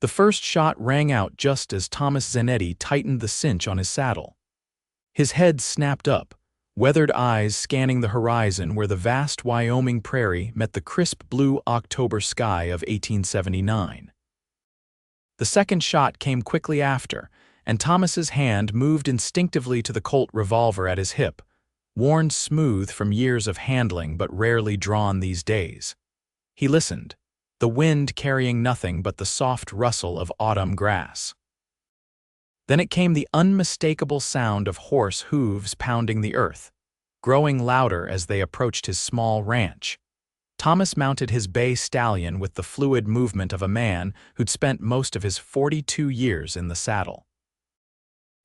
The first shot rang out just as Thomas Zanetti tightened the cinch on his saddle. His head snapped up, weathered eyes scanning the horizon where the vast Wyoming prairie met the crisp blue October sky of 1879. The second shot came quickly after, and Thomas's hand moved instinctively to the Colt revolver at his hip, worn smooth from years of handling but rarely drawn these days. He listened, the wind carrying nothing but the soft rustle of autumn grass. Then it came the unmistakable sound of horse hooves pounding the earth, growing louder as they approached his small ranch. Thomas mounted his bay stallion with the fluid movement of a man who'd spent most of his 42 years in the saddle.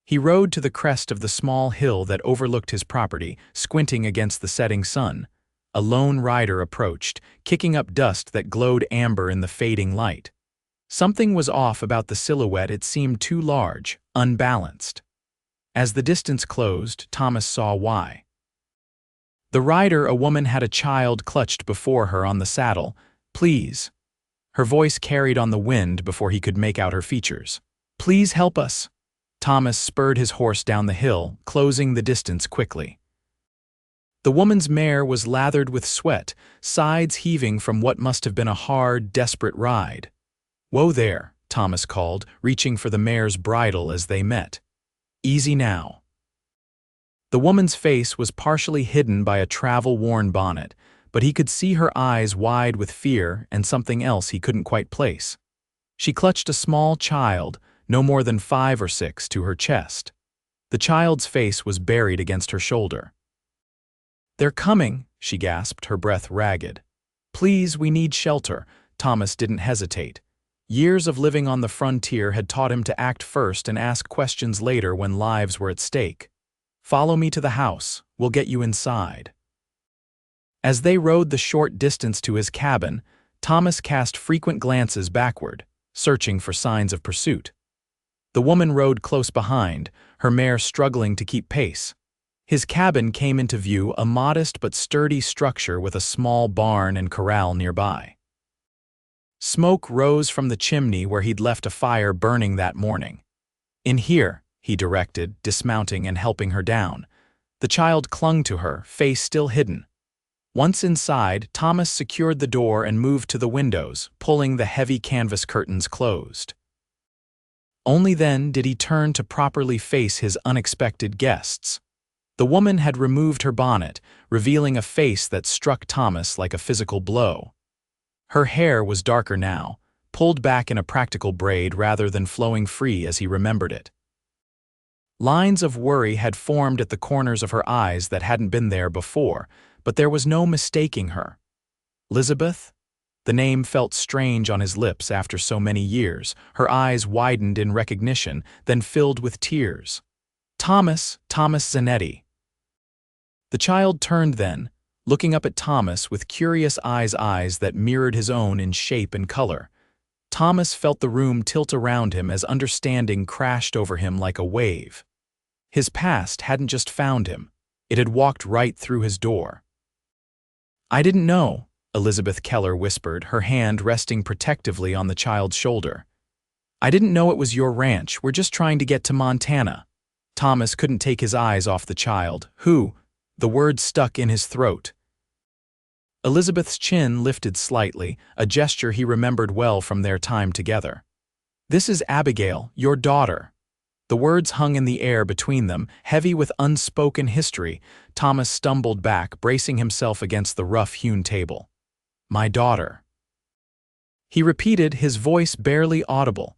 He rode to the crest of the small hill that overlooked his property, squinting against the setting sun. A lone rider approached, kicking up dust that glowed amber in the fading light. Something was off about the silhouette. It seemed too large, unbalanced. As the distance closed, Thomas saw why. The rider, a woman, had a child clutched before her on the saddle. "Please." Her voice carried on the wind before he could make out her features. "Please help us." Thomas spurred his horse down the hill, closing the distance quickly. The woman's mare was lathered with sweat, sides heaving from what must have been a hard, desperate ride. "Whoa there," Thomas called, reaching for the mare's bridle as they met. "Easy now." The woman's face was partially hidden by a travel-worn bonnet, but he could see her eyes wide with fear and something else he couldn't quite place. She clutched a small child, no more than 5 or 6, to her chest. The child's face was buried against her shoulder. "They're coming," she gasped, her breath ragged. "Please, we need shelter." Thomas didn't hesitate. Years of living on the frontier had taught him to act first and ask questions later when lives were at stake. "Follow me to the house. We'll get you inside." As they rode the short distance to his cabin, Thomas cast frequent glances backward, searching for signs of pursuit. The woman rode close behind, her mare struggling to keep pace. His cabin came into view, a modest but sturdy structure with a small barn and corral nearby. Smoke rose from the chimney where he'd left a fire burning that morning. "In here," he directed, dismounting and helping her down. The child clung to her, face still hidden. Once inside, Thomas secured the door and moved to the windows, pulling the heavy canvas curtains closed. Only then did he turn to properly face his unexpected guests. The woman had removed her bonnet, revealing a face that struck Thomas like a physical blow. Her hair was darker now, pulled back in a practical braid rather than flowing free as he remembered it. Lines of worry had formed at the corners of her eyes that hadn't been there before, but there was no mistaking her. Elizabeth? The name felt strange on his lips after so many years. Her eyes widened in recognition, then filled with tears. Thomas Zanetti." The child turned then, looking up at Thomas with curious eyes that mirrored his own in shape and color. Thomas felt the room tilt around him as understanding crashed over him like a wave. His past hadn't just found him, it had walked right through his door. "I didn't know," Elizabeth Keller whispered, her hand resting protectively on the child's shoulder. "I didn't know it was your ranch. We're just trying to get to Montana." Thomas couldn't take his eyes off the child. "Who?" The word stuck in his throat. Elizabeth's chin lifted slightly, a gesture he remembered well from their time together. "This is Abigail, your daughter." The words hung in the air between them, heavy with unspoken history. Thomas stumbled back, bracing himself against the rough-hewn table. "My daughter." He repeated, his voice barely audible.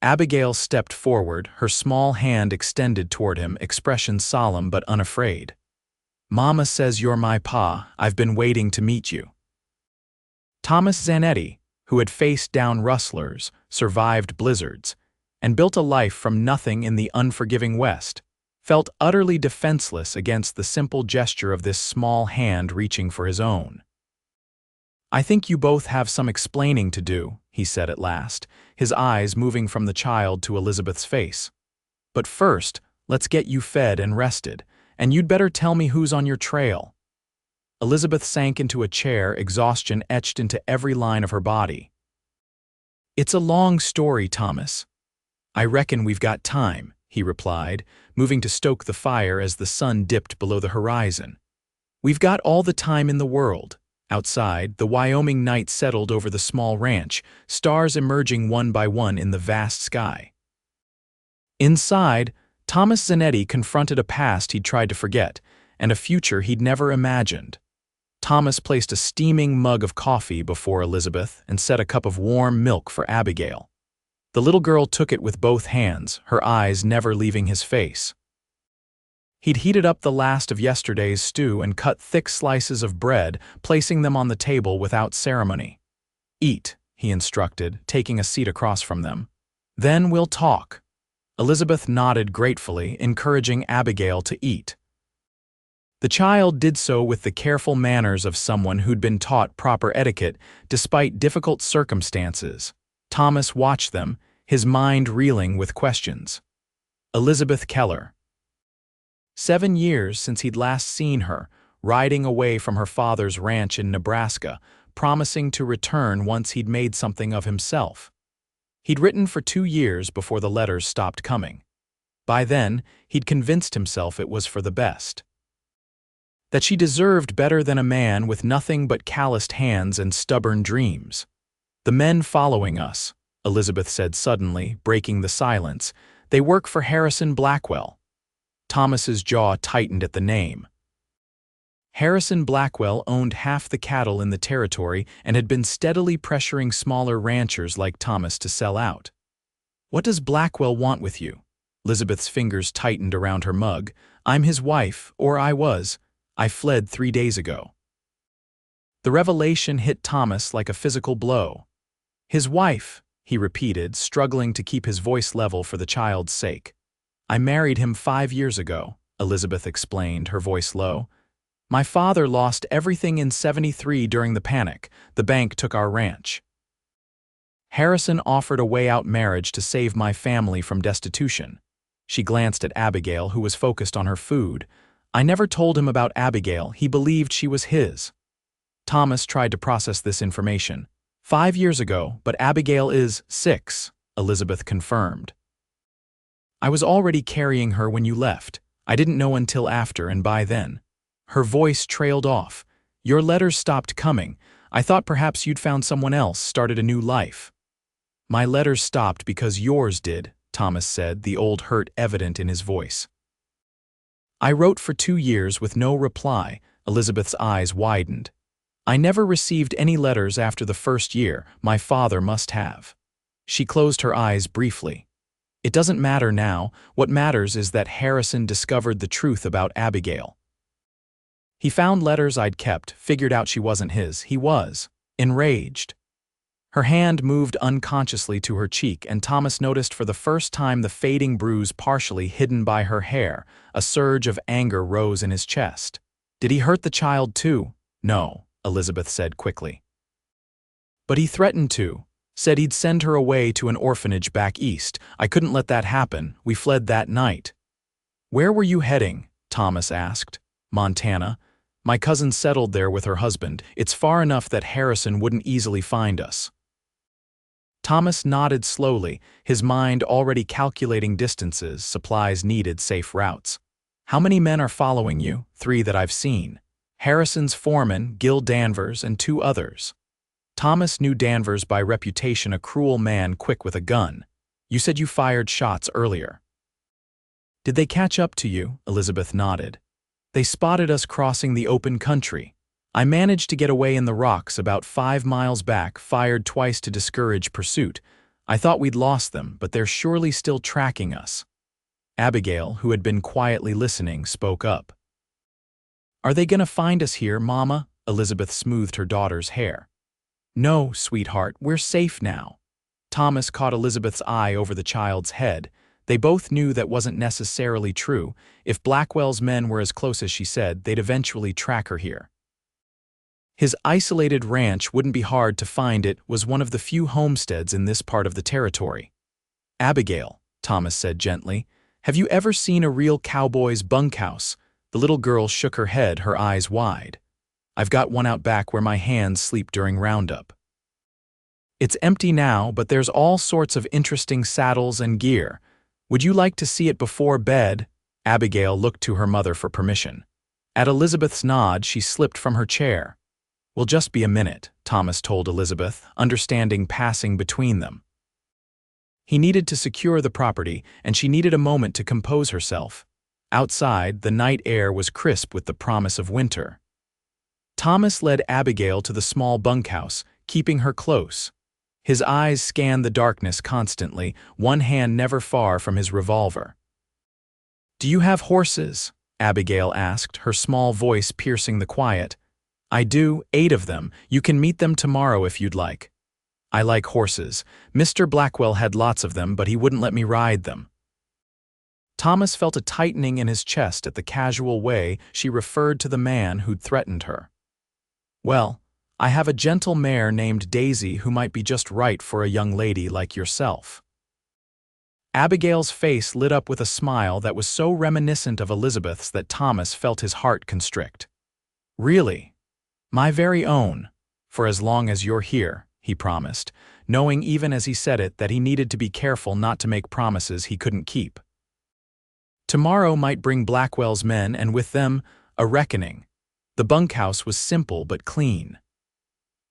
Abigail stepped forward, her small hand extended toward him, expression solemn but unafraid. "Mama says you're my pa. I've been waiting to meet you." Thomas Zanetti, who had faced down rustlers, survived blizzards, and built a life from nothing in the unforgiving West, felt utterly defenseless against the simple gesture of this small hand reaching for his own. "I think you both have some explaining to do," he said at last, his eyes moving from the child to Elizabeth's face. "But first, let's get you fed and rested, and you'd better tell me who's on your trail." Elizabeth sank into a chair, exhaustion etched into every line of her body. It's a long story, Thomas. I reckon we've got time, he replied, moving to stoke the fire as the sun dipped below the horizon. We've got all the time in the world. Outside, the Wyoming night settled over the small ranch, stars emerging one by one in the vast sky. Inside, Thomas Zanetti confronted a past he'd tried to forget, and a future he'd never imagined. Thomas placed a steaming mug of coffee before Elizabeth and set a cup of warm milk for Abigail. The little girl took it with both hands, her eyes never leaving his face. He'd heated up the last of yesterday's stew and cut thick slices of bread, placing them on the table without ceremony. "Eat," he instructed, taking a seat across from them. "Then we'll talk." Elizabeth nodded gratefully, encouraging Abigail to eat. The child did so with the careful manners of someone who'd been taught proper etiquette despite difficult circumstances. Thomas watched them, his mind reeling with questions. Elizabeth Keller. 7 years since he'd last seen her, riding away from her father's ranch in Nebraska, promising to return once he'd made something of himself. He'd written for 2 years before the letters stopped coming. By then, he'd convinced himself it was for the best. That she deserved better than a man with nothing but calloused hands and stubborn dreams. "The men following us," Elizabeth said suddenly, breaking the silence, "they work for Harrison Blackwell." Thomas's jaw tightened at the name. Harrison Blackwell owned half the cattle in the territory and had been steadily pressuring smaller ranchers like Thomas to sell out. "What does Blackwell want with you?" Elizabeth's fingers tightened around her mug. "I'm his wife, or I was. I fled 3 days ago." The revelation hit Thomas like a physical blow. "His wife," he repeated, struggling to keep his voice level for the child's sake. "I married him 5 years ago," Elizabeth explained, her voice low. "My father lost everything in '73 during the panic. The bank took our ranch. Harrison offered a way-out marriage to save my family from destitution." She glanced at Abigail, who was focused on her food. "I never told him about Abigail. He believed she was his." Thomas tried to process this information. 5 years ago, but Abigail is 6, Elizabeth confirmed. "I was already carrying her when you left. I didn't know until after, and by then." Her voice trailed off. "Your letters stopped coming. I thought perhaps you'd found someone else, started a new life." "My letters stopped because yours did," Thomas said, the old hurt evident in his voice. "I wrote for 2 years with no reply." Elizabeth's eyes widened. "I never received any letters after the first year. My father must have." She closed her eyes briefly. "It doesn't matter now. What matters is that Harrison discovered the truth about Abigail. He found letters I'd kept, figured out she wasn't his. He was enraged." Her hand moved unconsciously to her cheek, and Thomas noticed for the first time the fading bruise partially hidden by her hair. A surge of anger rose in his chest. "Did he hurt the child too?" "No," Elizabeth said quickly. "But he threatened to. Said he'd send her away to an orphanage back east. I couldn't let that happen. We fled that night." "Where were you heading?" Thomas asked. "Montana. My cousin settled there with her husband. It's far enough that Harrison wouldn't easily find us." Thomas nodded slowly, his mind already calculating distances, supplies needed, safe routes. "How many men are following you?" "3 that I've seen. Harrison's foreman, Gil Danvers, and 2 others." Thomas knew Danvers by reputation, a cruel man quick with a gun. "You said you fired shots earlier." "Did they catch up to you?" Elizabeth nodded. "They spotted us crossing the open country. I managed to get away in the rocks about 5 miles back, fired twice to discourage pursuit. I thought we'd lost them, but they're surely still tracking us." Abigail, who had been quietly listening, spoke up. "Are they gonna find us here, Mama?" Elizabeth smoothed her daughter's hair. "No, sweetheart, we're safe now." Thomas caught Elizabeth's eye over the child's head. They both knew that wasn't necessarily true. If Blackwell's men were as close as she said, they'd eventually track her here. His isolated ranch wouldn't be hard to find. It was one of the few homesteads in this part of the territory. "Abigail," Thomas said gently, "have you ever seen a real cowboy's bunkhouse?" The little girl shook her head, her eyes wide. "I've got one out back where my hands sleep during roundup." It's empty now, but there's all sorts of interesting saddles and gear. Would you like to see it before bed? Abigail looked to her mother for permission. At Elizabeth's nod, she slipped from her chair. Will just be a minute, Thomas told Elizabeth, understanding passing between them. He needed to secure the property, and she needed a moment to compose herself. Outside, the night air was crisp with the promise of winter. Thomas led Abigail to the small bunkhouse, keeping her close. His eyes scanned the darkness constantly, one hand never far from his revolver. "Do you have horses?" Abigail asked, her small voice piercing the quiet. "I do, 8 of them. You can meet them tomorrow if you'd like." "I like horses. Mr. Blackwell had lots of them, but he wouldn't let me ride them." Thomas felt a tightening in his chest at the casual way she referred to the man who'd threatened her. "Well, I have a gentle mare named Daisy who might be just right for a young lady like yourself." Abigail's face lit up with a smile that was so reminiscent of Elizabeth's that Thomas felt his heart constrict. "Really? My very own, for as long as you're here," he promised, knowing even as he said it that he needed to be careful not to make promises he couldn't keep. Tomorrow might bring Blackwell's men, and with them, a reckoning. The bunkhouse was simple but clean.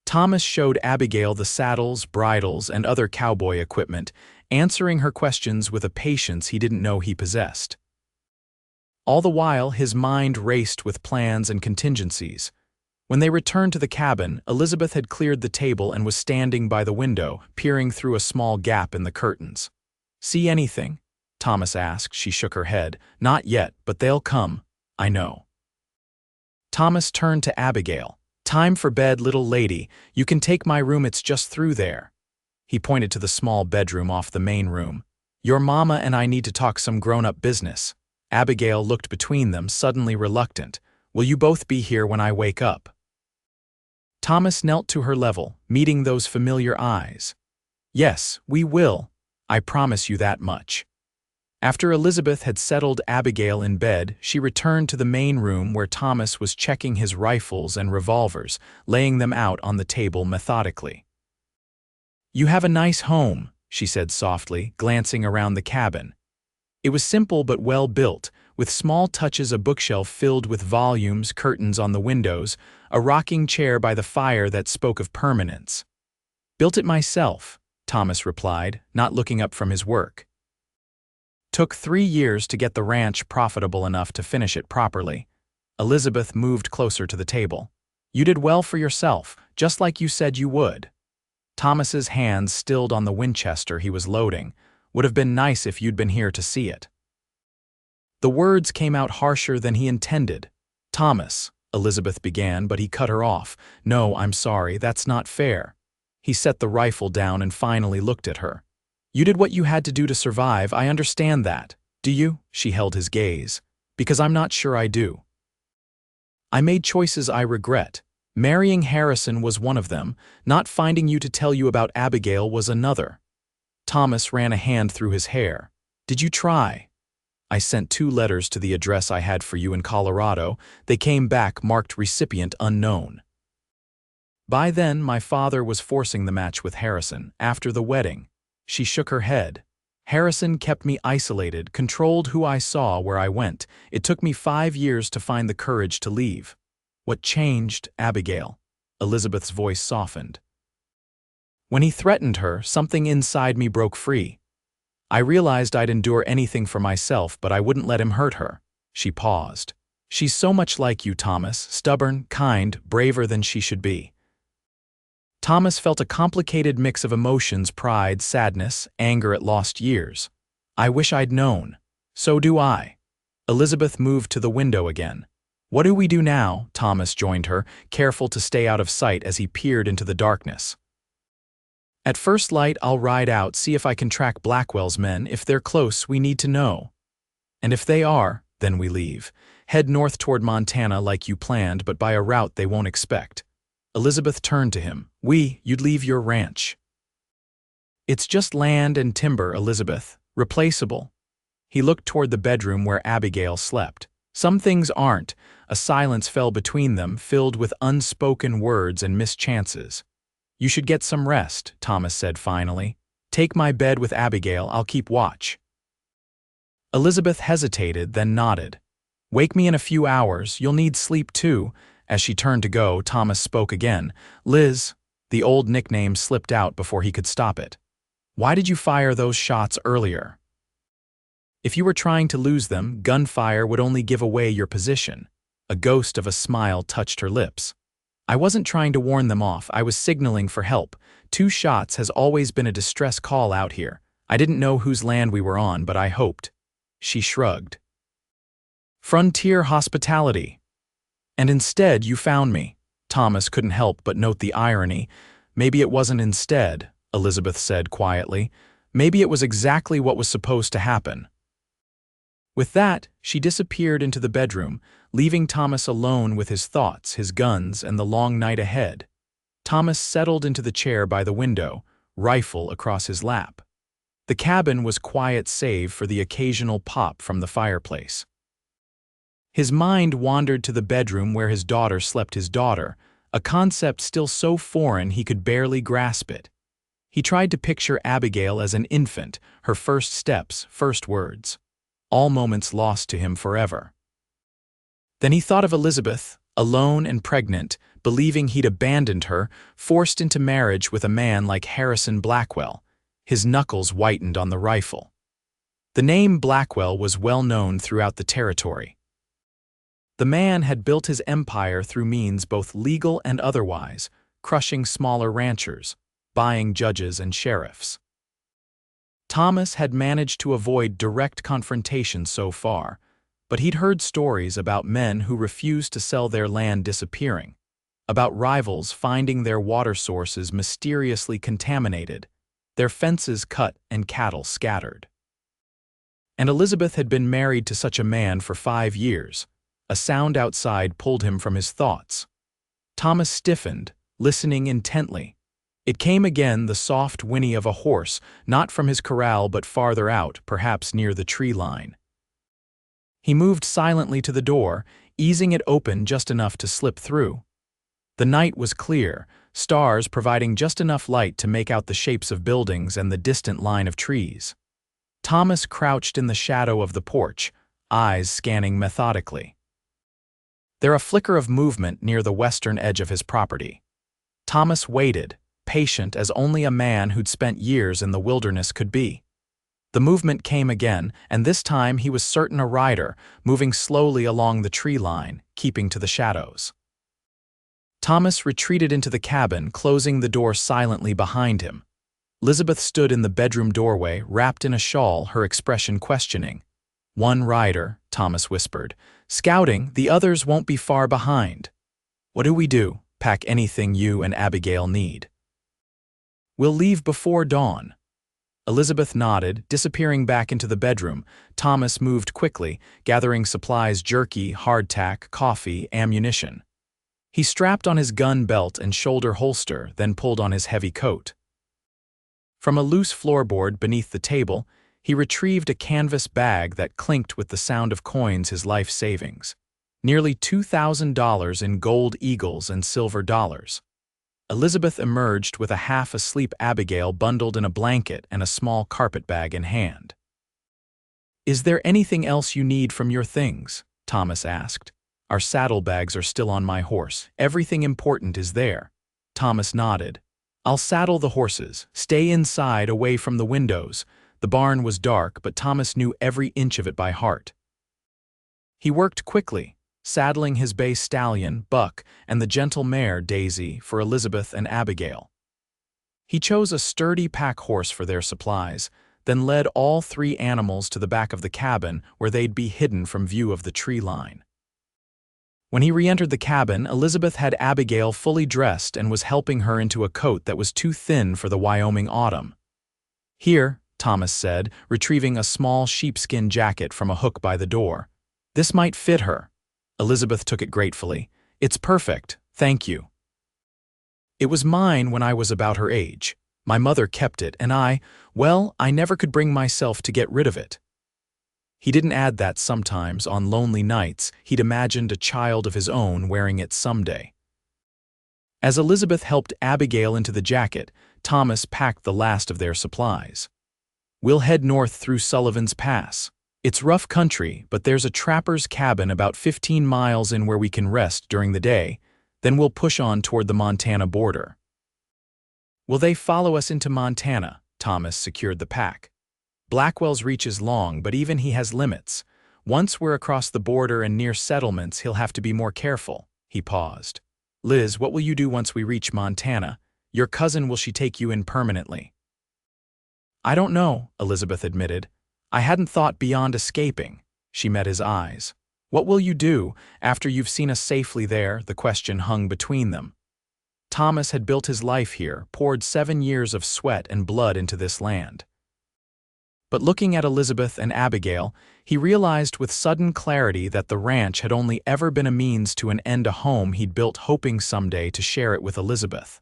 Thomas showed Abigail the saddles, bridles, and other cowboy equipment, answering her questions with a patience he didn't know he possessed. All the while, his mind raced with plans and contingencies. When they returned to the cabin, Elizabeth had cleared the table and was standing by the window, peering through a small gap in the curtains. "See anything?" Thomas asked. She shook her head. "Not yet, but they'll come. I know." Thomas turned to Abigail. "Time for bed, little lady. You can take my room, it's just through there." He pointed to the small bedroom off the main room. "Your mama and I need to talk some grown-up business." Abigail looked between them, suddenly reluctant. "Will you both be here when I wake up?" Thomas knelt to her level, meeting those familiar eyes. "Yes, we will. I promise you that much." After Elizabeth had settled Abigail in bed, she returned to the main room where Thomas was checking his rifles and revolvers, laying them out on the table methodically. "You have a nice home," she said softly, glancing around the cabin. It was simple but well built, with small touches: a bookshelf filled with volumes, curtains on the windows, a rocking chair by the fire that spoke of permanence. "Built it myself," Thomas replied, not looking up from his work. "Took 3 years to get the ranch profitable enough to finish it properly." Elizabeth moved closer to the table. "You did well for yourself, just like you said you would." Thomas's hands stilled on the Winchester he was loading. "Would have been nice if you'd been here to see it." The words came out harsher than he intended. "Thomas," Elizabeth began, but he cut her off. "No, I'm sorry, that's not fair." He set the rifle down and finally looked at her. "You did what you had to do to survive, I understand that. Do you?" She held his gaze. "Because I'm not sure I do. I made choices I regret. Marrying Harrison was one of them. Not finding you to tell you about Abigail was another." Thomas ran a hand through his hair. "Did you try?" "I sent 2 letters to the address I had for you in Colorado. They came back marked recipient unknown." By then, my father was forcing the match with Harrison, after the wedding. She shook her head. "Harrison kept me isolated, controlled who I saw, where I went. It took me 5 years to find the courage to leave." "What changed, Abigail?" Elizabeth's voice softened. "When he threatened her, something inside me broke free. I realized I'd endure anything for myself, but I wouldn't let him hurt her." She paused. "She's so much like you, Thomas, stubborn, kind, braver than she should be." Thomas felt a complicated mix of emotions: pride, sadness, anger at lost years. "I wish I'd known." "So do I." Elizabeth moved to the window again. "What do we do now?" Thomas joined her, careful to stay out of sight as he peered into the darkness. "At first light, I'll ride out, see if I can track Blackwell's men. If they're close, we need to know. And if they are, then we leave. Head north toward Montana like you planned, but by a route they won't expect." Elizabeth turned to him. You'd leave your ranch." "It's just land and timber, Elizabeth. Replaceable." He looked toward the bedroom where Abigail slept. "Some things aren't." A silence fell between them, filled with unspoken words and mischances. You should get some rest, Thomas said finally. Take my bed with Abigail, I'll keep watch. Elizabeth hesitated, then nodded. Wake me in a few hours, you'll need sleep too. As she turned to go, Thomas spoke again. Liz, the old nickname slipped out before he could stop it. Why did you fire those shots earlier? If you were trying to lose them, gunfire would only give away your position. A ghost of a smile touched her lips. I wasn't trying to warn them off, I was signaling for help. 2 shots has always been a distress call out here. I didn't know whose land we were on, but I hoped. She shrugged. Frontier hospitality. And instead you found me. Thomas couldn't help but note the irony. Maybe it wasn't instead, Elizabeth said quietly. Maybe it was exactly what was supposed to happen. With that, she disappeared into the bedroom, leaving Thomas alone with his thoughts, his guns, and the long night ahead. Thomas settled into the chair by the window, rifle across his lap. The cabin was quiet save for the occasional pop from the fireplace. His mind wandered to the bedroom where his daughter slept, his daughter, a concept still so foreign he could barely grasp it. He tried to picture Abigail as an infant, her first steps, first words. All moments lost to him forever. Then he thought of Elizabeth, alone and pregnant, believing he'd abandoned her, forced into marriage with a man like Harrison Blackwell. His knuckles whitened on the rifle. The name Blackwell was well known throughout the territory. The man had built his empire through means both legal and otherwise, crushing smaller ranchers, buying judges and sheriffs. Thomas had managed to avoid direct confrontation so far, but he'd heard stories about men who refused to sell their land disappearing, about rivals finding their water sources mysteriously contaminated, their fences cut and cattle scattered. And Elizabeth had been married to such a man for 5 years. A sound outside pulled him from his thoughts. Thomas stiffened, listening intently. It came again, the soft whinny of a horse, not from his corral but farther out, perhaps near the tree line. He moved silently to the door, easing it open just enough to slip through. The night was clear, stars providing just enough light to make out the shapes of buildings and the distant line of trees. Thomas crouched in the shadow of the porch, eyes scanning methodically. There a flicker of movement near the western edge of his property. Thomas waited, patient as only a man who'd spent years in the wilderness could be. The movement came again, and this time he was certain a rider, moving slowly along the tree line, keeping to the shadows. Thomas retreated into the cabin, closing the door silently behind him. Elizabeth stood in the bedroom doorway, wrapped in a shawl, her expression questioning. "One rider," Thomas whispered. "Scouting, the others won't be far behind." "What do we do?" "Pack anything you and Abigail need." "We'll leave before dawn." Elizabeth nodded, disappearing back into the bedroom. Thomas moved quickly, gathering supplies: jerky, hardtack, coffee, ammunition. He strapped on his gun belt and shoulder holster, then pulled on his heavy coat. From a loose floorboard beneath the table, he retrieved a canvas bag that clinked with the sound of coins, his life savings. Nearly $2,000 in gold eagles and silver dollars. Elizabeth emerged with a half-asleep Abigail bundled in a blanket and a small carpetbag in hand. "Is there anything else you need from your things?" Thomas asked. "Our saddlebags are still on my horse. Everything important is there." Thomas nodded. "I'll saddle the horses. Stay inside, away from the windows." The barn was dark, but Thomas knew every inch of it by heart. He worked quickly, saddling his bay stallion, Buck, and the gentle mare, Daisy, for Elizabeth and Abigail. He chose a sturdy pack horse for their supplies, then led all 3 animals to the back of the cabin where they'd be hidden from view of the tree line. When he re-entered the cabin, Elizabeth had Abigail fully dressed and was helping her into a coat that was too thin for the Wyoming autumn. "Here," Thomas said, retrieving a small sheepskin jacket from a hook by the door. "This might fit her." Elizabeth took it gratefully. "It's perfect, thank you." "It was mine when I was about her age. My mother kept it, and I never could bring myself to get rid of it." He didn't add that sometimes, on lonely nights, he'd imagined a child of his own wearing it someday. As Elizabeth helped Abigail into the jacket, Thomas packed the last of their supplies. "We'll head north through Sullivan's Pass. It's rough country, but there's a trapper's cabin about 15 miles in where we can rest during the day, then we'll push on toward the Montana border." "Will they follow us into Montana?" Thomas secured the pack. "Blackwell's reach is long, but even he has limits. Once we're across the border and near settlements, he'll have to be more careful." He paused. "Liz, what will you do once we reach Montana? Your cousin, will she take you in permanently?" "I don't know," Elizabeth admitted. "I hadn't thought beyond escaping." She met his eyes. "What will you do after you've seen us safely there?" The question hung between them. Thomas had built his life here, poured 7 years of sweat and blood into this land. But looking at Elizabeth and Abigail, he realized with sudden clarity that the ranch had only ever been a means to an end, a home he'd built hoping someday to share it with Elizabeth.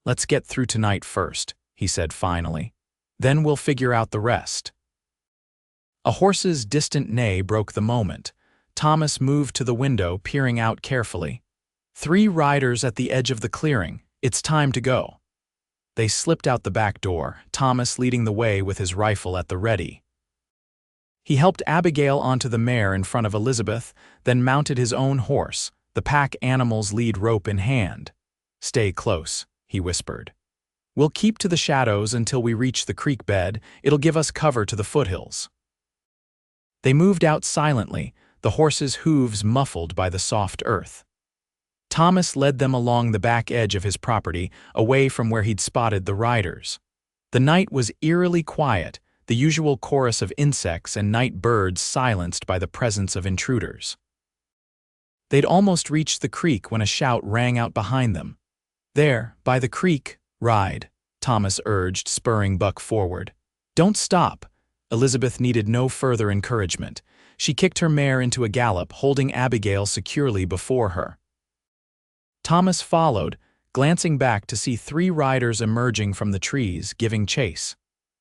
"Let's get through tonight first," he said finally. "Then we'll figure out the rest." A horse's distant neigh broke the moment. Thomas moved to the window, peering out carefully. 3 riders at the edge of the clearing. It's time to go. They slipped out the back door, Thomas leading the way with his rifle at the ready. He helped Abigail onto the mare in front of Elizabeth, then mounted his own horse, the pack animal's lead rope in hand. "Stay close," he whispered. "We'll keep to the shadows until we reach the creek bed. It'll give us cover to the foothills." They moved out silently, the horses' hooves muffled by the soft earth. Thomas led them along the back edge of his property, away from where he'd spotted the riders. The night was eerily quiet, the usual chorus of insects and night birds silenced by the presence of intruders. They'd almost reached the creek when a shout rang out behind them. "There, by the creek, ride," Thomas urged, spurring Buck forward. "Don't stop." Elizabeth needed no further encouragement. She kicked her mare into a gallop, holding Abigail securely before her. Thomas followed, glancing back to see 3 riders emerging from the trees, giving chase.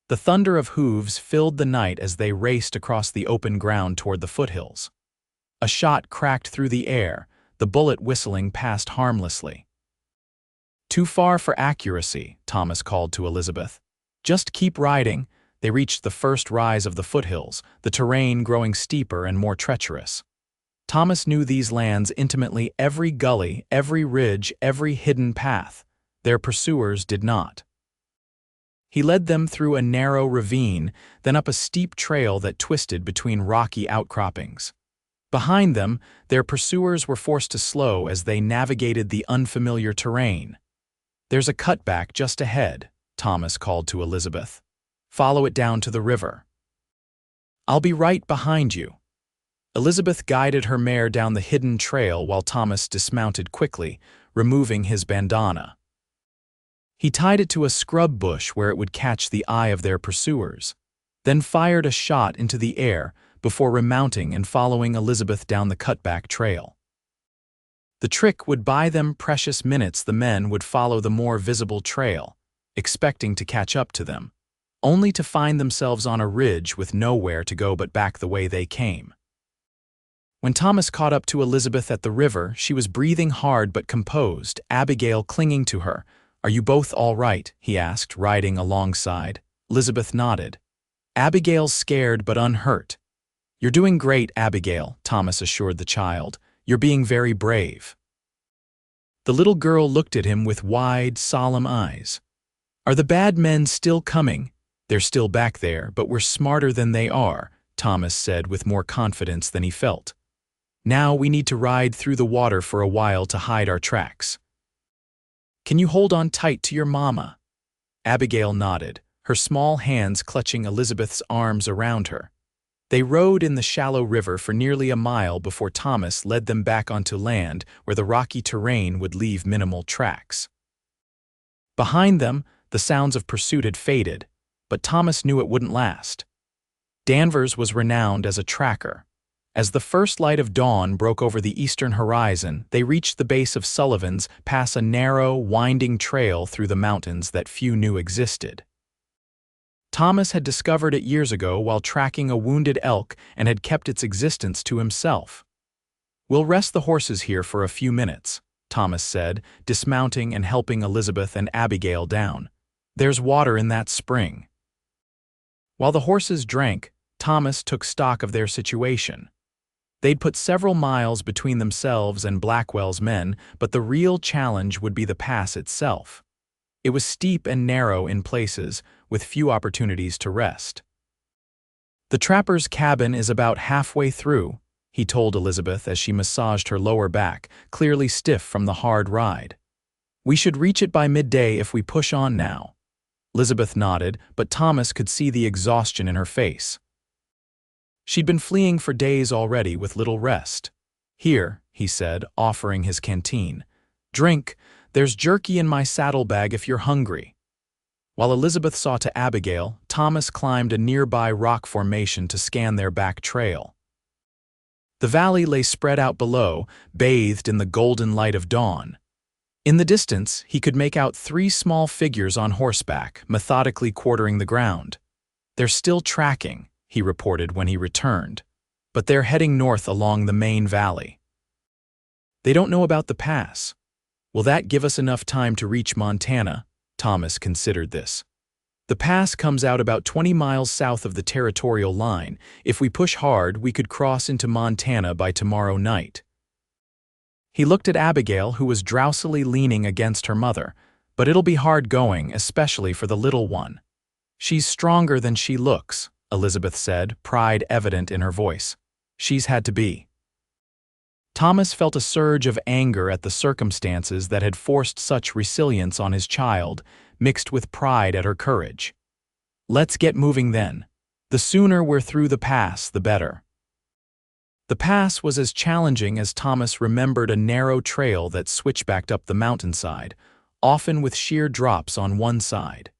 The thunder of hooves filled the night as they raced across the open ground toward the foothills. A shot cracked through the air, the bullet whistling past harmlessly. "Too far for accuracy," Thomas called to Elizabeth. "Just keep riding." They reached the first rise of the foothills, the terrain growing steeper and more treacherous. Thomas knew these lands intimately, every gully, every ridge, every hidden path. Their pursuers did not. He led them through a narrow ravine, then up a steep trail that twisted between rocky outcroppings. Behind them, their pursuers were forced to slow as they navigated the unfamiliar terrain. "There's a cutback just ahead," Thomas called to Elizabeth. "Follow it down to the river." "I'll be right behind you." Elizabeth guided her mare down the hidden trail while Thomas dismounted quickly, removing his bandana. He tied it to a scrub bush where it would catch the eye of their pursuers, then fired a shot into the air before remounting and following Elizabeth down the cutback trail. The trick would buy them precious minutes. The men would follow the more visible trail, expecting to catch up to them, only to find themselves on a ridge with nowhere to go but back the way they came. When Thomas caught up to Elizabeth at the river, she was breathing hard but composed, Abigail clinging to her. "Are you both all right?" he asked, riding alongside. Elizabeth nodded. "Abigail's scared but unhurt." "You're doing great, Abigail," Thomas assured the child. "You're being very brave." The little girl looked at him with wide, solemn eyes. "Are the bad men still coming?" "They're still back there, but we're smarter than they are," Thomas said with more confidence than he felt. "Now we need to ride through the water for a while to hide our tracks. Can you hold on tight to your mama?" Abigail nodded, her small hands clutching Elizabeth's arms around her. They rode in the shallow river for nearly a mile before Thomas led them back onto land where the rocky terrain would leave minimal tracks. Behind them, the sounds of pursuit had faded, but Thomas knew it wouldn't last. Danvers was renowned as a tracker. As the first light of dawn broke over the eastern horizon, they reached the base of Sullivan's, past a narrow, winding trail through the mountains that few knew existed. Thomas had discovered it years ago while tracking a wounded elk and had kept its existence to himself. "We'll rest the horses here for a few minutes." Thomas said, dismounting and helping Elizabeth and Abigail down. "There's water in that spring." While the horses drank, Thomas took stock of their situation. They'd put several miles between themselves and Blackwell's men, but the real challenge would be the pass itself. It was steep and narrow in places, with few opportunities to rest. "The trapper's cabin is about halfway through," he told Elizabeth as she massaged her lower back, clearly stiff from the hard ride. "We should reach it by midday if we push on now." Elizabeth nodded, but Thomas could see the exhaustion in her face. She'd been fleeing for days already with little rest. "Here," he said, offering his canteen. "Drink. There's jerky in my saddlebag if you're hungry." While Elizabeth saw to Abigail, Thomas climbed a nearby rock formation to scan their back trail. The valley lay spread out below, bathed in the golden light of dawn. In the distance, he could make out 3 small figures on horseback, methodically quartering the ground. "They're still tracking," he reported when he returned, "but they're heading north along the main valley." "They don't know about the pass. Will that give us enough time to reach Montana?" Thomas considered this. "The pass comes out about 20 miles south of the territorial line. If we push hard, we could cross into Montana by tomorrow night." He looked at Abigail, who was drowsily leaning against her mother. "But it'll be hard going, especially for the little one." "She's stronger than she looks," Elizabeth said, pride evident in her voice. "She's had to be." Thomas felt a surge of anger at the circumstances that had forced such resilience on his child, mixed with pride at her courage. "Let's get moving then. The sooner we're through the pass, the better." The pass was as challenging as Thomas remembered a narrow trail that switchbacked up the mountainside, often with sheer drops on one side.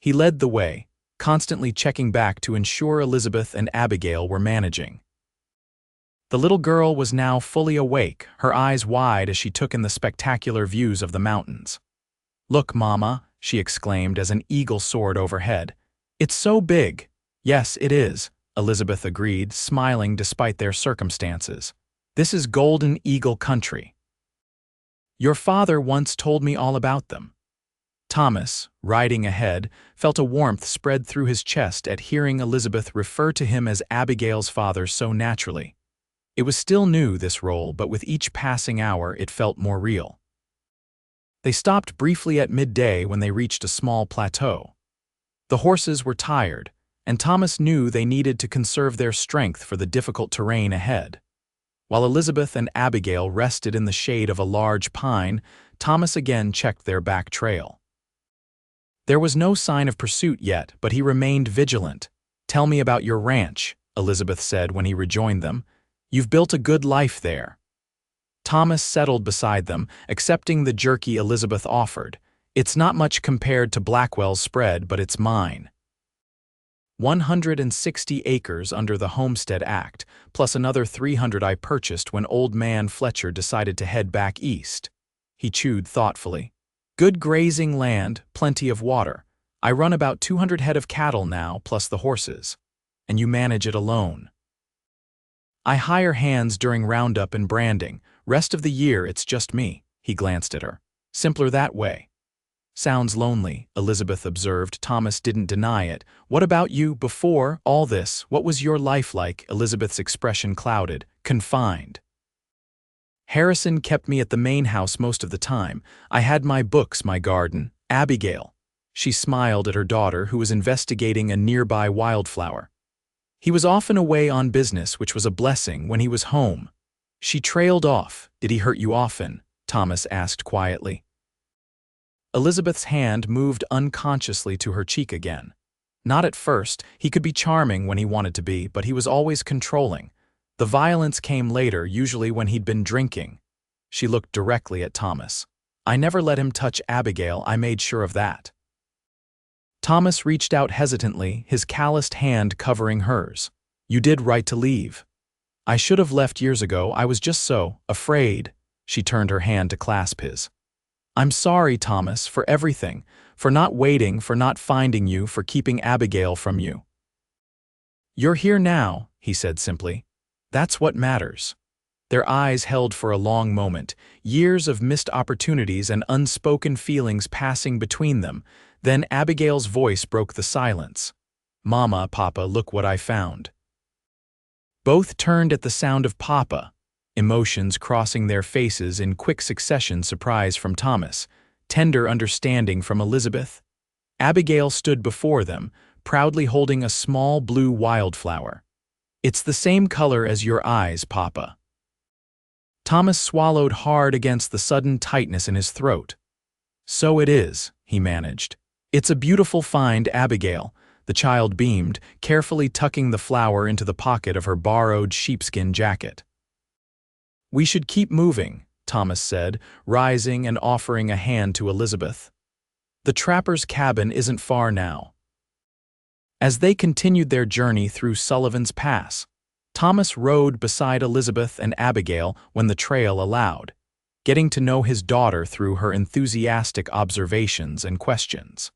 He led the way, constantly checking back to ensure Elizabeth and Abigail were managing. The little girl was now fully awake, her eyes wide as she took in the spectacular views of the mountains. "Look, Mama," she exclaimed as an eagle soared overhead. "It's so big." "Yes, it is," Elizabeth agreed, smiling despite their circumstances. "This is Golden Eagle country. Your father once told me all about them." Thomas, riding ahead, felt a warmth spread through his chest at hearing Elizabeth refer to him as Abigail's father so naturally. It was still new, this role, but with each passing hour it felt more real. They stopped briefly at midday when they reached a small plateau. The horses were tired, and Thomas knew they needed to conserve their strength for the difficult terrain ahead. While Elizabeth and Abigail rested in the shade of a large pine, Thomas again checked their back trail. There was no sign of pursuit yet, but he remained vigilant. "Tell me about your ranch," Elizabeth said when he rejoined them. "You've built a good life there." Thomas settled beside them, accepting the jerky Elizabeth offered. "It's not much compared to Blackwell's spread, but it's mine." 160 acres under the Homestead Act, plus another 300 I purchased when old man Fletcher decided to head back east. He chewed thoughtfully. "Good grazing land, plenty of water. I run about 200 head of cattle now, plus the horses. And you manage it alone." "I hire hands during roundup and branding. Rest of the year it's just me." He glanced at her. "Simpler that way." "Sounds lonely," Elizabeth observed. Thomas didn't deny it. "What about you before all this? What was your life like?" Elizabeth's expression clouded. "Confined." "Harrison kept me at the main house most of the time. I had my books, my garden. Abigail." She smiled at her daughter, who was investigating a nearby wildflower. "He was often away on business, which was a blessing when he was home." She trailed off. "Did he hurt you often?" Thomas asked quietly. Elizabeth's hand moved unconsciously to her cheek again. "Not at first. He could be charming when he wanted to be, but he was always controlling. The violence came later, usually when he'd been drinking." She looked directly at Thomas. "I never let him touch Abigail, I made sure of that." Thomas reached out hesitantly, his calloused hand covering hers. "You did right to leave." "I should have left years ago, I was just so afraid." She turned her hand to clasp his. "I'm sorry, Thomas, for everything, for not waiting, for not finding you, for keeping Abigail from you." "You're here now," he said simply. "That's what matters." Their eyes held for a long moment, years of missed opportunities and unspoken feelings passing between them. Then Abigail's voice broke the silence. "Mama, Papa, look what I found." Both turned at the sound of Papa, emotions crossing their faces in quick succession: surprise from Thomas, tender understanding from Elizabeth. Abigail stood before them, proudly holding a small blue wildflower. "It's the same color as your eyes, Papa." Thomas swallowed hard against the sudden tightness in his throat. "So it is," he managed. "It's a beautiful find, Abigail." The child beamed, carefully tucking the flower into the pocket of her borrowed sheepskin jacket. "We should keep moving," Thomas said, rising and offering a hand to Elizabeth. "The trapper's cabin isn't far now." As they continued their journey through Sullivan's Pass, Thomas rode beside Elizabeth and Abigail when the trail allowed, getting to know his daughter through her enthusiastic observations and questions.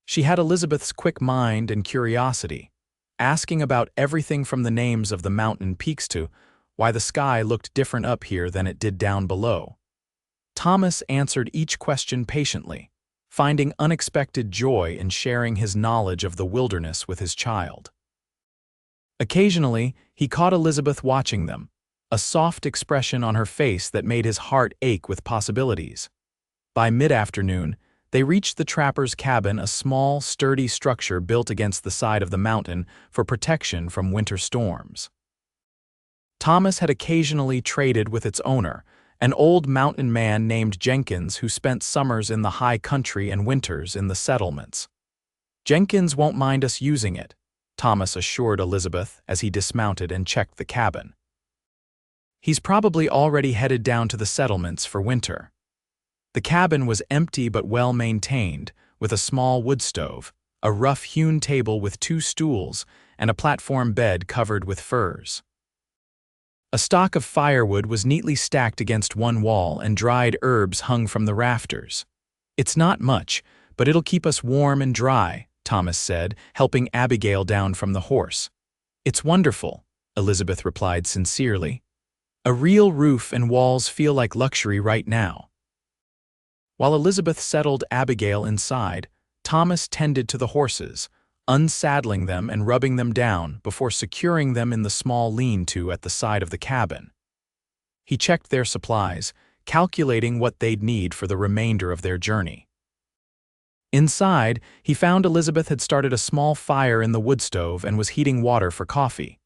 She had Elizabeth's quick mind and curiosity, asking about everything from the names of the mountain peaks to why the sky looked different up here than it did down below. Thomas answered each question patiently, finding unexpected joy in sharing his knowledge of the wilderness with his child. Occasionally, he caught Elizabeth watching them, a soft expression on her face that made his heart ache with possibilities. By mid-afternoon, they reached the trapper's cabin, a small, sturdy structure built against the side of the mountain for protection from winter storms. Thomas had occasionally traded with its owner, an old mountain man named Jenkins who spent summers in the high country and winters in the settlements. "Jenkins won't mind us using it," Thomas assured Elizabeth as he dismounted and checked the cabin. "He's probably already headed down to the settlements for winter." The cabin was empty but well-maintained, with a small wood stove, a rough-hewn table with 2 stools, and a platform bed covered with furs. A stock of firewood was neatly stacked against one wall, and dried herbs hung from the rafters. "It's not much, but it'll keep us warm and dry," Thomas said, helping Abigail down from the horse. "It's wonderful," Elizabeth replied sincerely. "A real roof and walls feel like luxury right now." While Elizabeth settled Abigail inside, Thomas tended to the horses, unsaddling them and rubbing them down before securing them in the small lean-to at the side of the cabin. He checked their supplies, calculating what they'd need for the remainder of their journey. Inside, he found Elizabeth had started a small fire in the wood stove and was heating water for coffee.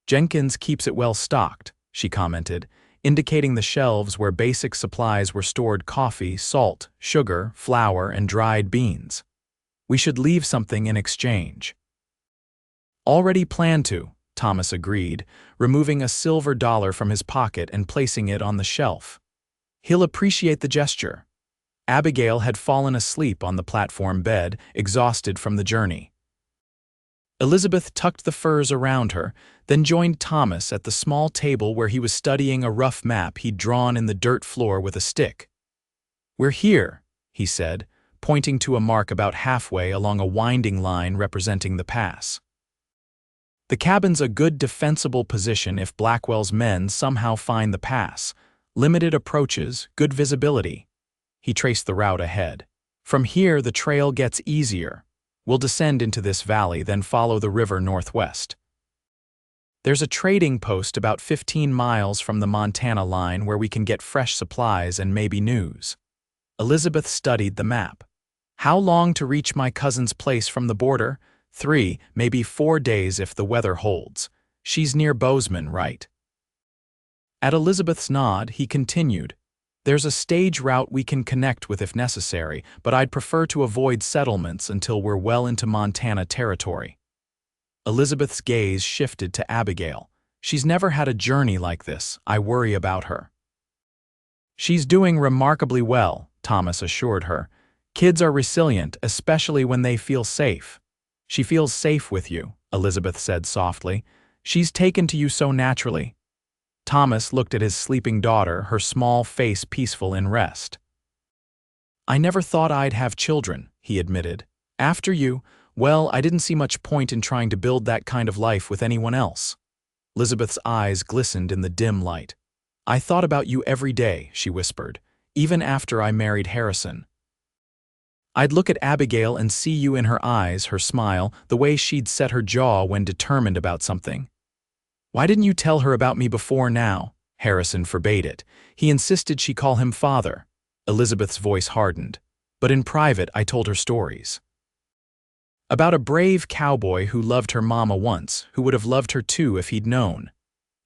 "Jenkins keeps it well stocked," she commented, indicating the shelves where basic supplies were stored: coffee, salt, sugar, flour, and dried beans. "We should leave something in exchange." "Already planned to," Thomas agreed, removing a silver dollar from his pocket and placing it on the shelf. "He'll appreciate the gesture." Abigail had fallen asleep on the platform bed, exhausted from the journey. Elizabeth tucked the furs around her, then joined Thomas at the small table where he was studying a rough map he'd drawn in the dirt floor with a stick. "We're here," he said, pointing to a mark about halfway along a winding line representing the pass. "The cabin's a good defensible position if Blackwell's men somehow find the pass. Limited approaches, good visibility." He traced the route ahead. "From here the trail gets easier. We'll descend into this valley, then follow the river northwest. There's a trading post about 15 miles from the Montana line where we can get fresh supplies and maybe news." Elizabeth studied the map. "How long to reach my cousin's place from the border?" 3, maybe 4 days if the weather holds. She's near Bozeman, right?" At Elizabeth's nod, he continued, "There's a stage route we can connect with if necessary, but I'd prefer to avoid settlements until we're well into Montana territory." Elizabeth's gaze shifted to Abigail. "She's never had a journey like this. I worry about her." "She's doing remarkably well," Thomas assured her. "Kids are resilient, especially when they feel safe." "She feels safe with you," Elizabeth said softly. "She's taken to you so naturally." Thomas looked at his sleeping daughter, her small face peaceful in rest. "I never thought I'd have children," he admitted. "After you, well, I didn't see much point in trying to build that kind of life with anyone else." Elizabeth's eyes glistened in the dim light. "I thought about you every day," she whispered, "even after I married Harrison. I'd look at Abigail and see you in her eyes, her smile, the way she'd set her jaw when determined about something. Why didn't you tell her about me before now?" Harrison forbade it. He insisted she call him father. Elizabeth's voice hardened. "But in private, I told her stories. About a brave cowboy who loved her mama once, who would have loved her too if he'd known."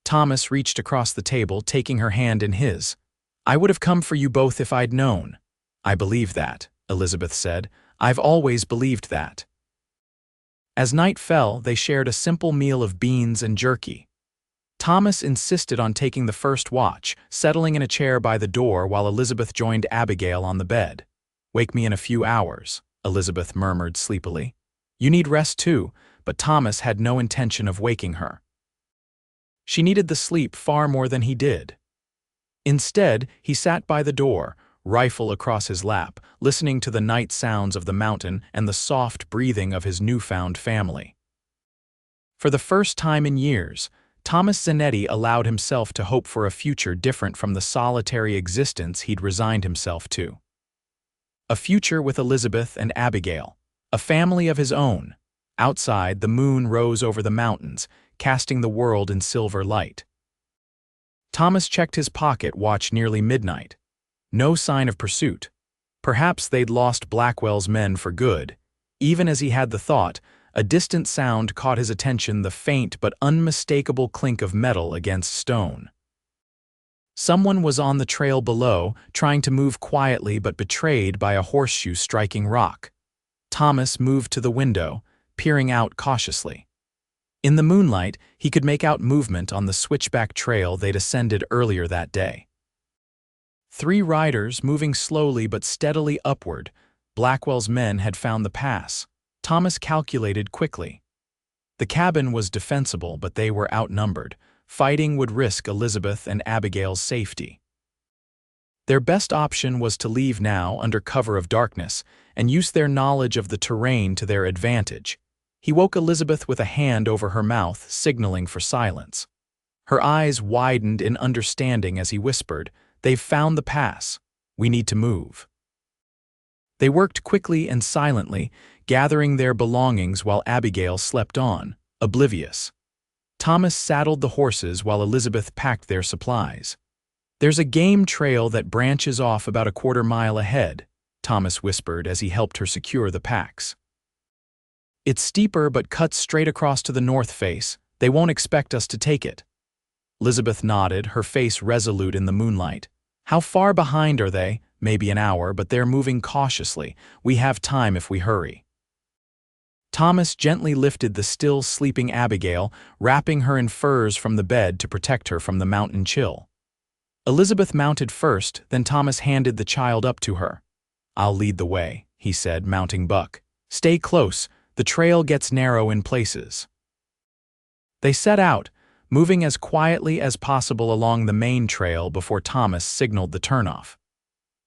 Thomas reached across the table, taking her hand in his. "I would have come for you both if I'd known." "I believe that," Elizabeth said. "I've always believed that." As night fell, they shared a simple meal of beans and jerky. Thomas insisted on taking the first watch, settling in a chair by the door while Elizabeth joined Abigail on the bed. "Wake me in a few hours," Elizabeth murmured sleepily. "You need rest too," but Thomas had no intention of waking her. She needed the sleep far more than he did. Instead, he sat by the door, rifle across his lap, listening to the night sounds of the mountain and the soft breathing of his newfound family. For the first time in years, Thomas Zanetti allowed himself to hope for a future different from the solitary existence he'd resigned himself to. A future with Elizabeth and Abigail, a family of his own. Outside, the moon rose over the mountains, casting the world in silver light. Thomas checked his pocket watch nearly midnight. No sign of pursuit. Perhaps they'd lost Blackwell's men for good. Even as he had the thought, a distant sound caught his attention, the faint but unmistakable clink of metal against stone. Someone was on the trail below, trying to move quietly but betrayed by a horseshoe striking rock. Thomas moved to the window, peering out cautiously. In the moonlight, he could make out movement on the switchback trail they'd ascended earlier that day. 3 riders moving slowly but steadily upward. Blackwell's men had found the pass. Thomas calculated quickly. The cabin was defensible, but they were outnumbered. Fighting would risk Elizabeth and Abigail's safety. Their best option was to leave now under cover of darkness and use their knowledge of the terrain to their advantage. He woke Elizabeth with a hand over her mouth, signaling for silence. Her eyes widened in understanding as he whispered, "They've found the pass. We need to move." They worked quickly and silently, gathering their belongings while Abigail slept on, oblivious. Thomas saddled the horses while Elizabeth packed their supplies. "There's a game trail that branches off about a quarter-mile ahead," Thomas whispered as he helped her secure the packs. "It's steeper but cuts straight across to the north face. They won't expect us to take it." Elizabeth nodded, her face resolute in the moonlight. "How far behind are they?" "Maybe an hour, but they're moving cautiously. We have time if we hurry." Thomas gently lifted the still sleeping Abigail, wrapping her in furs from the bed to protect her from the mountain chill. Elizabeth mounted first, then Thomas handed the child up to her. "I'll lead the way," he said, mounting Buck. "Stay close. The trail gets narrow in places." They set out, moving as quietly as possible along the main trail before Thomas signaled the turnoff.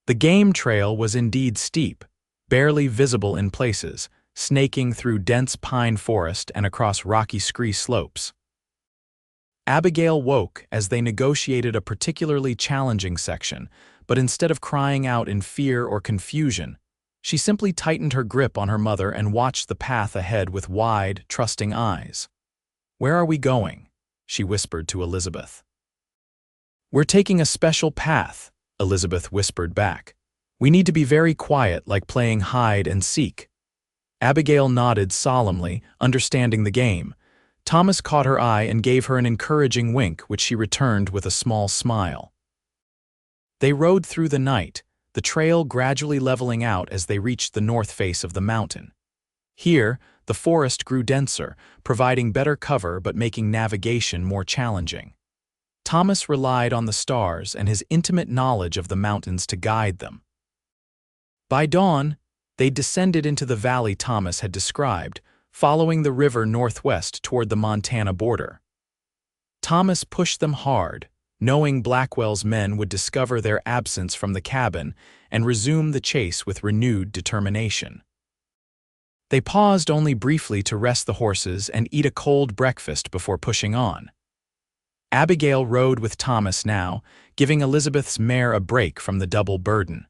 The game trail was indeed steep, barely visible in places, snaking through dense pine forest and across rocky scree slopes. Abigail woke as they negotiated a particularly challenging section, but instead of crying out in fear or confusion, she simply tightened her grip on her mother and watched the path ahead with wide, trusting eyes. "Where are we going?" she whispered to Elizabeth. "We're taking a special path," Elizabeth whispered back. "We need to be very quiet, like playing hide and seek." Abigail nodded solemnly, understanding the game. Thomas caught her eye and gave her an encouraging wink, which she returned with a small smile. They rode through the night, the trail gradually leveling out as they reached the north face of the mountain. Here, the forest grew denser, providing better cover but making navigation more challenging. Thomas relied on the stars and his intimate knowledge of the mountains to guide them. By dawn, they descended into the valley Thomas had described, following the river northwest toward the Montana border. Thomas pushed them hard, knowing Blackwell's men would discover their absence from the cabin and resume the chase with renewed determination. They paused only briefly to rest the horses and eat a cold breakfast before pushing on. Abigail rode with Thomas now, giving Elizabeth's mare a break from the double burden.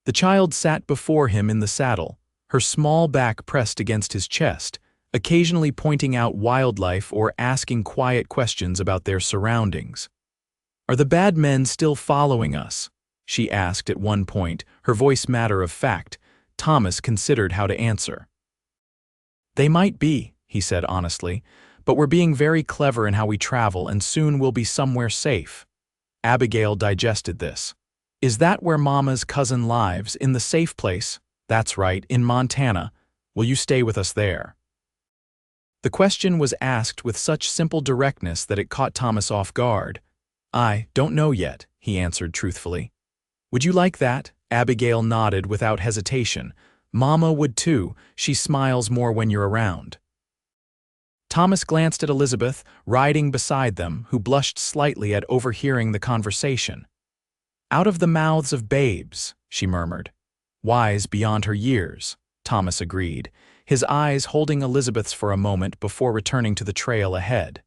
The child sat before him in the saddle, her small back pressed against his chest, occasionally pointing out wildlife or asking quiet questions about their surroundings. "Are the bad men still following us?" she asked at one point, her voice matter of fact. Thomas considered how to answer. "They might be," he said honestly, "but we're being very clever in how we travel and soon we'll be somewhere safe." Abigail digested this. "Is that where Mama's cousin lives, in the safe place?" "That's right, in Montana. Will you stay with us there?" The question was asked with such simple directness that it caught Thomas off guard. "I don't know yet," he answered truthfully. "Would you like that?" Abigail nodded without hesitation. "Mama would too. She smiles more when you're around." Thomas glanced at Elizabeth, riding beside them, who blushed slightly at overhearing the conversation. "Out of the mouths of babes," she murmured. "Wise beyond her years," Thomas agreed, his eyes holding Elizabeth's for a moment before returning to the trail ahead.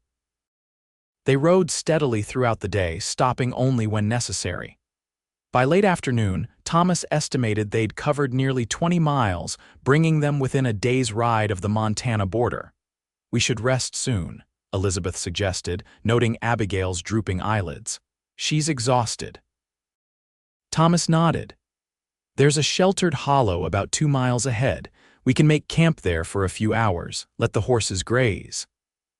They rode steadily throughout the day, stopping only when necessary. By late afternoon, Thomas estimated they'd covered nearly 20 miles, bringing them within a day's ride of the Montana border. "We should rest soon," Elizabeth suggested, noting Abigail's drooping eyelids. "She's exhausted." Thomas nodded. "There's a sheltered hollow about 2 miles ahead. We can make camp there for a few hours, let the horses graze."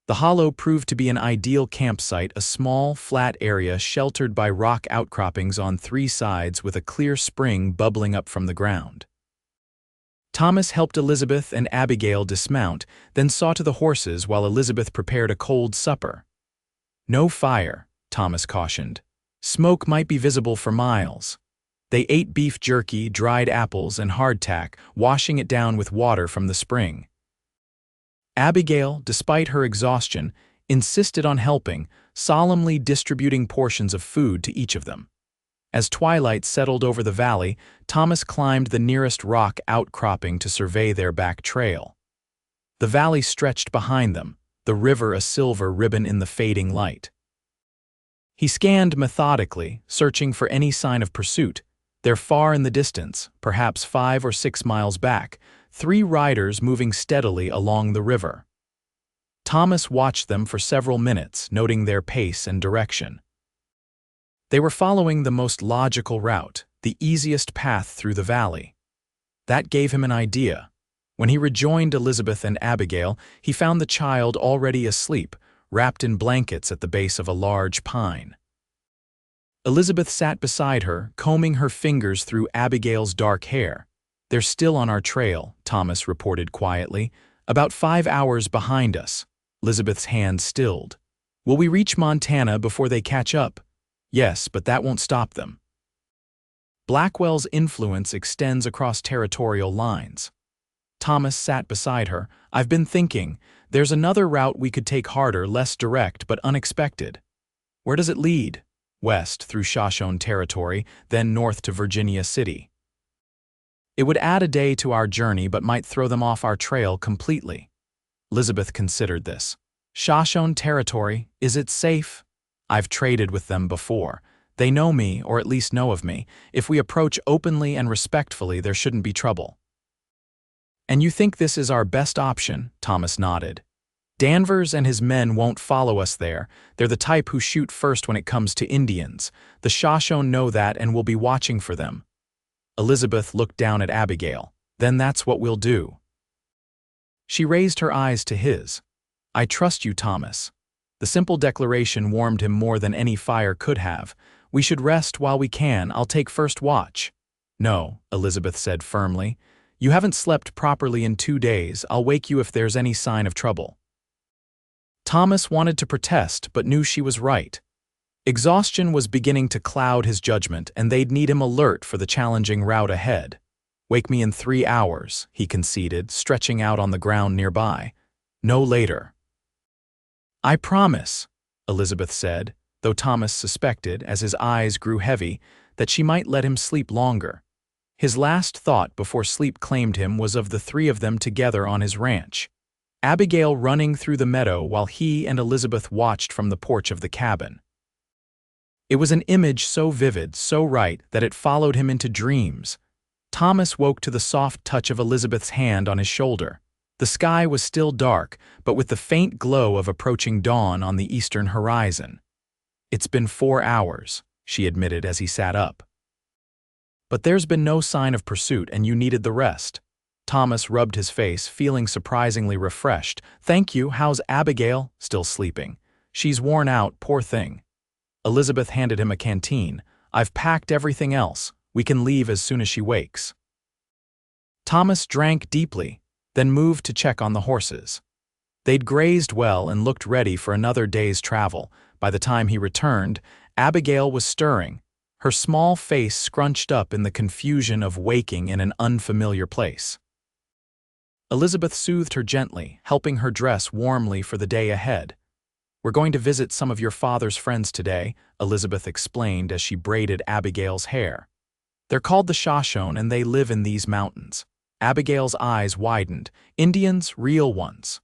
The hollow proved to be an ideal campsite, a small, flat area sheltered by rock outcroppings on 3 sides with a clear spring bubbling up from the ground. Thomas helped Elizabeth and Abigail dismount, then saw to the horses while Elizabeth prepared a cold supper. "No fire," Thomas cautioned. "Smoke might be visible for miles." They ate beef jerky, dried apples, and hardtack, washing it down with water from the spring. Abigail, despite her exhaustion, insisted on helping, solemnly distributing portions of food to each of them. As twilight settled over the valley, Thomas climbed the nearest rock outcropping to survey their back trail. The valley stretched behind them, the river a silver ribbon in the fading light. He scanned methodically, searching for any sign of pursuit. There, far in the distance, perhaps 5 or 6 miles back, 3 riders moving steadily along the river. Thomas watched them for several minutes, noting their pace and direction. They were following the most logical route, the easiest path through the valley. That gave him an idea. When he rejoined Elizabeth and Abigail, he found the child already asleep, wrapped in blankets at the base of a large pine. Elizabeth sat beside her, combing her fingers through Abigail's dark hair. "They're still on our trail," Thomas reported quietly. "About 5 hours behind us." Elizabeth's hand stilled. "Will we reach Montana before they catch up?" "Yes, but that won't stop them." Blackwell's influence extends across territorial lines. Thomas sat beside her. "I've been thinking, there's another route we could take, harder, less direct, but unexpected." "Where does it lead?" "West, through Shoshone territory, then north to Virginia City." "It would add a day to our journey but might throw them off our trail completely." Elizabeth considered this. "Shoshone territory, is it safe?" "I've traded with them before. They know me, or at least know of me. If we approach openly and respectfully, there shouldn't be trouble." "And you think this is our best option?" Thomas nodded. "Danvers and his men won't follow us there. They're the type who shoot first when it comes to Indians. The Shoshone know that and will be watching for them." Elizabeth looked down at Abigail. "Then that's what we'll do." She raised her eyes to his. "I trust you, Thomas." The simple declaration warmed him more than any fire could have. "We should rest while we can. I'll take first watch." "No," Elizabeth said firmly. "You haven't slept properly in 2 days. I'll wake you if there's any sign of trouble." Thomas wanted to protest, but knew she was right. Exhaustion was beginning to cloud his judgment, and they'd need him alert for the challenging route ahead. "Wake me in 3 hours," he conceded, stretching out on the ground nearby. "No later." "I promise," Elizabeth said, though Thomas suspected, as his eyes grew heavy, that she might let him sleep longer. His last thought before sleep claimed him was of the 3 of them together on his ranch. Abigail running through the meadow while he and Elizabeth watched from the porch of the cabin. It was an image so vivid, so right, that it followed him into dreams. Thomas woke to the soft touch of Elizabeth's hand on his shoulder. The sky was still dark, but with the faint glow of approaching dawn on the eastern horizon. "It's been 4 hours," she admitted as he sat up. "But there's been no sign of pursuit and you needed the rest." Thomas rubbed his face, feeling surprisingly refreshed. "Thank you. How's Abigail?" "Still sleeping. She's worn out, poor thing." Elizabeth handed him a canteen. "I've packed everything else. We can leave as soon as she wakes." Thomas drank deeply, then moved to check on the horses. They'd grazed well and looked ready for another day's travel. By the time he returned, Abigail was stirring, her small face scrunched up in the confusion of waking in an unfamiliar place. Elizabeth soothed her gently, helping her dress warmly for the day ahead. "We're going to visit some of your father's friends today," Elizabeth explained as she braided Abigail's hair. "They're called the Shoshone and they live in these mountains." Abigail's eyes widened. "Indians, real ones."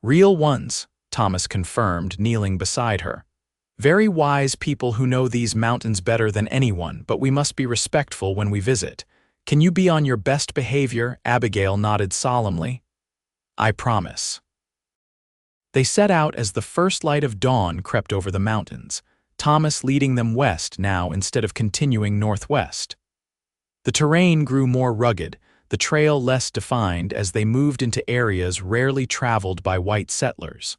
"Real ones," Thomas confirmed, kneeling beside her. "Very wise people who know these mountains better than anyone, but we must be respectful when we visit. Can you be on your best behavior?" Abigail nodded solemnly. "I promise." They set out as the first light of dawn crept over the mountains, Thomas leading them west now instead of continuing northwest. The terrain grew more rugged, the trail less defined as they moved into areas rarely traveled by white settlers.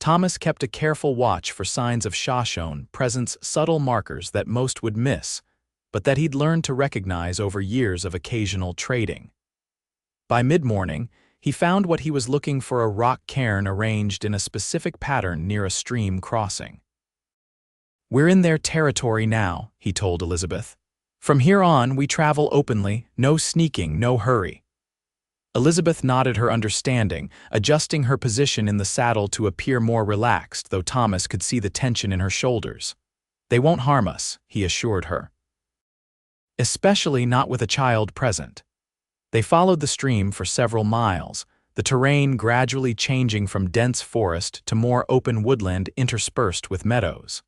Thomas kept a careful watch for signs of Shoshone presence, subtle markers that most would miss, but that he'd learned to recognize over years of occasional trading. By mid-morning, he found what he was looking for: a rock cairn arranged in a specific pattern near a stream crossing. "We're in their territory now," he told Elizabeth. "From here on, we travel openly, no sneaking, no hurry." Elizabeth nodded her understanding, adjusting her position in the saddle to appear more relaxed, though Thomas could see the tension in her shoulders. "They won't harm us," he assured her. "Especially not with a child present." They followed the stream for several miles, the terrain gradually changing from dense forest to more open woodland interspersed with meadows.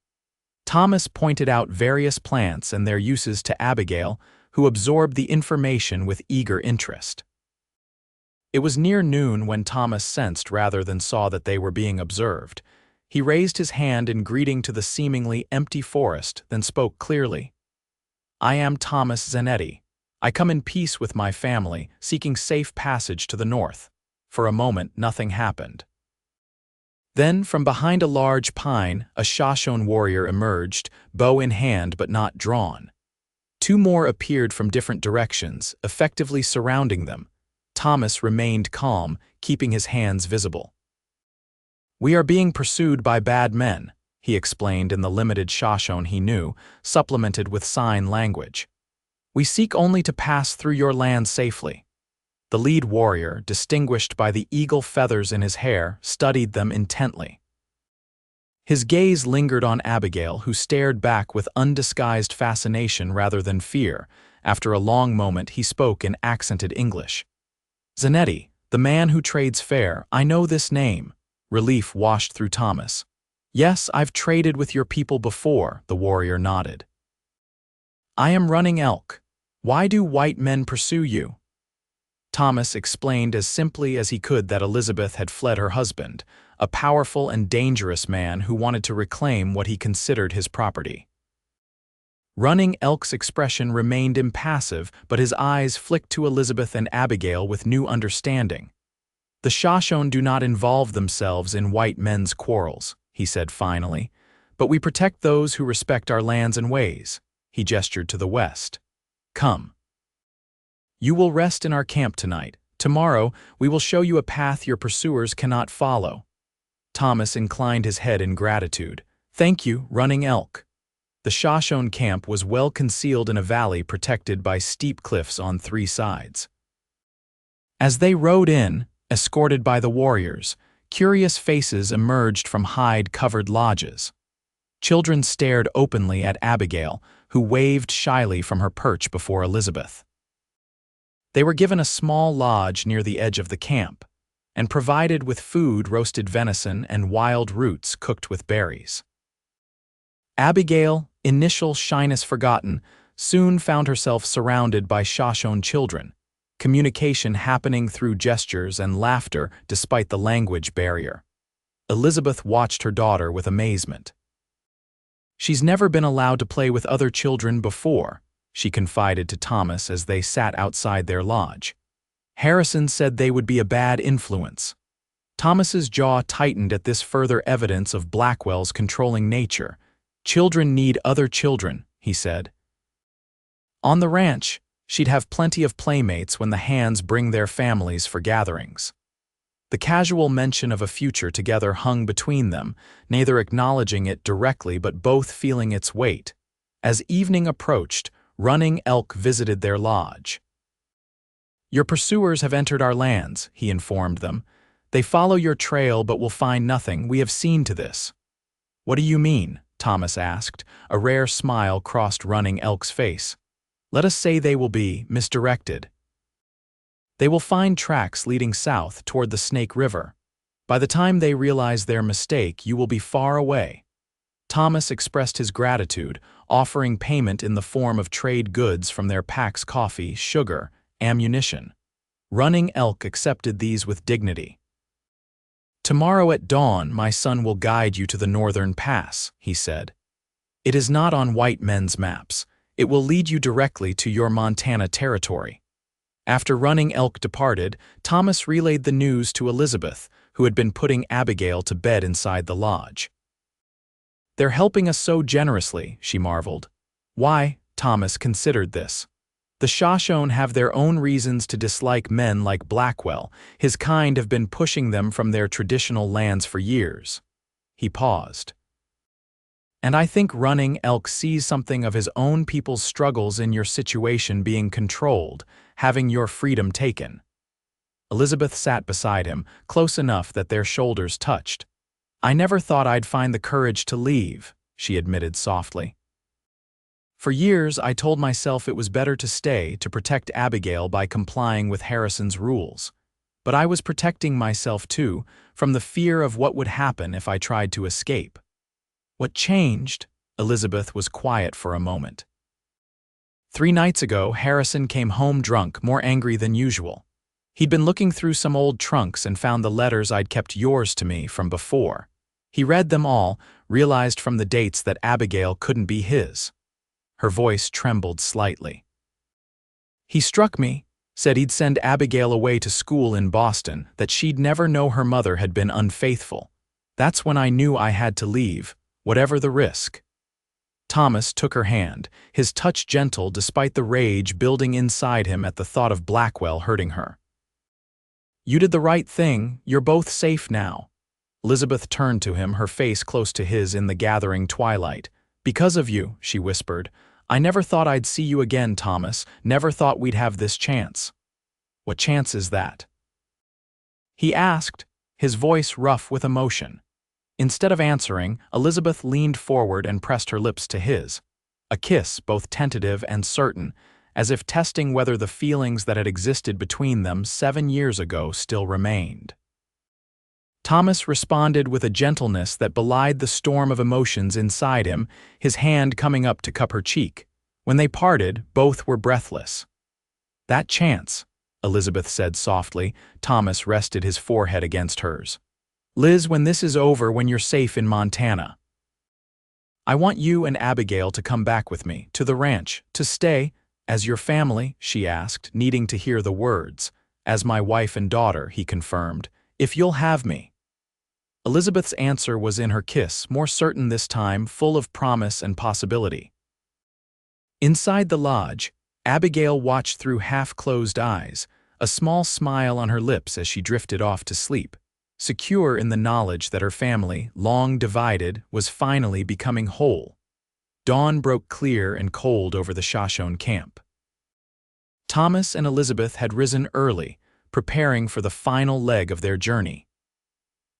Thomas pointed out various plants and their uses to Abigail, who absorbed the information with eager interest. It was near noon when Thomas sensed rather than saw that they were being observed. He raised his hand in greeting to the seemingly empty forest, then spoke clearly. "I am Thomas Zanetti. I come in peace with my family, seeking safe passage to the north." For a moment, nothing happened. Then, from behind a large pine, a Shoshone warrior emerged, bow in hand but not drawn. 2 more appeared from different directions, effectively surrounding them. Thomas remained calm, keeping his hands visible. "We are being pursued by bad men," he explained in the limited Shoshone he knew, supplemented with sign language. "We seek only to pass through your land safely." The lead warrior, distinguished by the eagle feathers in his hair, studied them intently. His gaze lingered on Abigail, who stared back with undisguised fascination rather than fear. After a long moment, he spoke in accented English. "Zanetti, the man who trades fair, I know this name." Relief washed through Thomas. "Yes, I've traded with your people before," the warrior nodded. "I am Running Elk. Why do white men pursue you?" Thomas explained as simply as he could that Elizabeth had fled her husband, a powerful and dangerous man who wanted to reclaim what he considered his property. Running Elk's expression remained impassive, but his eyes flicked to Elizabeth and Abigail with new understanding. "The Shoshone do not involve themselves in white men's quarrels," he said finally, "but we protect those who respect our lands and ways." He gestured to the west. "Come. You will rest in our camp tonight. Tomorrow, we will show you a path your pursuers cannot follow." Thomas inclined his head in gratitude. "Thank you, Running Elk." The Shoshone camp was well concealed in a valley protected by steep cliffs on 3 sides. As they rode in, escorted by the warriors, curious faces emerged from hide-covered lodges. Children stared openly at Abigail, who waved shyly from her perch before Elizabeth. They were given a small lodge near the edge of the camp, and provided with food, roasted venison, and wild roots cooked with berries. Abigail, initial shyness forgotten, soon found herself surrounded by Shoshone children, communication happening through gestures and laughter despite the language barrier. Elizabeth watched her daughter with amazement. "She's never been allowed to play with other children before," she confided to Thomas as they sat outside their lodge. "Harrison said they would be a bad influence." Thomas's jaw tightened at this further evidence of Blackwell's controlling nature. "Children need other children," he said. On the ranch, she'd have plenty of playmates when the hands bring their families for gatherings. The casual mention of a future together hung between them, neither acknowledging it directly but both feeling its weight. As evening approached, Running Elk visited their lodge. "Your pursuers have entered our lands," he informed them. "They follow your trail but will find nothing. We have seen to this." "What do you mean?" Thomas asked. A rare smile crossed Running Elk's face. "Let us say they will be misdirected. They will find tracks leading south toward the Snake River. By the time they realize their mistake, you will be far away." Thomas expressed his gratitude, offering payment in the form of trade goods from their packs: coffee, sugar, ammunition. Running Elk accepted these with dignity. "Tomorrow at dawn, my son will guide you to the northern pass," he said. "It is not on white men's maps. It will lead you directly to your Montana territory." After Running Elk departed, Thomas relayed the news to Elizabeth, who had been putting Abigail to bed inside the lodge. "They're helping us so generously," she marveled. Why? Thomas considered this. The Shoshone have their own reasons to dislike men like Blackwell. His kind have been pushing them from their traditional lands for years. He paused. "And I think Running Elk sees something of his own people's struggles in your situation being controlled, having your freedom taken." Elizabeth sat beside him, close enough that their shoulders touched. "I never thought I'd find the courage to leave," she admitted softly. "For years I told myself it was better to stay to protect Abigail by complying with Harrison's rules. But I was protecting myself too, from the fear of what would happen if I tried to escape." "What changed?" Elizabeth was quiet for a moment. 3 nights ago, Harrison came home drunk, more angry than usual. He'd been looking through some old trunks and found the letters I'd kept yours to me from before. He read them all, realized from the dates that Abigail couldn't be his. Her voice trembled slightly. "He struck me, said he'd send Abigail away to school in Boston, that she'd never know her mother had been unfaithful. That's when I knew I had to leave, whatever the risk." Thomas took her hand, his touch gentle despite the rage building inside him at the thought of Blackwell hurting her. "You did the right thing. You're both safe now." Elizabeth turned to him, her face close to his in the gathering twilight. "Because of you," she whispered. "I never thought I'd see you again, Thomas. Never thought we'd have this chance." "What chance is that?" he asked, his voice rough with emotion. Instead of answering, Elizabeth leaned forward and pressed her lips to his. A kiss, both tentative and certain, as if testing whether the feelings that had existed between them 7 years ago still remained. Thomas responded with a gentleness that belied the storm of emotions inside him, his hand coming up to cup her cheek. When they parted, both were breathless. "That chance," Elizabeth said softly. Thomas rested his forehead against hers. "Liz, when this is over, when you're safe in Montana. I want you and Abigail to come back with me, to the ranch, to stay, as your family," she asked, needing to hear the words. "As my wife and daughter," he confirmed, "if you'll have me." Elizabeth's answer was in her kiss, more certain this time, full of promise and possibility. Inside the lodge, Abigail watched through half-closed eyes, a small smile on her lips as she drifted off to sleep, secure in the knowledge that her family, long divided, was finally becoming whole. Dawn broke clear and cold over the Shoshone camp. Thomas and Elizabeth had risen early, preparing for the final leg of their journey.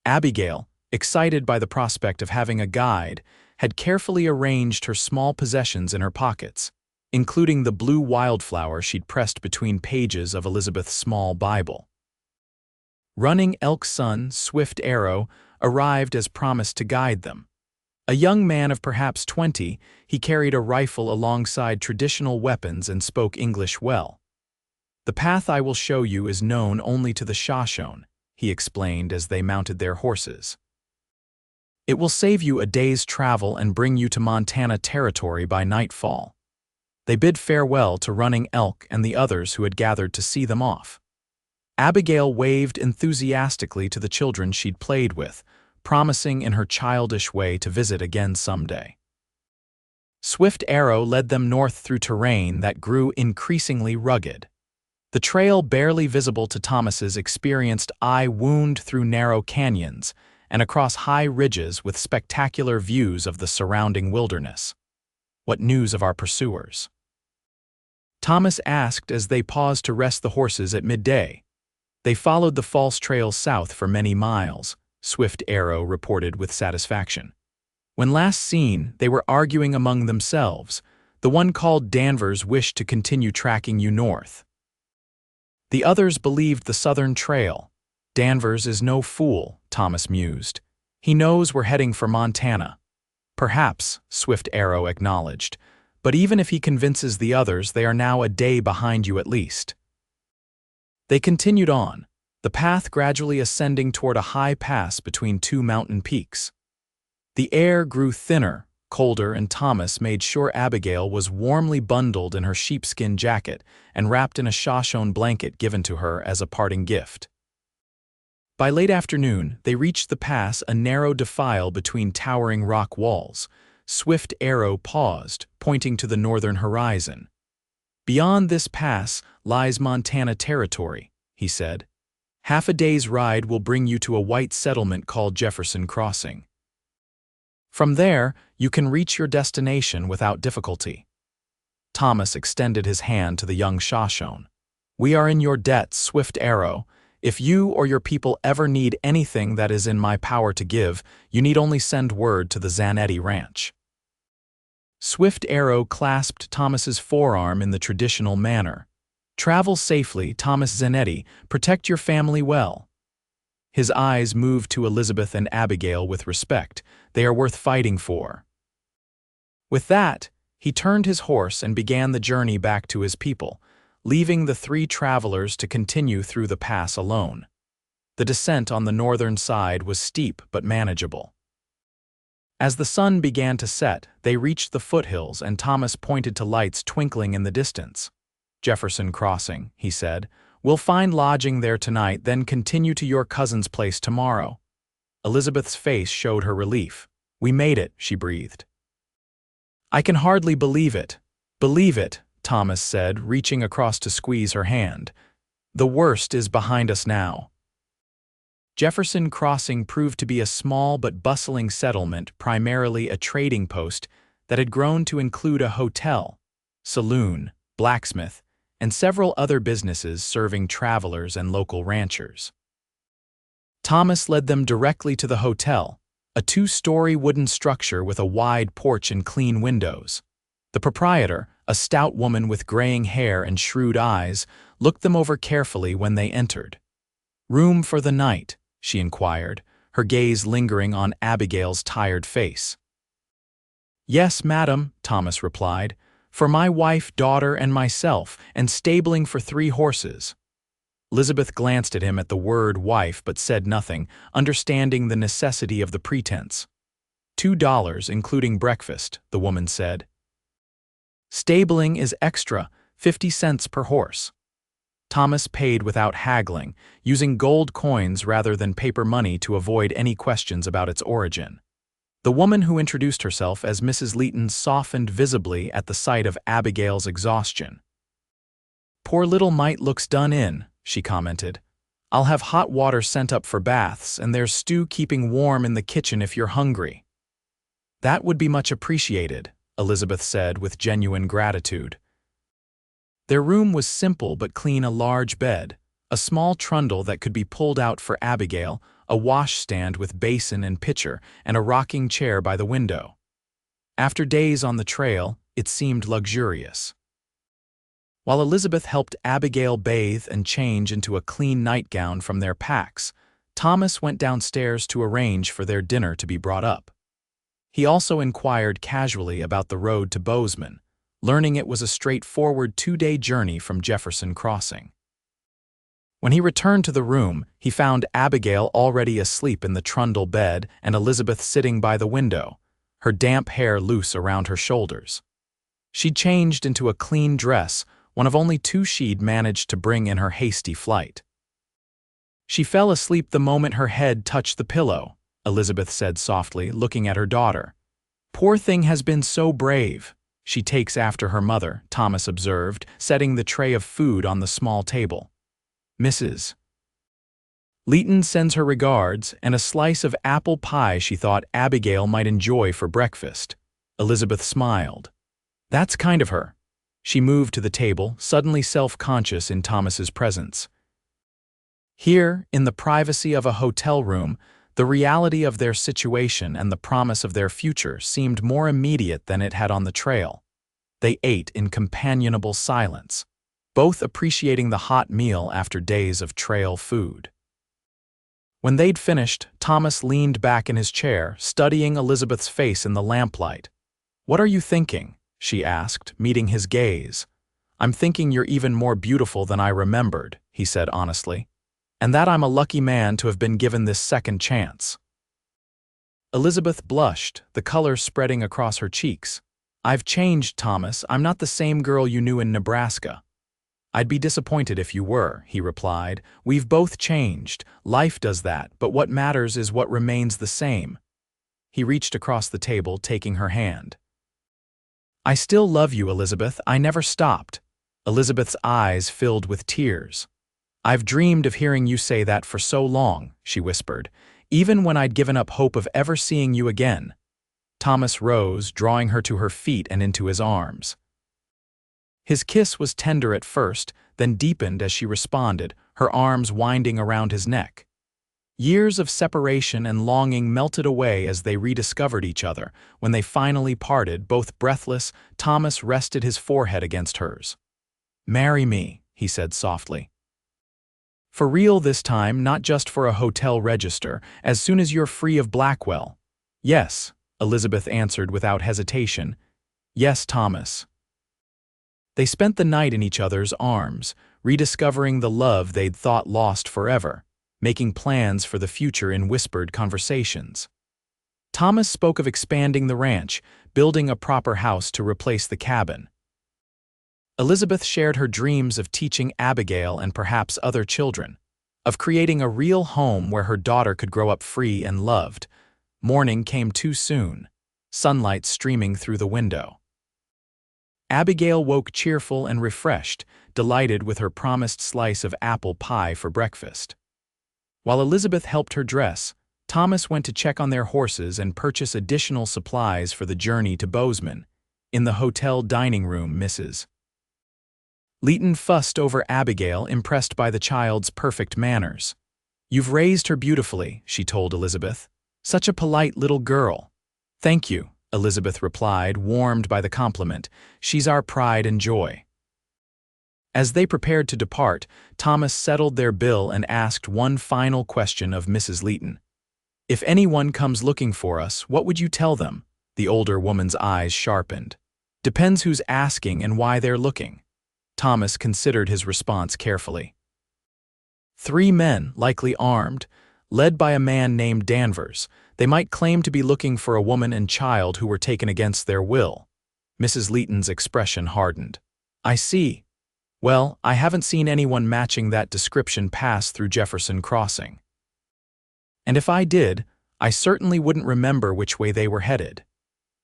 Abigail, excited by the prospect of having a guide, had carefully arranged her small possessions in her pockets, including the blue wildflower she'd pressed between pages of Elizabeth's small Bible. Running Elk's son, Swift Arrow, arrived as promised to guide them. A young man of perhaps 20, he carried a rifle alongside traditional weapons and spoke English well. "The path I will show you is known only to the Shoshone," he explained as they mounted their horses. "It will save you a day's travel and bring you to Montana territory by nightfall." They bid farewell to Running Elk and the others who had gathered to see them off. Abigail waved enthusiastically to the children she'd played with, promising in her childish way to visit again someday. Swift Arrow led them north through terrain that grew increasingly rugged. The trail barely visible to Thomas's experienced eye wound through narrow canyons and across high ridges with spectacular views of the surrounding wilderness. "What news of our pursuers?" Thomas asked as they paused to rest the horses at midday. "They followed the false trail south for many miles," Swift Arrow reported with satisfaction. "When last seen, they were arguing among themselves. The one called Danvers wished to continue tracking you north. The others believed the southern trail. Danvers is no fool," Thomas mused. "He knows we're heading for Montana." "Perhaps," Swift Arrow acknowledged, "but even if he convinces the others, they are now a day behind you at least." They continued on, the path gradually ascending toward a high pass between two mountain peaks. The air grew thinner, colder, and Thomas made sure Abigail was warmly bundled in her sheepskin jacket and wrapped in a Shoshone blanket given to her as a parting gift. By late afternoon, they reached the pass, a narrow defile between towering rock walls. Swift Arrow paused, pointing to the northern horizon. "Beyond this pass lies Montana territory," he said. "Half a day's ride will bring you to a white settlement called Jefferson Crossing. From there, you can reach your destination without difficulty." Thomas extended his hand to the young Shoshone. "We are in your debt, Swift Arrow. If you or your people ever need anything that is in my power to give, you need only send word to the Zanetti ranch." Swift Arrow clasped Thomas's forearm in the traditional manner. "Travel safely, Thomas Zanetti. Protect your family well." His eyes moved to Elizabeth and Abigail with respect. "They are worth fighting for." With that, he turned his horse and began the journey back to his people, leaving the three travelers to continue through the pass alone. The descent on the northern side was steep but manageable. As the sun began to set, they reached the foothills and Thomas pointed to lights twinkling in the distance. "Jefferson Crossing," he said. "We'll find lodging there tonight, then continue to your cousin's place tomorrow." Elizabeth's face showed her relief. "We made it," she breathed. "I can hardly believe it." "Believe it," Thomas said, reaching across to squeeze her hand. "The worst is behind us now." Jefferson Crossing proved to be a small but bustling settlement, primarily a trading post that had grown to include a hotel, saloon, blacksmith, and several other businesses serving travelers and local ranchers. Thomas led them directly to the hotel, a two-story wooden structure with a wide porch and clean windows. The proprietor, a stout woman with graying hair and shrewd eyes, looked them over carefully when they entered. "Room for the night?" she inquired, her gaze lingering on Abigail's tired face. "Yes, madam," Thomas replied, "for my wife, daughter, and myself, and stabling for 3 horses." Elizabeth glanced at him at the word wife but said nothing, understanding the necessity of the pretense. $2, including breakfast," the woman said. "Stabling is extra, 50 cents per horse." Thomas paid without haggling, using gold coins rather than paper money to avoid any questions about its origin. The woman who introduced herself as Mrs. Leighton softened visibly at the sight of Abigail's exhaustion. "Poor little mite looks done in," she commented. "I'll have hot water sent up for baths, and there's stew keeping warm in the kitchen if you're hungry." "That would be much appreciated," Elizabeth said with genuine gratitude. Their room was simple but clean: a large bed, a small trundle that could be pulled out for Abigail, a washstand with basin and pitcher, and a rocking chair by the window. After days on the trail, it seemed luxurious. While Elizabeth helped Abigail bathe and change into a clean nightgown from their packs, Thomas went downstairs to arrange for their dinner to be brought up. He also inquired casually about the road to Bozeman, learning it was a straightforward 2-day journey from Jefferson Crossing. When he returned to the room, he found Abigail already asleep in the trundle bed and Elizabeth sitting by the window, her damp hair loose around her shoulders. She'd changed into a clean dress, one of only 2 she'd managed to bring in her hasty flight. "She fell asleep the moment her head touched the pillow," Elizabeth said softly, looking at her daughter. "Poor thing has been so brave." "She takes after her mother," Thomas observed, setting the tray of food on the small table. "Mrs. Leighton sends her regards and a slice of apple pie she thought Abigail might enjoy for breakfast." Elizabeth smiled. "That's kind of her." She moved to the table, suddenly self-conscious in Thomas's presence. Here, in the privacy of a hotel room, the reality of their situation and the promise of their future seemed more immediate than it had on the trail. They ate in companionable silence, both appreciating the hot meal after days of trail food. When they'd finished, Thomas leaned back in his chair, studying Elizabeth's face in the lamplight. "What are you thinking?" she asked, meeting his gaze. "I'm thinking you're even more beautiful than I remembered," he said honestly, "and that I'm a lucky man to have been given this second chance." Elizabeth blushed, the color spreading across her cheeks. "I've changed, Thomas. I'm not the same girl you knew in Nebraska." "I'd be disappointed if you were," he replied. "We've both changed. Life does that, but what matters is what remains the same." He reached across the table, taking her hand. "I still love you, Elizabeth. I never stopped." Elizabeth's eyes filled with tears. "I've dreamed of hearing you say that for so long," she whispered, "even when I'd given up hope of ever seeing you again." Thomas rose, drawing her to her feet and into his arms. His kiss was tender at first, then deepened as she responded, her arms winding around his neck. Years of separation and longing melted away as they rediscovered each other. When they finally parted, both breathless, Thomas rested his forehead against hers. "Marry me," he said softly. "For real this time, not just for a hotel register, as soon as you're free of Blackwell." "Yes," Elizabeth answered without hesitation. "Yes, Thomas." They spent the night in each other's arms, rediscovering the love they'd thought lost forever, making plans for the future in whispered conversations. Thomas spoke of expanding the ranch, building a proper house to replace the cabin. Elizabeth shared her dreams of teaching Abigail and perhaps other children, of creating a real home where her daughter could grow up free and loved. Morning came too soon, sunlight streaming through the window. Abigail woke cheerful and refreshed, delighted with her promised slice of apple pie for breakfast. While Elizabeth helped her dress, Thomas went to check on their horses and purchase additional supplies for the journey to Bozeman. In the hotel dining room, Mrs. Leighton fussed over Abigail, impressed by the child's perfect manners. "You've raised her beautifully," she told Elizabeth. "Such a polite little girl." "Thank you," Elizabeth replied, warmed by the compliment. "She's our pride and joy." As they prepared to depart, Thomas settled their bill and asked one final question of Mrs. Leighton. "If anyone comes looking for us, what would you tell them?" The older woman's eyes sharpened. "Depends who's asking and why they're looking." Thomas considered his response carefully. 3 men, likely armed, led by a man named Danvers. They might claim to be looking for a woman and child who were taken against their will. Mrs. Leighton's expression hardened. "I see. Well, I haven't seen anyone matching that description pass through Jefferson Crossing. And if I did, I certainly wouldn't remember which way they were headed."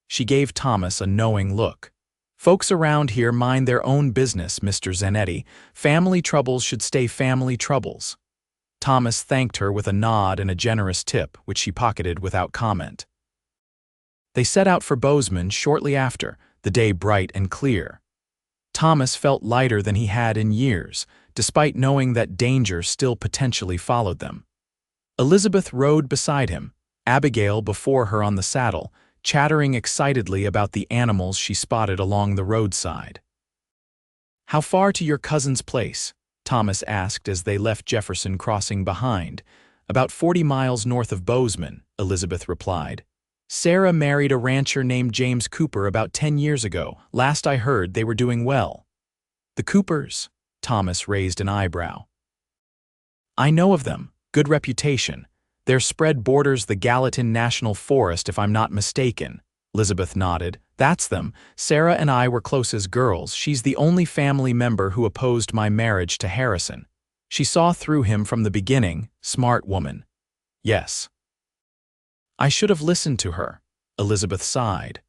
She gave Thomas a knowing look. "Folks around here mind their own business, Mr. Zanetti. Family troubles should stay family troubles." Thomas thanked her with a nod and a generous tip, which she pocketed without comment. They set out for Bozeman shortly after, the day bright and clear. Thomas felt lighter than he had in years, despite knowing that danger still potentially followed them. Elizabeth rode beside him, Abigail before her on the saddle, chattering excitedly about the animals she spotted along the roadside. "How far to your cousin's place?" Thomas asked as they left Jefferson Crossing behind. "About 40 miles north of Bozeman," Elizabeth replied. "Sarah married a rancher named James Cooper about 10 years ago. Last I heard, they were doing well." "The Coopers?" Thomas raised an eyebrow. "I know of them. Good reputation. Their spread borders the Gallatin National Forest, if I'm not mistaken." Elizabeth nodded. "That's them. Sarah and I were close as girls. She's the only family member who opposed my marriage to Harrison. She saw through him from the beginning. Smart woman." "Yes." "I should have listened to her," Elizabeth sighed.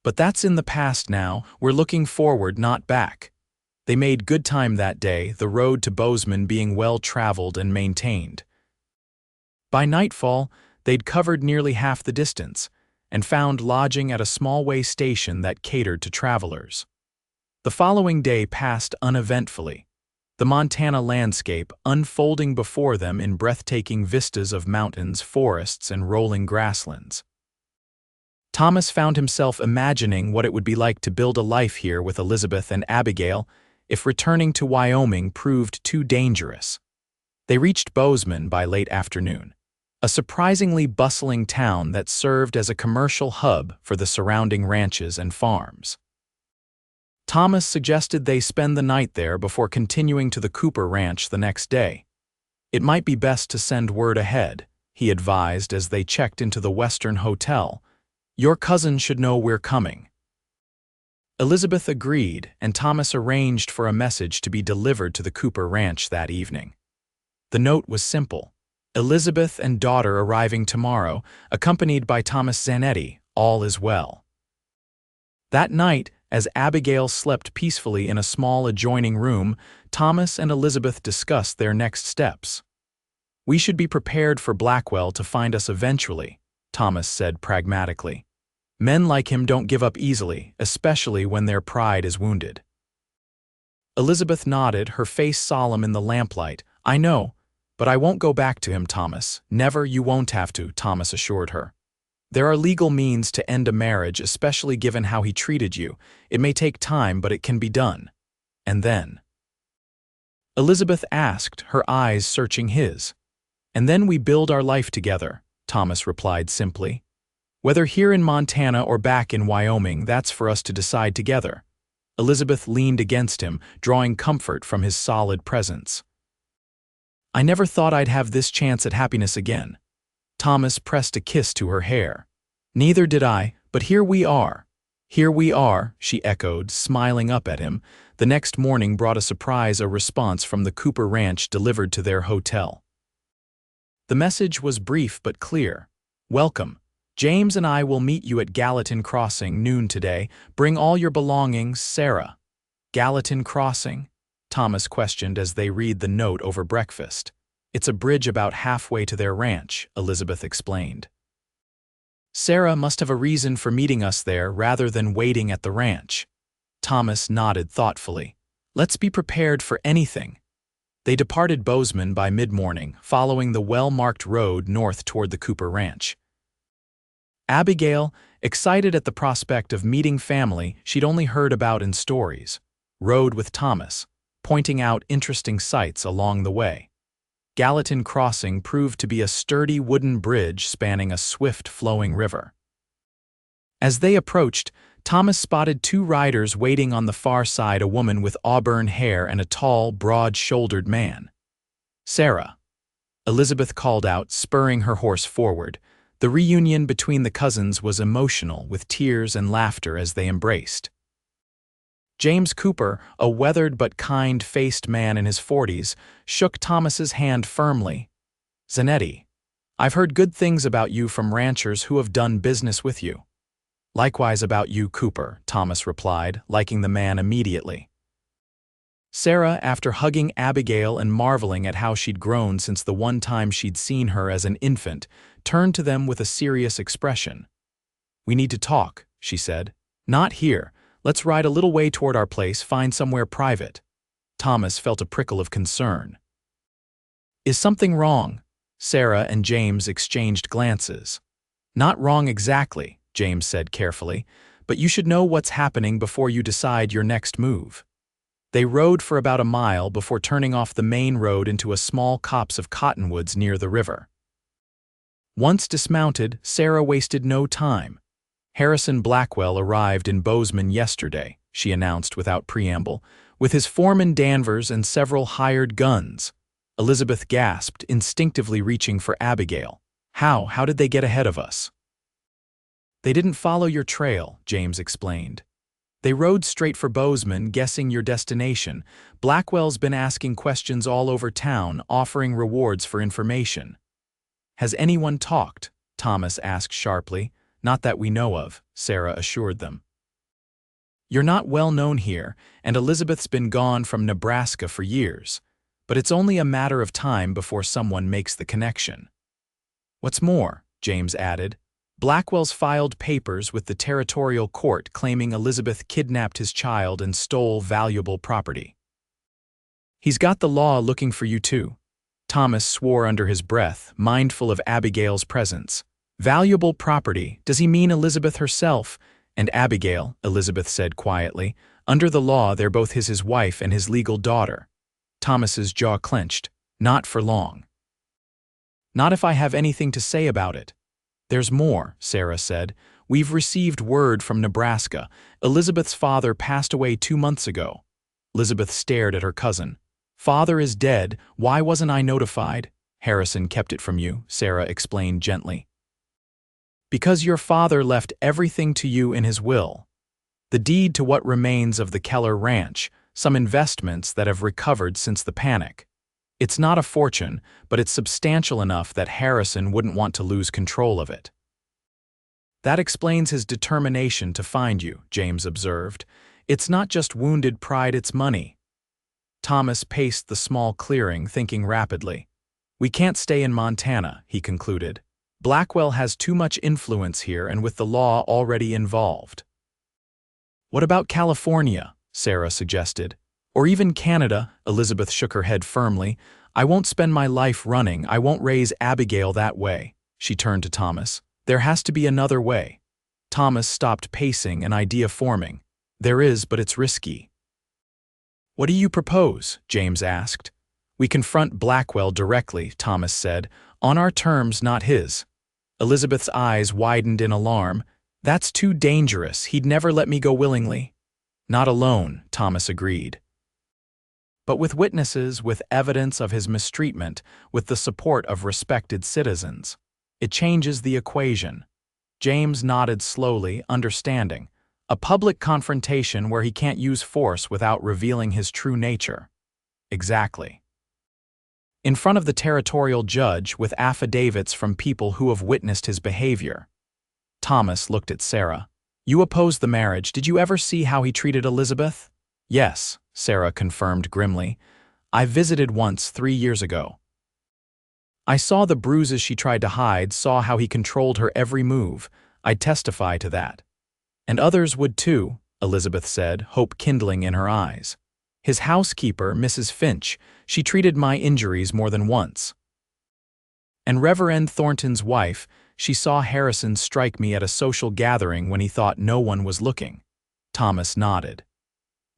"But that's in the past now. We're looking forward, not back." They made good time that day, the road to Bozeman being well-traveled and maintained. By nightfall, they'd covered nearly half the distance and found lodging at a small way station that catered to travelers. The following day passed uneventfully, the Montana landscape unfolding before them in breathtaking vistas of mountains, forests, and rolling grasslands. Thomas found himself imagining what it would be like to build a life here with Elizabeth and Abigail if returning to Wyoming proved too dangerous. They reached Bozeman by late afternoon, a surprisingly bustling town that served as a commercial hub for the surrounding ranches and farms. Thomas suggested they spend the night there before continuing to the Cooper Ranch the next day. "It might be best to send word ahead," he advised as they checked into the Western Hotel. "Your cousin should know we're coming." Elizabeth agreed, and Thomas arranged for a message to be delivered to the Cooper Ranch that evening. The note was simple: "Elizabeth and daughter arriving tomorrow, accompanied by Thomas Zanetti. All is well." That night, as Abigail slept peacefully in a small adjoining room, Thomas and Elizabeth discussed their next steps. "We should be prepared for Blackwell to find us eventually," Thomas said pragmatically. "Men like him don't give up easily, especially when their pride is wounded." Elizabeth nodded, her face solemn in the lamplight. "I know, but I won't go back to him, Thomas." "Never, you won't have to," Thomas assured her. "There are legal means to end a marriage, especially given how he treated you. It may take time, but it can be done." "And then?" Elizabeth asked, her eyes searching his. "And then we build our life together," Thomas replied simply. "Whether here in Montana or back in Wyoming, that's for us to decide together." Elizabeth leaned against him, drawing comfort from his solid presence. "I never thought I'd have this chance at happiness again." Thomas pressed a kiss to her hair. "Neither did I, but here we are." "Here we are," she echoed, smiling up at him. The next morning brought a response from the Cooper Ranch delivered to their hotel. The message was brief but clear. "Welcome. James and I will meet you at Gallatin Crossing noon today. Bring all your belongings, Sarah." "Gallatin Crossing?" Thomas questioned as they read the note over breakfast. "It's a bridge about halfway to their ranch," Elizabeth explained. "Sarah must have a reason for meeting us there rather than waiting at the ranch." Thomas nodded thoughtfully. "Let's be prepared for anything." They departed Bozeman by mid-morning, following the well-marked road north toward the Cooper Ranch. Abigail, excited at the prospect of meeting family she'd only heard about in stories, rode with Thomas, pointing out interesting sights along the way. Gallatin Crossing proved to be a sturdy wooden bridge spanning a swift-flowing river. As they approached, Thomas spotted two riders waiting on the far side, a woman with auburn hair and a tall, broad-shouldered man. "Sarah," Elizabeth called out, spurring her horse forward. The reunion between the cousins was emotional, with tears and laughter as they embraced. James Cooper, a weathered but kind-faced man in his 40s, shook Thomas's hand firmly. "Zanetti, I've heard good things about you from ranchers who have done business with you." "Likewise about you, Cooper," Thomas replied, liking the man immediately. Sarah, after hugging Abigail and marveling at how she'd grown since the one time she'd seen her as an infant, turned to them with a serious expression. "We need to talk," she said. "Not here. Let's ride a little way toward our place, find somewhere private." Thomas felt a prickle of concern. "Is something wrong?" Sarah and James exchanged glances. "Not wrong exactly," James said carefully, "but you should know what's happening before you decide your next move." They rode for about a mile before turning off the main road into a small copse of cottonwoods near the river. Once dismounted, Sarah wasted no time. Harrison Blackwell arrived in Bozeman yesterday, she announced without preamble, with his foreman Danvers and several hired guns. Elizabeth gasped, instinctively reaching for Abigail. How did they get ahead of us? They didn't follow your trail, James explained. They rode straight for Bozeman, guessing your destination. Blackwell's been asking questions all over town, offering rewards for information. Has anyone talked? Thomas asked sharply. Not that we know of, Sarah assured them. You're not well known here, and Elizabeth's been gone from Nebraska for years, but it's only a matter of time before someone makes the connection. What's more, James added, Blackwell's filed papers with the territorial court claiming Elizabeth kidnapped his child and stole valuable property. He's got the law looking for you too. Thomas swore under his breath, mindful of Abigail's presence. Valuable property, does he mean Elizabeth herself? And Abigail, Elizabeth said quietly. Under the law, they're both his wife and his legal daughter. Thomas's jaw clenched. Not for long. Not if I have anything to say about it. There's more, Sarah said. We've received word from Nebraska. Elizabeth's father passed away 2 months ago. Elizabeth stared at her cousin. Father is dead. Why wasn't I notified? Harrison kept it from you, Sarah explained gently. Because your father left everything to you in his will. The deed to what remains of the Keller ranch, some investments that have recovered since the panic. It's not a fortune, but it's substantial enough that Harrison wouldn't want to lose control of it. That explains his determination to find you, James observed. It's not just wounded pride, it's money. Thomas paced the small clearing, thinking rapidly. We can't stay in Montana, he concluded. Blackwell has too much influence here and with the law already involved. What about California? Sarah suggested. Or even Canada, Elizabeth shook her head firmly. I won't spend my life running. I won't raise Abigail that way. She turned to Thomas. There has to be another way. Thomas stopped pacing, an idea forming. There is, but it's risky. What do you propose? James asked. We confront Blackwell directly, Thomas said. On our terms, not his. Elizabeth's eyes widened in alarm. That's too dangerous. He'd never let me go willingly. Not alone, Thomas agreed. But with witnesses, with evidence of his mistreatment, with the support of respected citizens. It changes the equation. James nodded slowly, understanding. A public confrontation where he can't use force without revealing his true nature. Exactly. In front of the territorial judge with affidavits from people who have witnessed his behavior. Thomas looked at Sarah. You opposed the marriage. Did you ever see how he treated Elizabeth? Yes, Sarah confirmed grimly. I visited once 3 years ago. I saw the bruises she tried to hide, saw how he controlled her every move. I'd testify to that. And others would too, Elizabeth said, hope kindling in her eyes. His housekeeper, Mrs. Finch, she treated my injuries more than once. And Reverend Thornton's wife, she saw Harrison strike me at a social gathering when he thought no one was looking. Thomas nodded.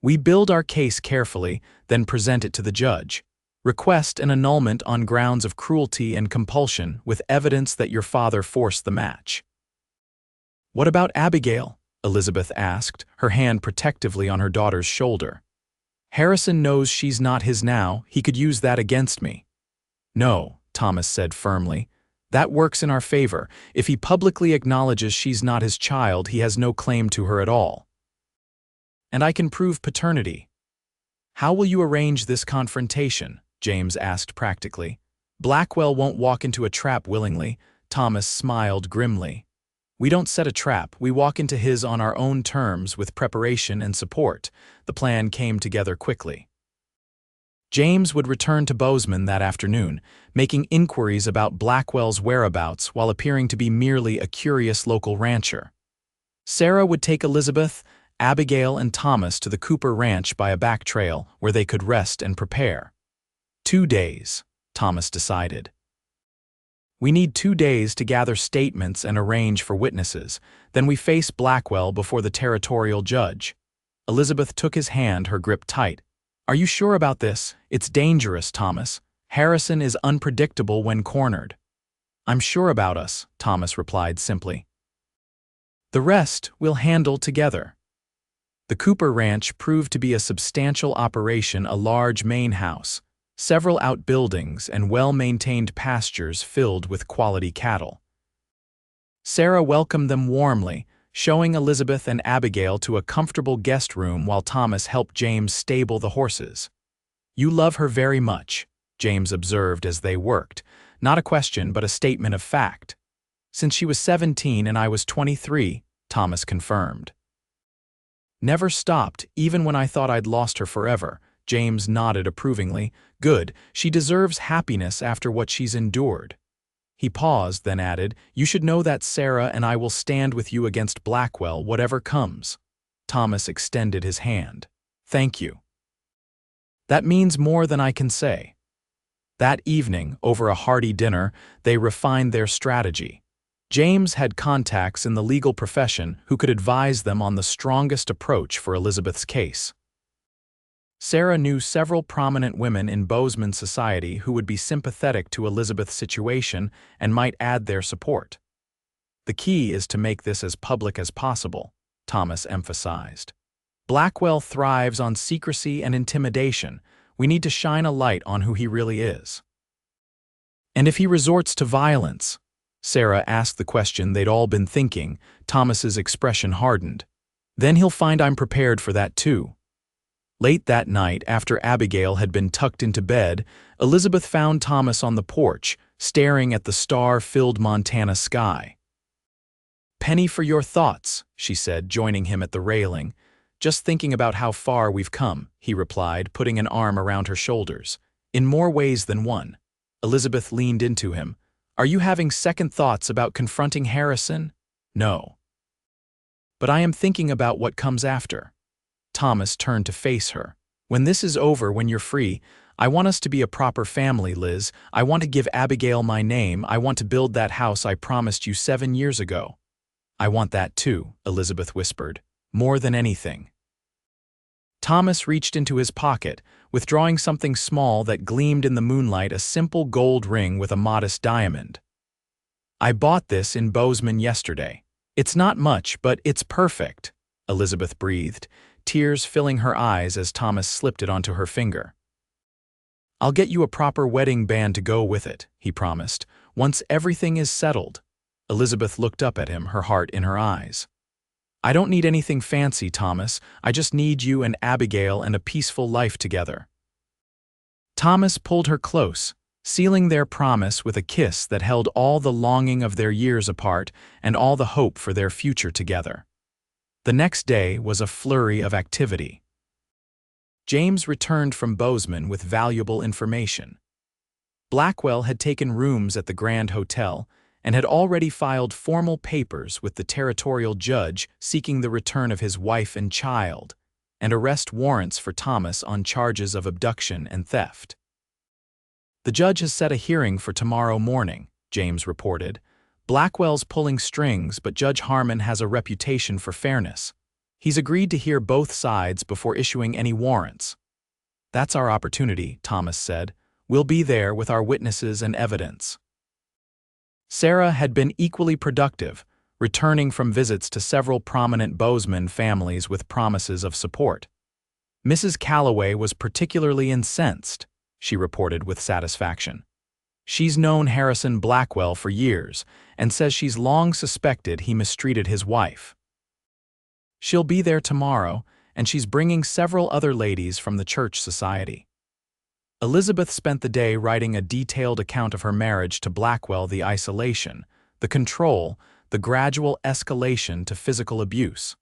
We build our case carefully, then present it to the judge. Request an annulment on grounds of cruelty and compulsion with evidence that your father forced the match. What about Abigail? Elizabeth asked, her hand protectively on her daughter's shoulder. Harrison knows she's not his now. He could use that against me. No, Thomas said firmly. That works in our favor. If he publicly acknowledges she's not his child, he has no claim to her at all. And I can prove paternity. How will you arrange this confrontation? James asked practically. Blackwell won't walk into a trap willingly. Thomas smiled grimly. We don't set a trap. We walk into his on our own terms with preparation and support. The plan came together quickly. James would return to Bozeman that afternoon, making inquiries about Blackwell's whereabouts while appearing to be merely a curious local rancher. Sarah would take Elizabeth, Abigail, and Thomas to the Cooper Ranch by a back trail where they could rest and prepare. 2 days, Thomas decided. We need 2 days to gather statements and arrange for witnesses. Then we face Blackwell before the territorial judge. Elizabeth took his hand, her grip tight. Are you sure about this? It's dangerous, Thomas. Harrison is unpredictable when cornered. I'm sure about us, Thomas replied simply. The rest we'll handle together. The Cooper Ranch proved to be a substantial operation, a large main house, several outbuildings, and well-maintained pastures filled with quality cattle. Sarah welcomed them warmly, showing Elizabeth and Abigail to a comfortable guest room while Thomas helped James stable the horses. You love her very much, James observed as they worked, not a question but a statement of fact. Since she was 17 and I was 23, Thomas confirmed. Never stopped, even when I thought I'd lost her forever, James nodded approvingly. Good, she deserves happiness after what she's endured. He paused, then added, You should know that Sarah and I will stand with you against Blackwell, whatever comes. Thomas extended his hand. Thank you. That means more than I can say. That evening, over a hearty dinner, they refined their strategy. James had contacts in the legal profession who could advise them on the strongest approach for Elizabeth's case. Sarah knew several prominent women in Bozeman society who would be sympathetic to Elizabeth's situation and might add their support. The key is to make this as public as possible, Thomas emphasized. Blackwell thrives on secrecy and intimidation. We need to shine a light on who he really is. And if he resorts to violence? Sarah asked the question they'd all been thinking. Thomas's expression hardened. Then he'll find I'm prepared for that too. Late that night, after Abigail had been tucked into bed, Elizabeth found Thomas on the porch, staring at the star-filled Montana sky. Penny for your thoughts, she said, joining him at the railing. Just thinking about how far we've come, he replied, putting an arm around her shoulders. In more ways than one. Elizabeth leaned into him. Are you having second thoughts about confronting Harrison? No. But I am thinking about what comes after. Thomas turned to face her. When this is over, when you're free, I want us to be a proper family, Liz. I want to give Abigail my name. I want to build that house I promised you 7 years ago. I want that too, Elizabeth whispered. More than anything. Thomas reached into his pocket, withdrawing something small that gleamed in the moonlight, a simple gold ring with a modest diamond. I bought this in Bozeman yesterday. It's not much, but it's perfect, Elizabeth breathed, tears filling her eyes as Thomas slipped it onto her finger. I'll get you a proper wedding band to go with it, he promised, once everything is settled. Elizabeth looked up at him, her heart in her eyes. I don't need anything fancy, Thomas. I just need you and Abigail and a peaceful life together. Thomas pulled her close, sealing their promise with a kiss that held all the longing of their years apart and all the hope for their future together. The next day was a flurry of activity. James returned from Bozeman with valuable information. Blackwell had taken rooms at the Grand Hotel and had already filed formal papers with the territorial judge seeking the return of his wife and child, and arrest warrants for Thomas on charges of abduction and theft. The judge has set a hearing for tomorrow morning, James reported. Blackwell's pulling strings, but Judge Harmon has a reputation for fairness. He's agreed to hear both sides before issuing any warrants. That's our opportunity, Thomas said. We'll be there with our witnesses and evidence. Sarah had been equally productive, returning from visits to several prominent Bozeman families with promises of support. Mrs. Calloway was particularly incensed, she reported with satisfaction. She's known Harrison Blackwell for years and says she's long suspected he mistreated his wife. She'll be there tomorrow, and she's bringing several other ladies from the church society. Elizabeth spent the day writing a detailed account of her marriage to Blackwell, the isolation, the control, the gradual escalation to physical abuse.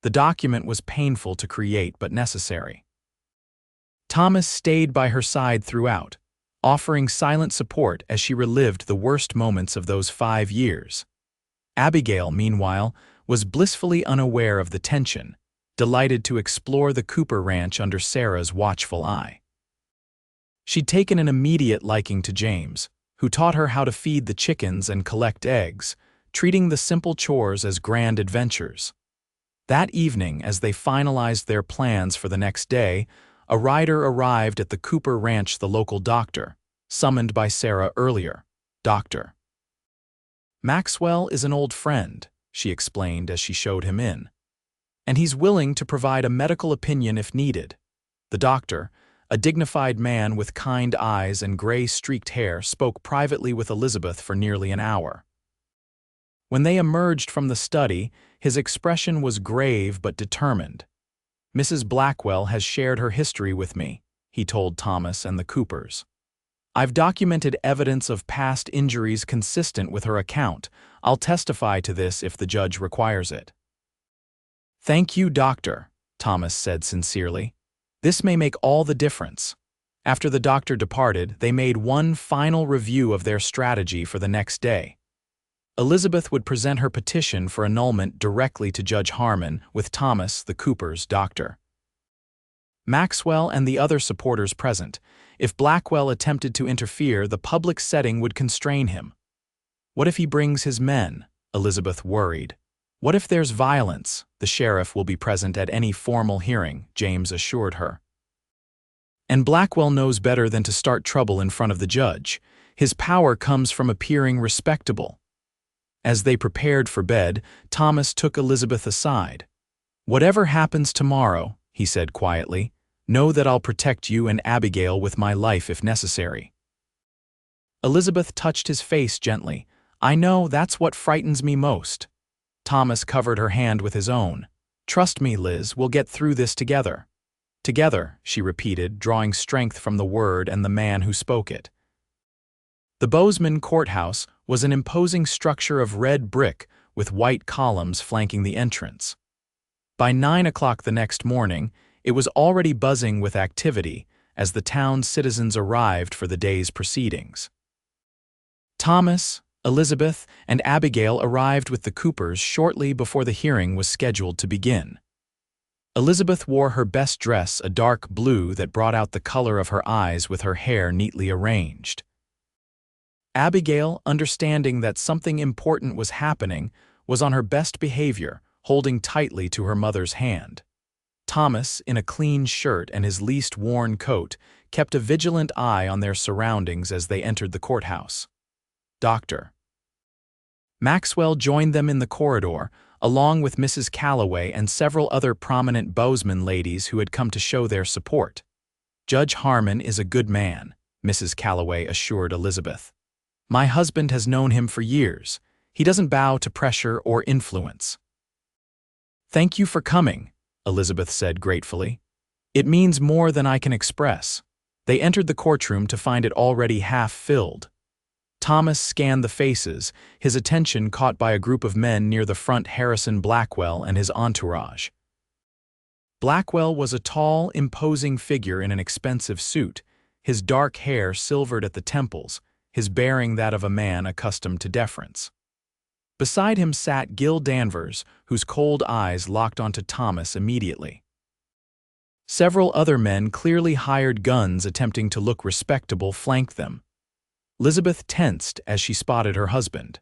The document was painful to create but necessary. Thomas stayed by her side throughout, offering silent support as she relived the worst moments of those 5 years. Abigail, meanwhile, was blissfully unaware of the tension, delighted to explore the Cooper Ranch under Sarah's watchful eye. She'd taken an immediate liking to James, who taught her how to feed the chickens and collect eggs, treating the simple chores as grand adventures. That evening, as they finalized their plans for the next day, a rider arrived at the Cooper Ranch, the local doctor, summoned by Sarah earlier. "Doctor Maxwell is an old friend," she explained as she showed him in, "and he's willing to provide a medical opinion if needed." The doctor, a dignified man with kind eyes and gray-streaked hair, spoke privately with Elizabeth for nearly an hour. When they emerged from the study, his expression was grave but determined. "Mrs. Blackwell has shared her history with me," he told Thomas and the Coopers. "I've documented evidence of past injuries consistent with her account. I'll testify to this if the judge requires it." "Thank you, Doctor," Thomas said sincerely. "This may make all the difference." After the doctor departed, they made one final review of their strategy for the next day. Elizabeth would present her petition for annulment directly to Judge Harmon, with Thomas, the Coopers' doctor, Maxwell, and the other supporters present. If Blackwell attempted to interfere, the public setting would constrain him. "What if he brings his men?" Elizabeth worried. "What if there's violence?" "The sheriff will be present at any formal hearing," James assured her. "And Blackwell knows better than to start trouble in front of the judge. His power comes from appearing respectable." As they prepared for bed, Thomas took Elizabeth aside. "Whatever happens tomorrow," he said quietly, "know that I'll protect you and Abigail with my life if necessary." Elizabeth touched his face gently. "I know, that's what frightens me most." Thomas covered her hand with his own. "Trust me, Liz, we'll get through this together." "Together," she repeated, drawing strength from the word and the man who spoke it. The Bozeman Courthouse was an imposing structure of red brick with white columns flanking the entrance. By 9 o'clock the next morning, it was already buzzing with activity as the town's citizens arrived for the day's proceedings. Thomas, Elizabeth, and Abigail arrived with the Coopers shortly before the hearing was scheduled to begin. Elizabeth wore her best dress, a dark blue that brought out the color of her eyes, with her hair neatly arranged. Abigail, understanding that something important was happening, was on her best behavior, holding tightly to her mother's hand. Thomas, in a clean shirt and his least worn coat, kept a vigilant eye on their surroundings as they entered the courthouse. Dr. Maxwell joined them in the corridor, along with Mrs. Calloway and several other prominent Bozeman ladies who had come to show their support. "Judge Harmon is a good man," Mrs. Calloway assured Elizabeth. "My husband has known him for years. He doesn't bow to pressure or influence." "Thank you for coming," Elizabeth said gratefully. "It means more than I can express." They entered the courtroom to find it already half filled. Thomas scanned the faces, his attention caught by a group of men near the front: Harrison Blackwell and his entourage. Blackwell was a tall, imposing figure in an expensive suit, his dark hair silvered at the temples, his bearing that of a man accustomed to deference. Beside him sat Gil Danvers, whose cold eyes locked onto Thomas immediately. Several other men, clearly hired guns attempting to look respectable, flanked them. Elizabeth tensed as she spotted her husband.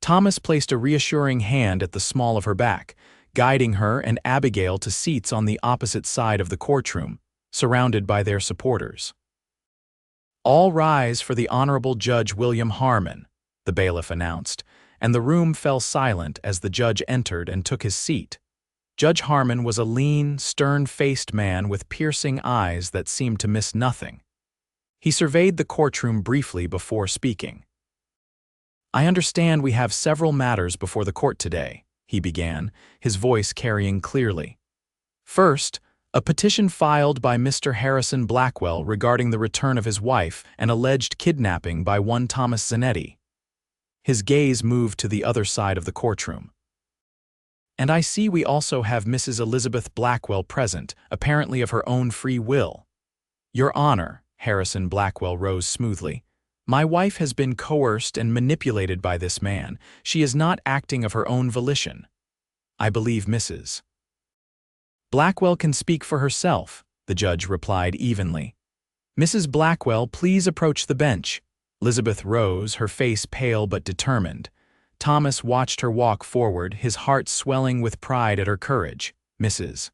Thomas placed a reassuring hand at the small of her back, guiding her and Abigail to seats on the opposite side of the courtroom, surrounded by their supporters. "All rise for the Honorable Judge William Harmon," the bailiff announced, and the room fell silent as the judge entered and took his seat. Judge Harmon was a lean, stern-faced man with piercing eyes that seemed to miss nothing. He surveyed the courtroom briefly before speaking. "I understand we have several matters before the court today," he began, his voice carrying clearly. "First, a petition filed by Mr. Harrison Blackwell regarding the return of his wife and alleged kidnapping by one Thomas Zanetti." His gaze moved to the other side of the courtroom. "And I see we also have Mrs. Elizabeth Blackwell present, apparently of her own free will." "Your Honor," Harrison Blackwell rose smoothly, "my wife has been coerced and manipulated by this man. She is not acting of her own volition." "I believe Mrs. Blackwell can speak for herself," the judge replied evenly. "Mrs. Blackwell, please approach the bench." Elizabeth rose, her face pale but determined. Thomas watched her walk forward, his heart swelling with pride at her courage. "Mrs.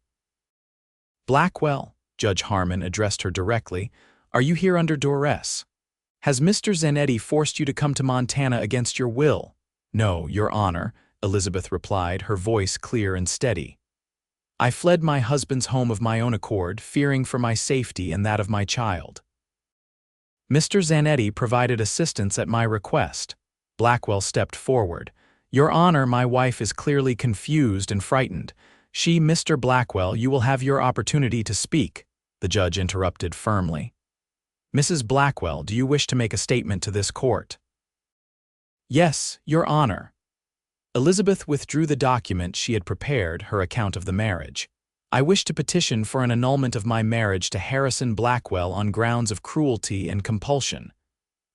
Blackwell," Judge Harmon addressed her directly. "Are you here under duress? Has Mr. Zanetti forced you to come to Montana against your will?" "No, Your Honor," Elizabeth replied, her voice clear and steady. "I fled my husband's home of my own accord, fearing for my safety and that of my child. Mr. Zanetti provided assistance at my request." Blackwell stepped forward. "Your Honor, my wife is clearly confused and frightened. Mr. Blackwell, you will have your opportunity to speak," the judge interrupted firmly. "Mrs. Blackwell, do you wish to make a statement to this court?" "Yes, Your Honor." Elizabeth withdrew the document she had prepared, her account of the marriage. "I wish to petition for an annulment of my marriage to Harrison Blackwell on grounds of cruelty and compulsion."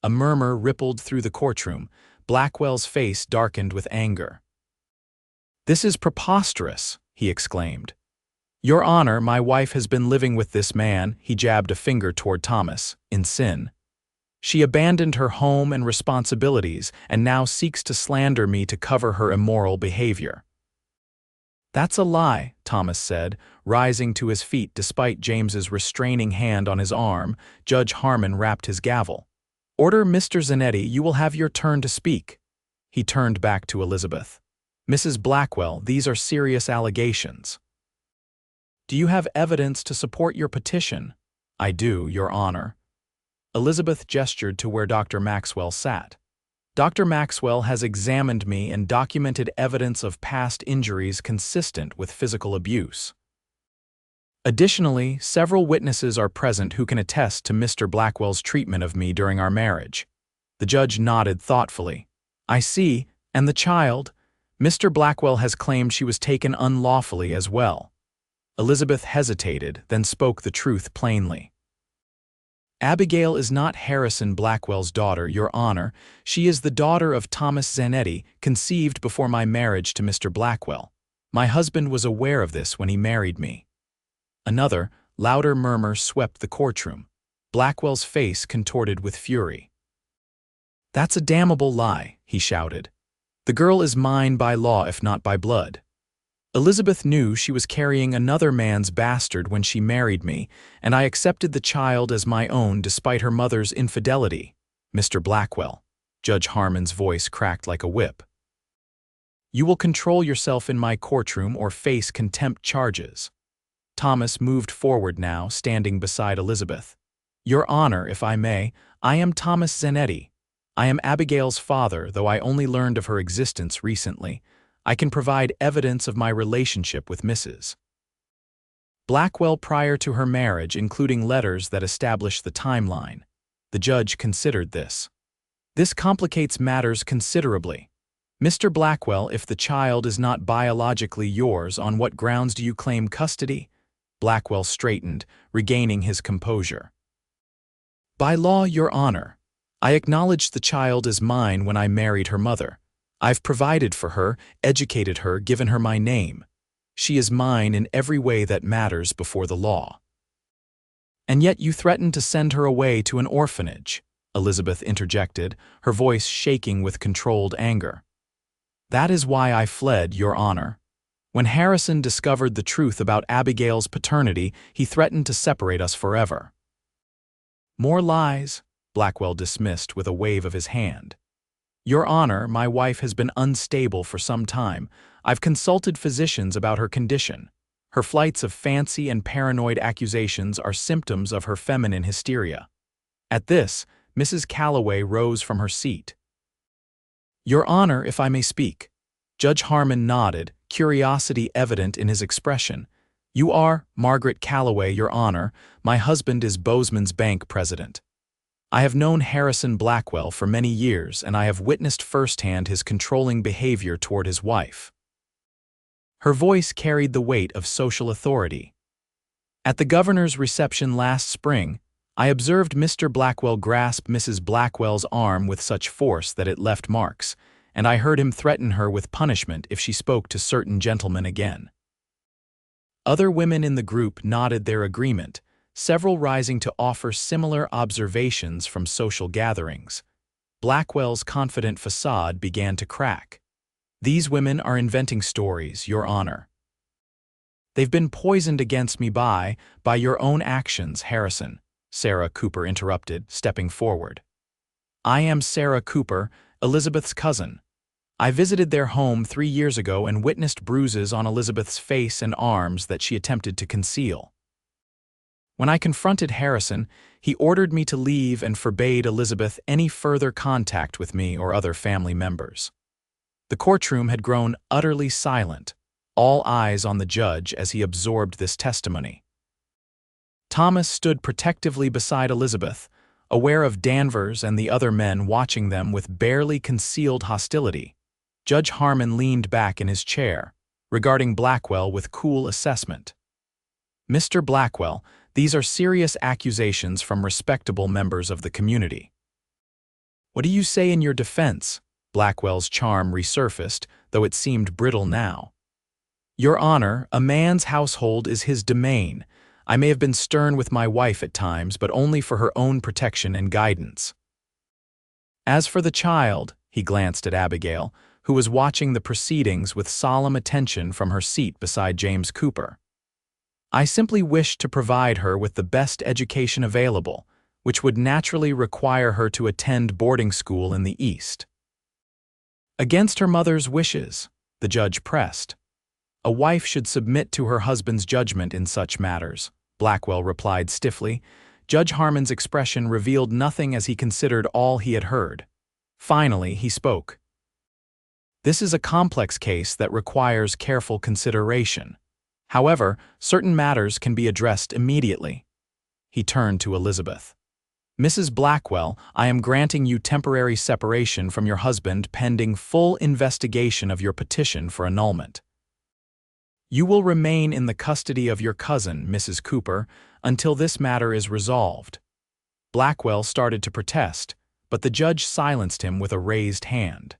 A murmur rippled through the courtroom. Blackwell's face darkened with anger. "This is preposterous," he exclaimed. "Your Honor, my wife has been living with this man," he jabbed a finger toward Thomas, "in sin. She abandoned her home and responsibilities and now seeks to slander me to cover her immoral behavior." "That's a lie," Thomas said, rising to his feet despite James's restraining hand on his arm. Judge Harmon rapped his gavel. "Order, Mr. Zanetti, you will have your turn to speak." He turned back to Elizabeth. "Mrs. Blackwell, these are serious allegations. Do you have evidence to support your petition?" "I do, Your Honor." Elizabeth gestured to where Dr. Maxwell sat. "Dr. Maxwell has examined me and documented evidence of past injuries consistent with physical abuse. Additionally, several witnesses are present who can attest to Mr. Blackwell's treatment of me during our marriage." The judge nodded thoughtfully. "I see, and the child? Mr. Blackwell has claimed she was taken unlawfully as well." Elizabeth hesitated, then spoke the truth plainly. "Abigail is not Harrison Blackwell's daughter, Your Honor. She is the daughter of Thomas Zanetti, conceived before my marriage to Mr. Blackwell. My husband was aware of this when he married me." Another, louder murmur swept the courtroom. Blackwell's face contorted with fury. "That's a damnable lie," he shouted. "The girl is mine by law if not by blood. Elizabeth knew she was carrying another man's bastard when she married me, and I accepted the child as my own despite her mother's infidelity." "Mr. Blackwell," Judge Harmon's voice cracked like a whip, "you will control yourself in my courtroom or face contempt charges." Thomas moved forward now, standing beside Elizabeth. "Your Honor, if I may, I am Thomas Zanetti. I am Abigail's father, though I only learned of her existence recently. I can provide evidence of my relationship with Mrs. Blackwell prior to her marriage, including letters that establish the timeline." The judge considered this. "This complicates matters considerably. Mr. Blackwell, if the child is not biologically yours, on what grounds do you claim custody?" Blackwell straightened, regaining his composure. "By law, Your Honor. I acknowledged the child as mine when I married her mother. I've provided for her, educated her, given her my name. She is mine in every way that matters before the law." "And yet you threatened to send her away to an orphanage," Elizabeth interjected, her voice shaking with controlled anger. "That is why I fled, Your Honor. When Harrison discovered the truth about Abigail's paternity, he threatened to separate us forever." "More lies," Blackwell dismissed with a wave of his hand. "Your Honor, my wife has been unstable for some time. I've consulted physicians about her condition. Her flights of fancy and paranoid accusations are symptoms of her feminine hysteria." At this, Mrs. Calloway rose from her seat. "Your Honor, if I may speak." Judge Harmon nodded, curiosity evident in his expression. "You are Margaret Calloway, Your Honor. My husband is Bozeman's bank president. I have known Harrison Blackwell for many years, and I have witnessed firsthand his controlling behavior toward his wife." Her voice carried the weight of social authority. "At the governor's reception last spring, I observed Mr. Blackwell grasp Mrs. Blackwell's arm with such force that it left marks, and I heard him threaten her with punishment if she spoke to certain gentlemen again." Other women in the group nodded their agreement, several rising to offer similar observations from social gatherings. Blackwell's confident facade began to crack. "These women are inventing stories, Your Honor." They've been poisoned against me by your own actions, Harrison, Sarah Cooper interrupted, stepping forward. I am Sarah Cooper, Elizabeth's cousin. I visited their home 3 years ago and witnessed bruises on Elizabeth's face and arms that she attempted to conceal. When I confronted Harrison, he ordered me to leave and forbade Elizabeth any further contact with me or other family members. The courtroom had grown utterly silent, all eyes on the judge as he absorbed this testimony. Thomas stood protectively beside Elizabeth, aware of Danvers and the other men watching them with barely concealed hostility. Judge Harmon leaned back in his chair, regarding Blackwell with cool assessment. Mr. Blackwell, these are serious accusations from respectable members of the community. What do you say in your defense? Blackwell's charm resurfaced, though it seemed brittle now. Your Honor, a man's household is his domain. I may have been stern with my wife at times, but only for her own protection and guidance. As for the child, he glanced at Abigail, who was watching the proceedings with solemn attention from her seat beside James Cooper. I simply wished to provide her with the best education available, which would naturally require her to attend boarding school in the East. Against her mother's wishes, the judge pressed. A wife should submit to her husband's judgment in such matters, Blackwell replied stiffly. Judge Harmon's expression revealed nothing as he considered all he had heard. Finally, he spoke. This is a complex case that requires careful consideration. However, certain matters can be addressed immediately. He turned to Elizabeth. Mrs. Blackwell, I am granting you temporary separation from your husband pending full investigation of your petition for annulment. You will remain in the custody of your cousin, Mrs. Cooper, until this matter is resolved. Blackwell started to protest, but the judge silenced him with a raised hand.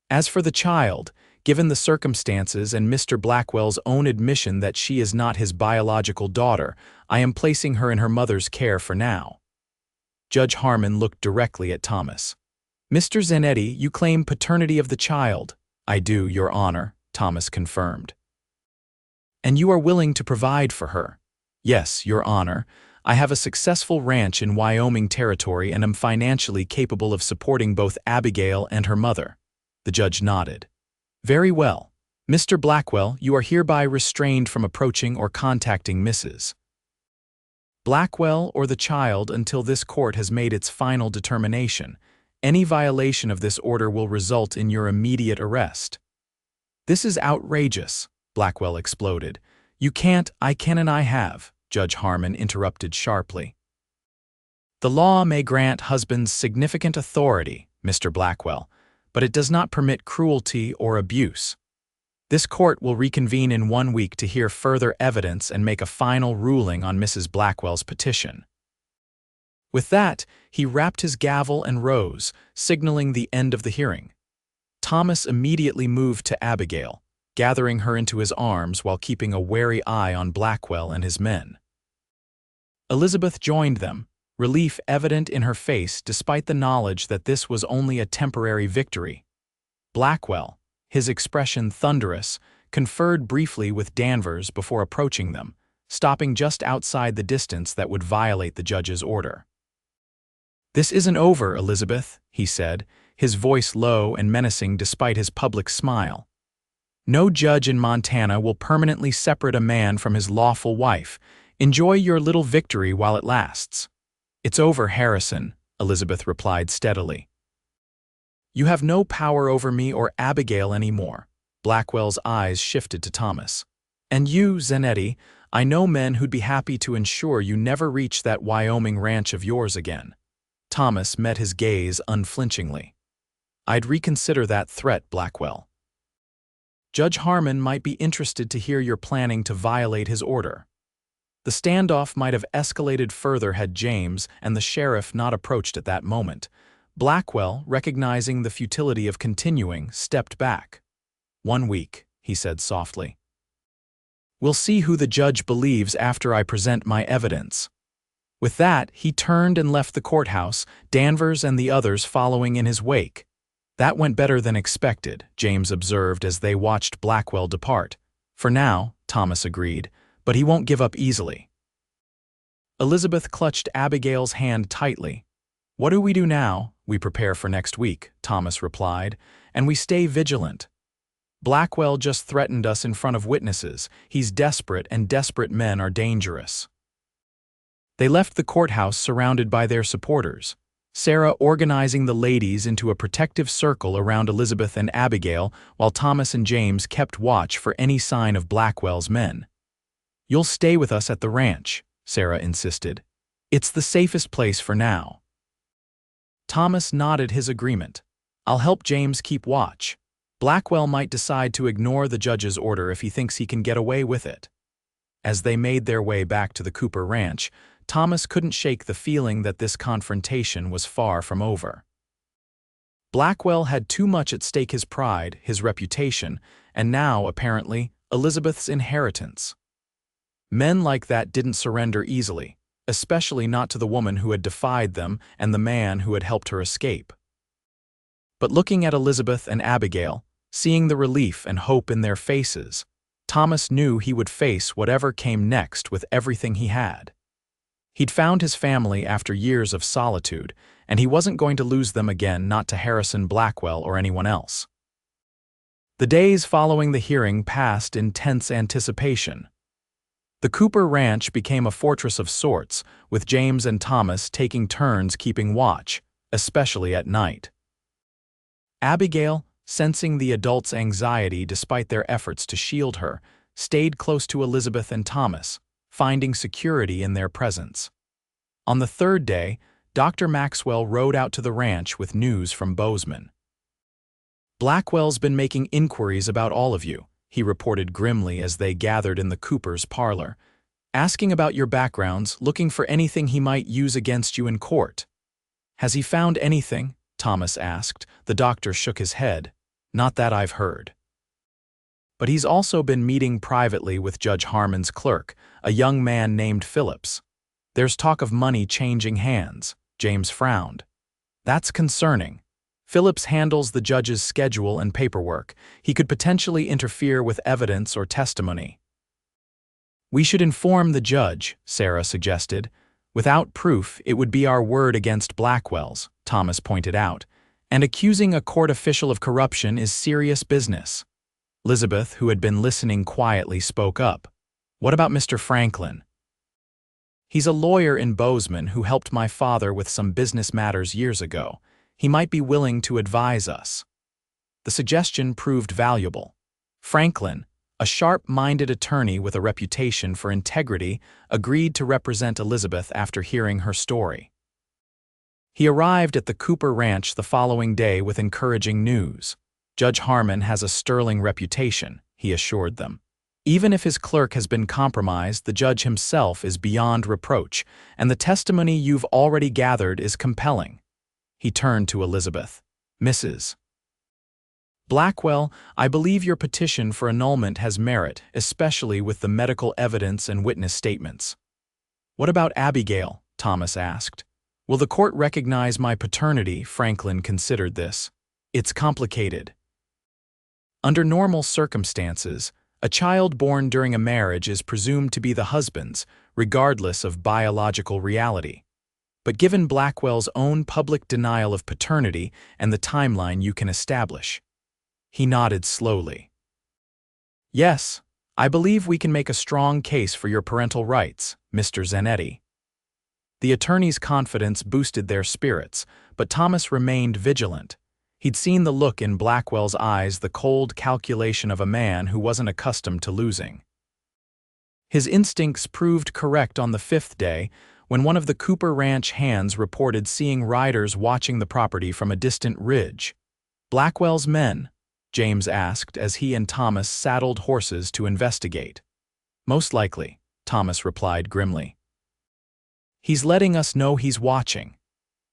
As for the child, given the circumstances and Mr. Blackwell's own admission that she is not his biological daughter, I am placing her in her mother's care for now. Judge Harmon looked directly at Thomas. Mr. Zanetti, you claim paternity of the child. I do, Your Honor, Thomas confirmed. And you are willing to provide for her? Yes, Your Honor. I have a successful ranch in Wyoming territory and am financially capable of supporting both Abigail and her mother. The judge nodded. Very well. Mr. Blackwell, you are hereby restrained from approaching or contacting Mrs. Blackwell or the child until this court has made its final determination. Any violation of this order will result in your immediate arrest. This is outrageous, Blackwell exploded. You can't, I can and I have, Judge Harmon interrupted sharply. The law may grant husbands significant authority, Mr. Blackwell, but it does not permit cruelty or abuse. This court will reconvene in 1 week to hear further evidence and make a final ruling on Mrs. Blackwell's petition. With that, he rapped his gavel and rose, signaling the end of the hearing. Thomas immediately moved to Abigail, gathering her into his arms while keeping a wary eye on Blackwell and his men. Elizabeth joined them, relief evident in her face despite the knowledge that this was only a temporary victory. Blackwell, his expression thunderous, conferred briefly with Danvers before approaching them, stopping just outside the distance that would violate the judge's order. This isn't over, Elizabeth, he said, his voice low and menacing despite his public smile. No judge in Montana will permanently separate a man from his lawful wife. Enjoy your little victory while it lasts. It's over, Harrison, Elizabeth replied steadily. You have no power over me or Abigail anymore. Blackwell's eyes shifted to Thomas. And you, Zanetti, I know men who'd be happy to ensure you never reach that Wyoming ranch of yours again. Thomas met his gaze unflinchingly. I'd reconsider that threat, Blackwell. Judge Harmon might be interested to hear you're planning to violate his order. The standoff might have escalated further had James and the sheriff not approached at that moment. Blackwell, recognizing the futility of continuing, stepped back. 1 week, he said softly. We'll see who the judge believes after I present my evidence. With that, he turned and left the courthouse, Danvers and the others following in his wake. That went better than expected, James observed as they watched Blackwell depart. For now, Thomas agreed, "but he won't give up easily." Elizabeth clutched Abigail's hand tightly. "What do we do now?" "We prepare for next week," Thomas replied, "and we stay vigilant. Blackwell just threatened us in front of witnesses. He's desperate, and desperate men are dangerous." They left the courthouse surrounded by their supporters, Sarah organizing the ladies into a protective circle around Elizabeth and Abigail, while Thomas and James kept watch for any sign of Blackwell's men. "You'll stay with us at the ranch," Sarah insisted. "It's the safest place for now." Thomas nodded his agreement. "I'll help James keep watch. Blackwell might decide to ignore the judge's order if he thinks he can get away with it." As they made their way back to the Cooper Ranch, Thomas couldn't shake the feeling that this confrontation was far from over. Blackwell had too much at stake: his pride, his reputation, and now, apparently, Elizabeth's inheritance. Men like that didn't surrender easily, especially not to the woman who had defied them and the man who had helped her escape. But looking at Elizabeth and Abigail, seeing the relief and hope in their faces, Thomas knew he would face whatever came next with everything he had. He'd found his family after years of solitude, and he wasn't going to lose them again, not to Harrison Blackwell or anyone else. The days following the hearing passed in tense anticipation. The Cooper Ranch became a fortress of sorts, with James and Thomas taking turns keeping watch, especially at night. Abigail, sensing the adults' anxiety despite their efforts to shield her, stayed close to Elizabeth and Thomas, finding security in their presence. On the third day, Dr. Maxwell rode out to the ranch with news from Bozeman. "Blackwell's been making inquiries about all of you," he reported grimly as they gathered in the Coopers' parlor, "asking about your backgrounds, looking for anything he might use against you in court." "Has he found anything?" Thomas asked. The doctor shook his head. "Not that I've heard." "But he's also been meeting privately with Judge Harmon's clerk, a young man named Phillips. There's talk of money changing hands." James frowned. "That's concerning. Phillips handles the judge's schedule and paperwork. He could potentially interfere with evidence or testimony." "We should inform the judge," Sarah suggested. "Without proof, it would be our word against Blackwell's," Thomas pointed out, "and accusing a court official of corruption is serious business." Elizabeth, who had been listening quietly, spoke up. "What about Mr. Franklin?" "He's a lawyer in Bozeman who helped my father with some business matters years ago. He might be willing to advise us." The suggestion proved valuable. Franklin, a sharp-minded attorney with a reputation for integrity, agreed to represent Elizabeth after hearing her story. He arrived at the Cooper Ranch the following day with encouraging news. "Judge Harmon has a sterling reputation," he assured them. "Even if his clerk has been compromised, the judge himself is beyond reproach, and the testimony you've already gathered is compelling." He turned to Elizabeth. "Mrs. Blackwell, I believe your petition for annulment has merit, especially with the medical evidence and witness statements." "What about Abigail?" Thomas asked. "Will the court recognize my paternity?" Franklin considered this. "It's complicated. Under normal circumstances, a child born during a marriage is presumed to be the husband's, regardless of biological reality. But given Blackwell's own public denial of paternity and the timeline you can establish." He nodded slowly. "Yes, I believe we can make a strong case for your parental rights, Mr. Zanetti." The attorney's confidence boosted their spirits, but Thomas remained vigilant. He'd seen the look in Blackwell's eyes, the cold calculation of a man who wasn't accustomed to losing. His instincts proved correct on the fifth day, when one of the Cooper Ranch hands reported seeing riders watching the property from a distant ridge. "Blackwell's men?" James asked as he and Thomas saddled horses to investigate. "Most likely," Thomas replied grimly. "He's letting us know he's watching."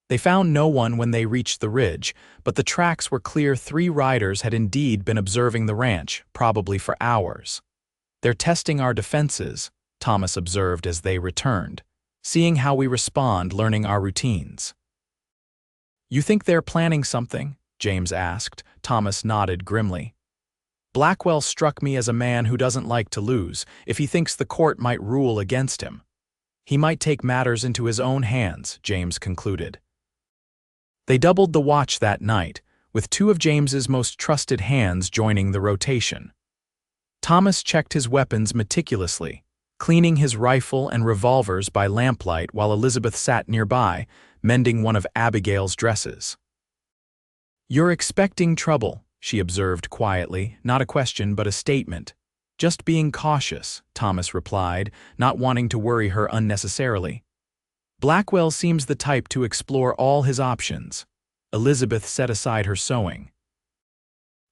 They found no one when they reached the ridge, but the tracks were clear. 3 riders had indeed been observing the ranch, probably for hours. "They're testing our defenses," Thomas observed as they returned, "seeing how we respond, learning our routines." "You think they're planning something?" James asked. Thomas nodded grimly. Blackwell struck me as a man who doesn't like to lose if he thinks the court might rule against him. He might take matters into his own hands, James concluded. They doubled the watch that night, with two of James's most trusted hands joining the rotation. Thomas checked his weapons meticulously, cleaning his rifle and revolvers by lamplight while Elizabeth sat nearby, mending one of Abigail's dresses. "You're expecting trouble," she observed quietly, not a question but a statement. "Just being cautious," Thomas replied, not wanting to worry her unnecessarily. "Blackwell seems the type to explore all his options." Elizabeth set aside her sewing.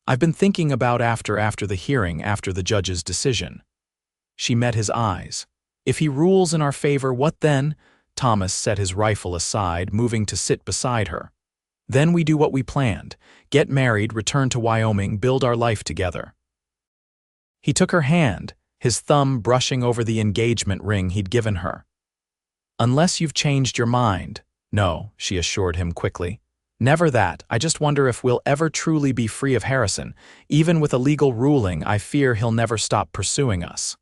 "I've been thinking about after the hearing, after the judge's decision." She met his eyes. "If he rules in our favor, what then?" Thomas set his rifle aside, moving to sit beside her. "Then we do what we planned. Get married, return to Wyoming, build our life together." He took her hand, his thumb brushing over the engagement ring he'd given her. "Unless you've changed your mind." "No," she assured him quickly. "Never that. I just wonder if we'll ever truly be free of Harrison. Even with a legal ruling, I fear he'll never stop pursuing us."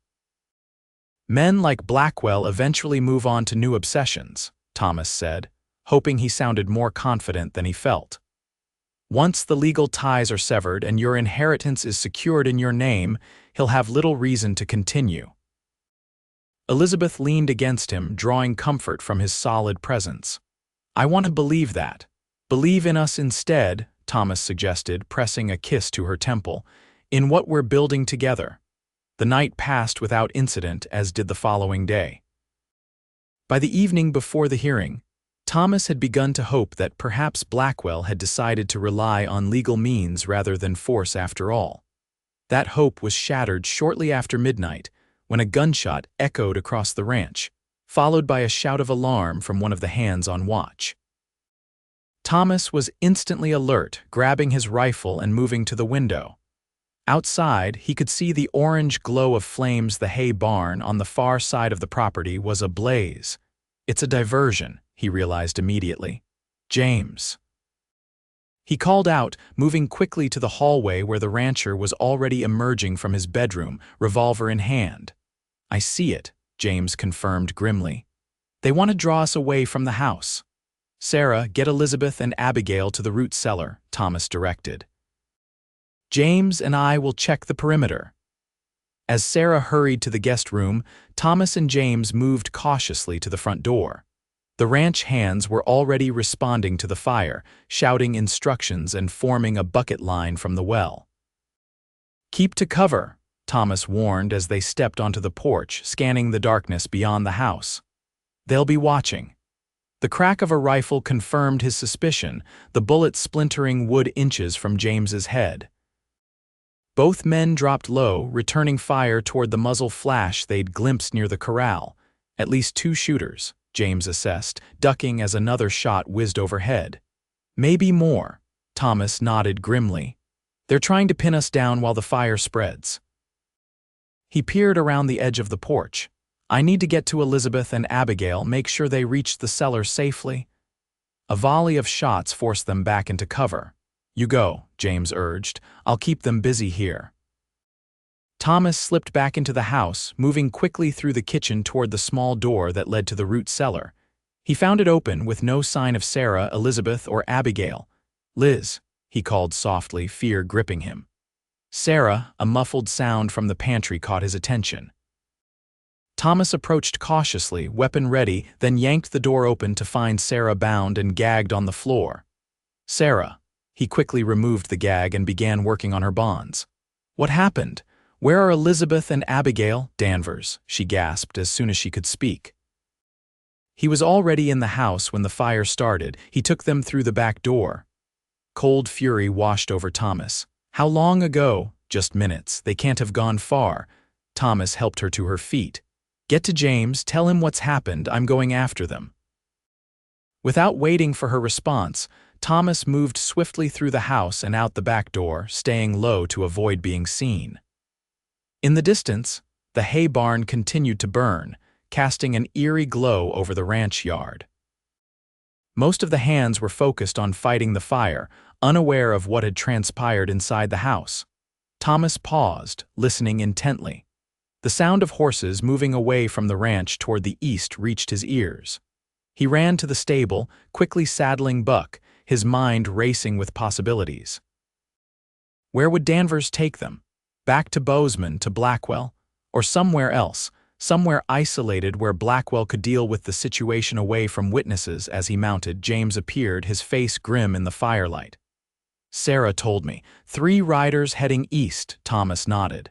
"Men like Blackwell eventually move on to new obsessions," Thomas said, hoping he sounded more confident than he felt. "Once the legal ties are severed and your inheritance is secured in your name, he'll have little reason to continue." Elizabeth leaned against him, drawing comfort from his solid presence. "I want to believe that. Believe in us instead," Thomas suggested, pressing a kiss to her temple, "in what we're building together." The night passed without incident, as did the following day. By the evening before the hearing, Thomas had begun to hope that perhaps Blackwell had decided to rely on legal means rather than force after all. That hope was shattered shortly after midnight, when a gunshot echoed across the ranch, followed by a shout of alarm from one of the hands on watch. Thomas was instantly alert, grabbing his rifle and moving to the window. Outside, he could see the orange glow of flames. The hay barn on the far side of the property was ablaze. "It's a diversion," he realized immediately. "James." He called out, moving quickly to the hallway where the rancher was already emerging from his bedroom, revolver in hand. "I see it," James confirmed grimly. "They want to draw us away from the house." "Sarah, get Elizabeth and Abigail to the root cellar," Thomas directed. "James and I will check the perimeter." As Sarah hurried to the guest room, Thomas and James moved cautiously to the front door. The ranch hands were already responding to the fire, shouting instructions and forming a bucket line from the well. "Keep to cover," Thomas warned as they stepped onto the porch, scanning the darkness beyond the house. "They'll be watching." The crack of a rifle confirmed his suspicion, the bullet splintering wood inches from James's head. Both men dropped low, returning fire toward the muzzle flash they'd glimpsed near the corral. "At least 2 shooters, James assessed, ducking as another shot whizzed overhead. "Maybe more," Thomas nodded grimly. "They're trying to pin us down while the fire spreads." He peered around the edge of the porch. "I need to get to Elizabeth and Abigail, make sure they reach the cellar safely." A volley of shots forced them back into cover. "You go," James urged. "I'll keep them busy here." Thomas slipped back into the house, moving quickly through the kitchen toward the small door that led to the root cellar. He found it open with no sign of Sarah, Elizabeth, or Abigail. "Liz," he called softly, fear gripping him. "Sarah," a muffled sound from the pantry caught his attention. Thomas approached cautiously, weapon ready, then yanked the door open to find Sarah bound and gagged on the floor. "Sarah." He quickly removed the gag and began working on her bonds. "What happened? Where are Elizabeth and Abigail?" "Danvers," she gasped as soon as she could speak. He was already in the house when the fire started. He took them through the back door. Cold fury washed over Thomas. "How long ago?" "Just minutes. They can't have gone far." Thomas helped her to her feet. "Get to James, tell him what's happened. I'm going after them." Without waiting for her response, Thomas moved swiftly through the house and out the back door, staying low to avoid being seen. In the distance, the hay barn continued to burn, casting an eerie glow over the ranch yard. Most of the hands were focused on fighting the fire, unaware of what had transpired inside the house. Thomas paused, listening intently. The sound of horses moving away from the ranch toward the east reached his ears. He ran to the stable, quickly saddling Buck, his mind racing with possibilities. Where would Danvers take them? Back to Bozeman, to Blackwell? Or somewhere else, somewhere isolated where Blackwell could deal with the situation away from witnesses? As he mounted, James appeared, his face grim in the firelight. Sarah told me. 3 riders heading east, Thomas nodded.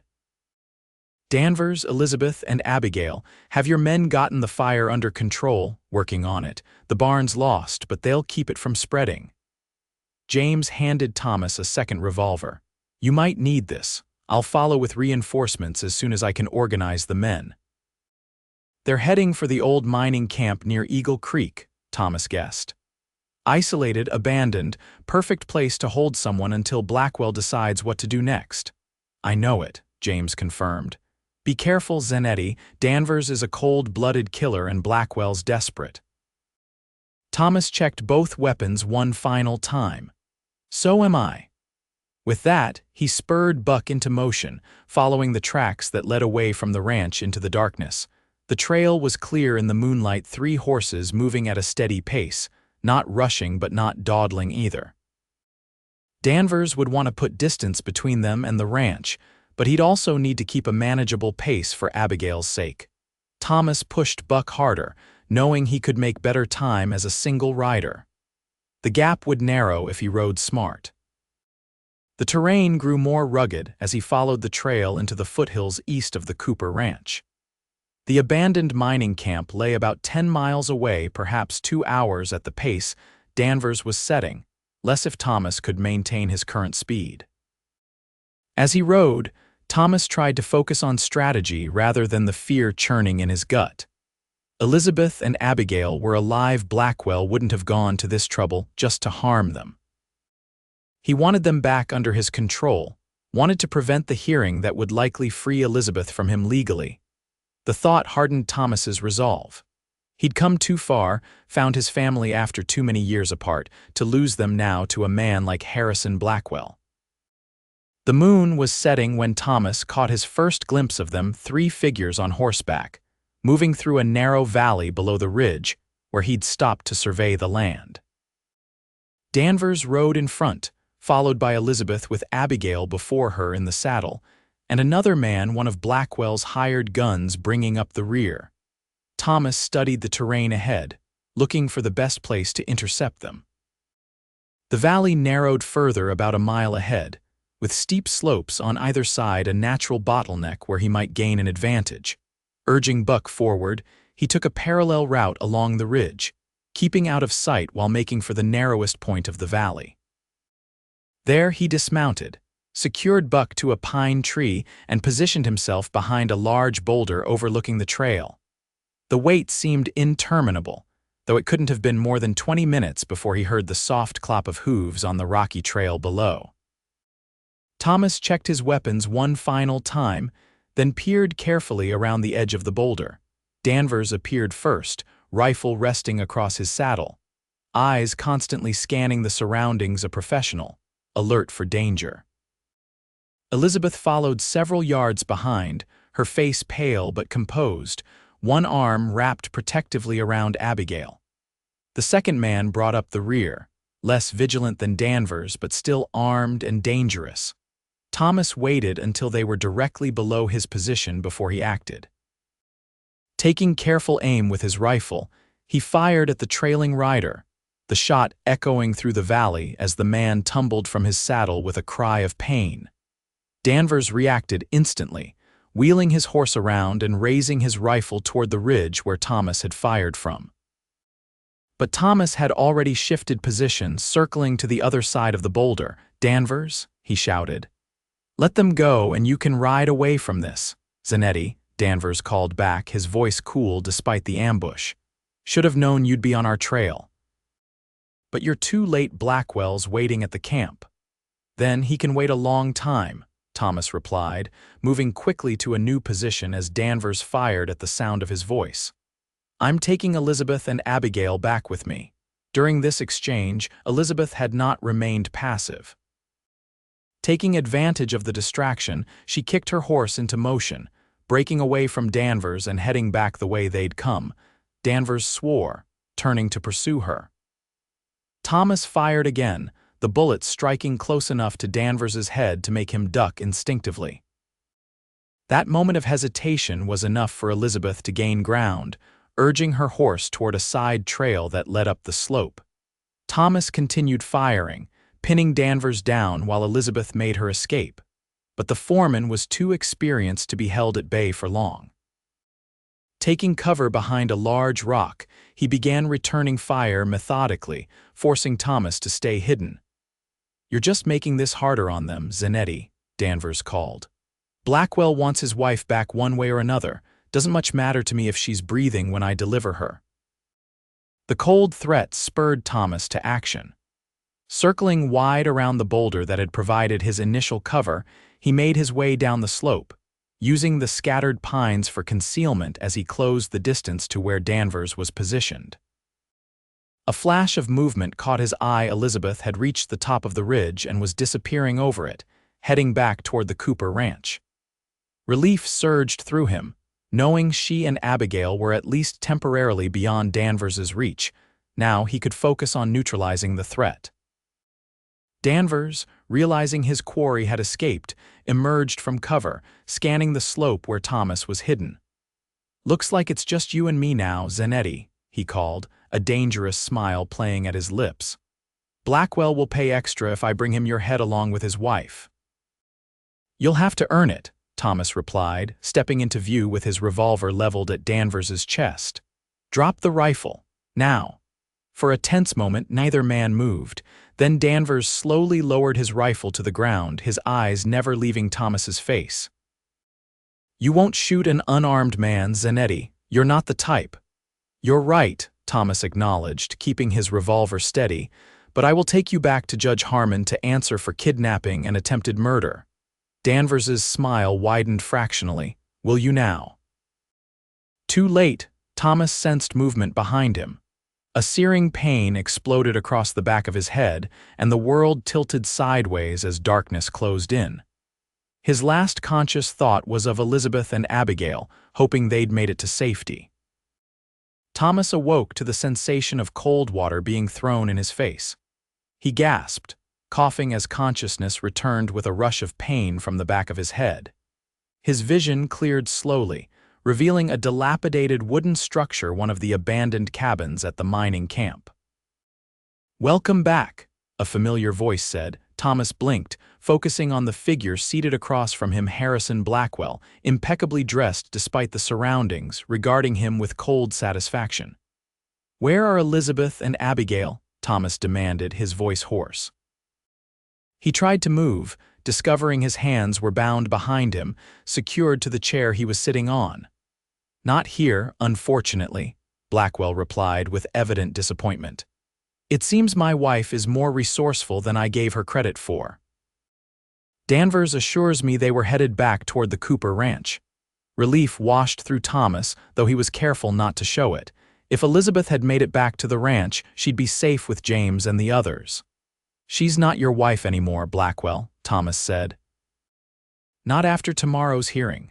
Danvers, Elizabeth, and Abigail, have your men gotten the fire under control? Working on it. The barn's lost, but they'll keep it from spreading. James handed Thomas a second revolver. You might need this. I'll follow with reinforcements as soon as I can organize the men. They're heading for the old mining camp near Eagle Creek, Thomas guessed. Isolated, abandoned, perfect place to hold someone until Blackwell decides what to do next. I know it, James confirmed. Be careful, Zanetti. Danvers is a cold-blooded killer and Blackwell's desperate. Thomas checked both weapons one final time. So am I. With that, he spurred Buck into motion, following the tracks that led away from the ranch into the darkness. The trail was clear in the moonlight, 3 horses moving at a steady pace, not rushing but not dawdling either. Danvers would want to put distance between them and the ranch, but he'd also need to keep a manageable pace for Abigail's sake. Thomas pushed Buck harder, knowing he could make better time as a single rider. The gap would narrow if he rode smart. The terrain grew more rugged as he followed the trail into the foothills east of the Cooper Ranch. The abandoned mining camp lay about 10 miles away, perhaps 2 hours at the pace Danvers was setting, less if Thomas could maintain his current speed. As he rode, Thomas tried to focus on strategy rather than the fear churning in his gut. Elizabeth and Abigail were alive. Blackwell wouldn't have gone to this trouble just to harm them. He wanted them back under his control, wanted to prevent the hearing that would likely free Elizabeth from him legally. The thought hardened Thomas's resolve. He'd come too far, found his family after too many years apart, to lose them now to a man like Harrison Blackwell. The moon was setting when Thomas caught his first glimpse of them, 3 figures on horseback, moving through a narrow valley below the ridge where he'd stopped to survey the land. Danvers rode in front, followed by Elizabeth with Abigail before her in the saddle, and another man, one of Blackwell's hired guns, bringing up the rear. Thomas studied the terrain ahead, looking for the best place to intercept them. The valley narrowed further about a mile ahead, with steep slopes on either side, a natural bottleneck where he might gain an advantage. Urging Buck forward, he took a parallel route along the ridge, keeping out of sight while making for the narrowest point of the valley. There he dismounted, secured Buck to a pine tree, and positioned himself behind a large boulder overlooking the trail. The wait seemed interminable, though it couldn't have been more than 20 minutes before he heard the soft clop of hooves on the rocky trail below. Thomas checked his weapons one final time, then peered carefully around the edge of the boulder. Danvers appeared first, rifle resting across his saddle, eyes constantly scanning the surroundings, a professional, alert for danger. Elizabeth followed several yards behind, her face pale but composed, one arm wrapped protectively around Abigail. The second man brought up the rear, less vigilant than Danvers but still armed and dangerous. Thomas waited until they were directly below his position before he acted. Taking careful aim with his rifle, he fired at the trailing rider, the shot echoing through the valley as the man tumbled from his saddle with a cry of pain. Danvers reacted instantly, wheeling his horse around and raising his rifle toward the ridge where Thomas had fired from. But Thomas had already shifted position, circling to the other side of the boulder. "Danvers," he shouted. "Let them go and you can ride away from this." "Zanetti," Danvers called back, his voice cool despite the ambush. "Should have known you'd be on our trail." "But you're too late. Blackwell's waiting at the camp." "Then he can wait a long time," Thomas replied, moving quickly to a new position as Danvers fired at the sound of his voice. "I'm taking Elizabeth and Abigail back with me." During this exchange, Elizabeth had not remained passive. Taking advantage of the distraction, she kicked her horse into motion, breaking away from Danvers and heading back the way they'd come. Danvers swore, turning to pursue her. Thomas fired again, the bullet striking close enough to Danvers's head to make him duck instinctively. That moment of hesitation was enough for Elizabeth to gain ground, urging her horse toward a side trail that led up the slope. Thomas continued firing, pinning Danvers down while Elizabeth made her escape, but the foreman was too experienced to be held at bay for long. Taking cover behind a large rock, he began returning fire methodically, forcing Thomas to stay hidden. "You're just making this harder on them, Zanetti," Danvers called. "Blackwell wants his wife back one way or another. Doesn't much matter to me if she's breathing when I deliver her." The cold threat spurred Thomas to action. Circling wide around the boulder that had provided his initial cover, he made his way down the slope, using the scattered pines for concealment as he closed the distance to where Danvers was positioned. A flash of movement caught his eye. Elizabeth had reached the top of the ridge and was disappearing over it, heading back toward the Cooper ranch. Relief surged through him, knowing she and Abigail were at least temporarily beyond Danvers's reach. Now he could focus on neutralizing the threat. Danvers, realizing his quarry had escaped, emerged from cover, scanning the slope where Thomas was hidden. "Looks like it's just you and me now, Zanetti," he called, a dangerous smile playing at his lips. "Blackwell will pay extra if I bring him your head along with his wife." "You'll have to earn it," Thomas replied, stepping into view with his revolver leveled at Danvers's chest. "Drop the rifle, now." For a tense moment, neither man moved. Then Danvers slowly lowered his rifle to the ground, his eyes never leaving Thomas's face. "You won't shoot an unarmed man, Zanetti. You're not the type." "You're right," Thomas acknowledged, keeping his revolver steady, "but I will take you back to Judge Harmon to answer for kidnapping and attempted murder." Danvers's smile widened fractionally. "Will you now?" Too late, Thomas sensed movement behind him. A searing pain exploded across the back of his head, and the world tilted sideways as darkness closed in. His last conscious thought was of Elizabeth and Abigail, hoping they'd made it to safety. Thomas awoke to the sensation of cold water being thrown in his face. He gasped, coughing as consciousness returned with a rush of pain from the back of his head. His vision cleared slowly, revealing a dilapidated wooden structure, one of the abandoned cabins at the mining camp. "Welcome back," a familiar voice said. Thomas blinked, focusing on the figure seated across from him, Harrison Blackwell, impeccably dressed despite the surroundings, regarding him with cold satisfaction. "Where are Elizabeth and Abigail?" Thomas demanded, his voice hoarse. He tried to move, discovering his hands were bound behind him, secured to the chair he was sitting on. "Not here, unfortunately," Blackwell replied with evident disappointment. "It seems my wife is more resourceful than I gave her credit for." Danvers assures me they were headed back toward the Cooper ranch. Relief washed through Thomas, though he was careful not to show it. If Elizabeth had made it back to the ranch, she'd be safe with James and the others. "She's not your wife anymore, Blackwell," Thomas said. "Not after tomorrow's hearing."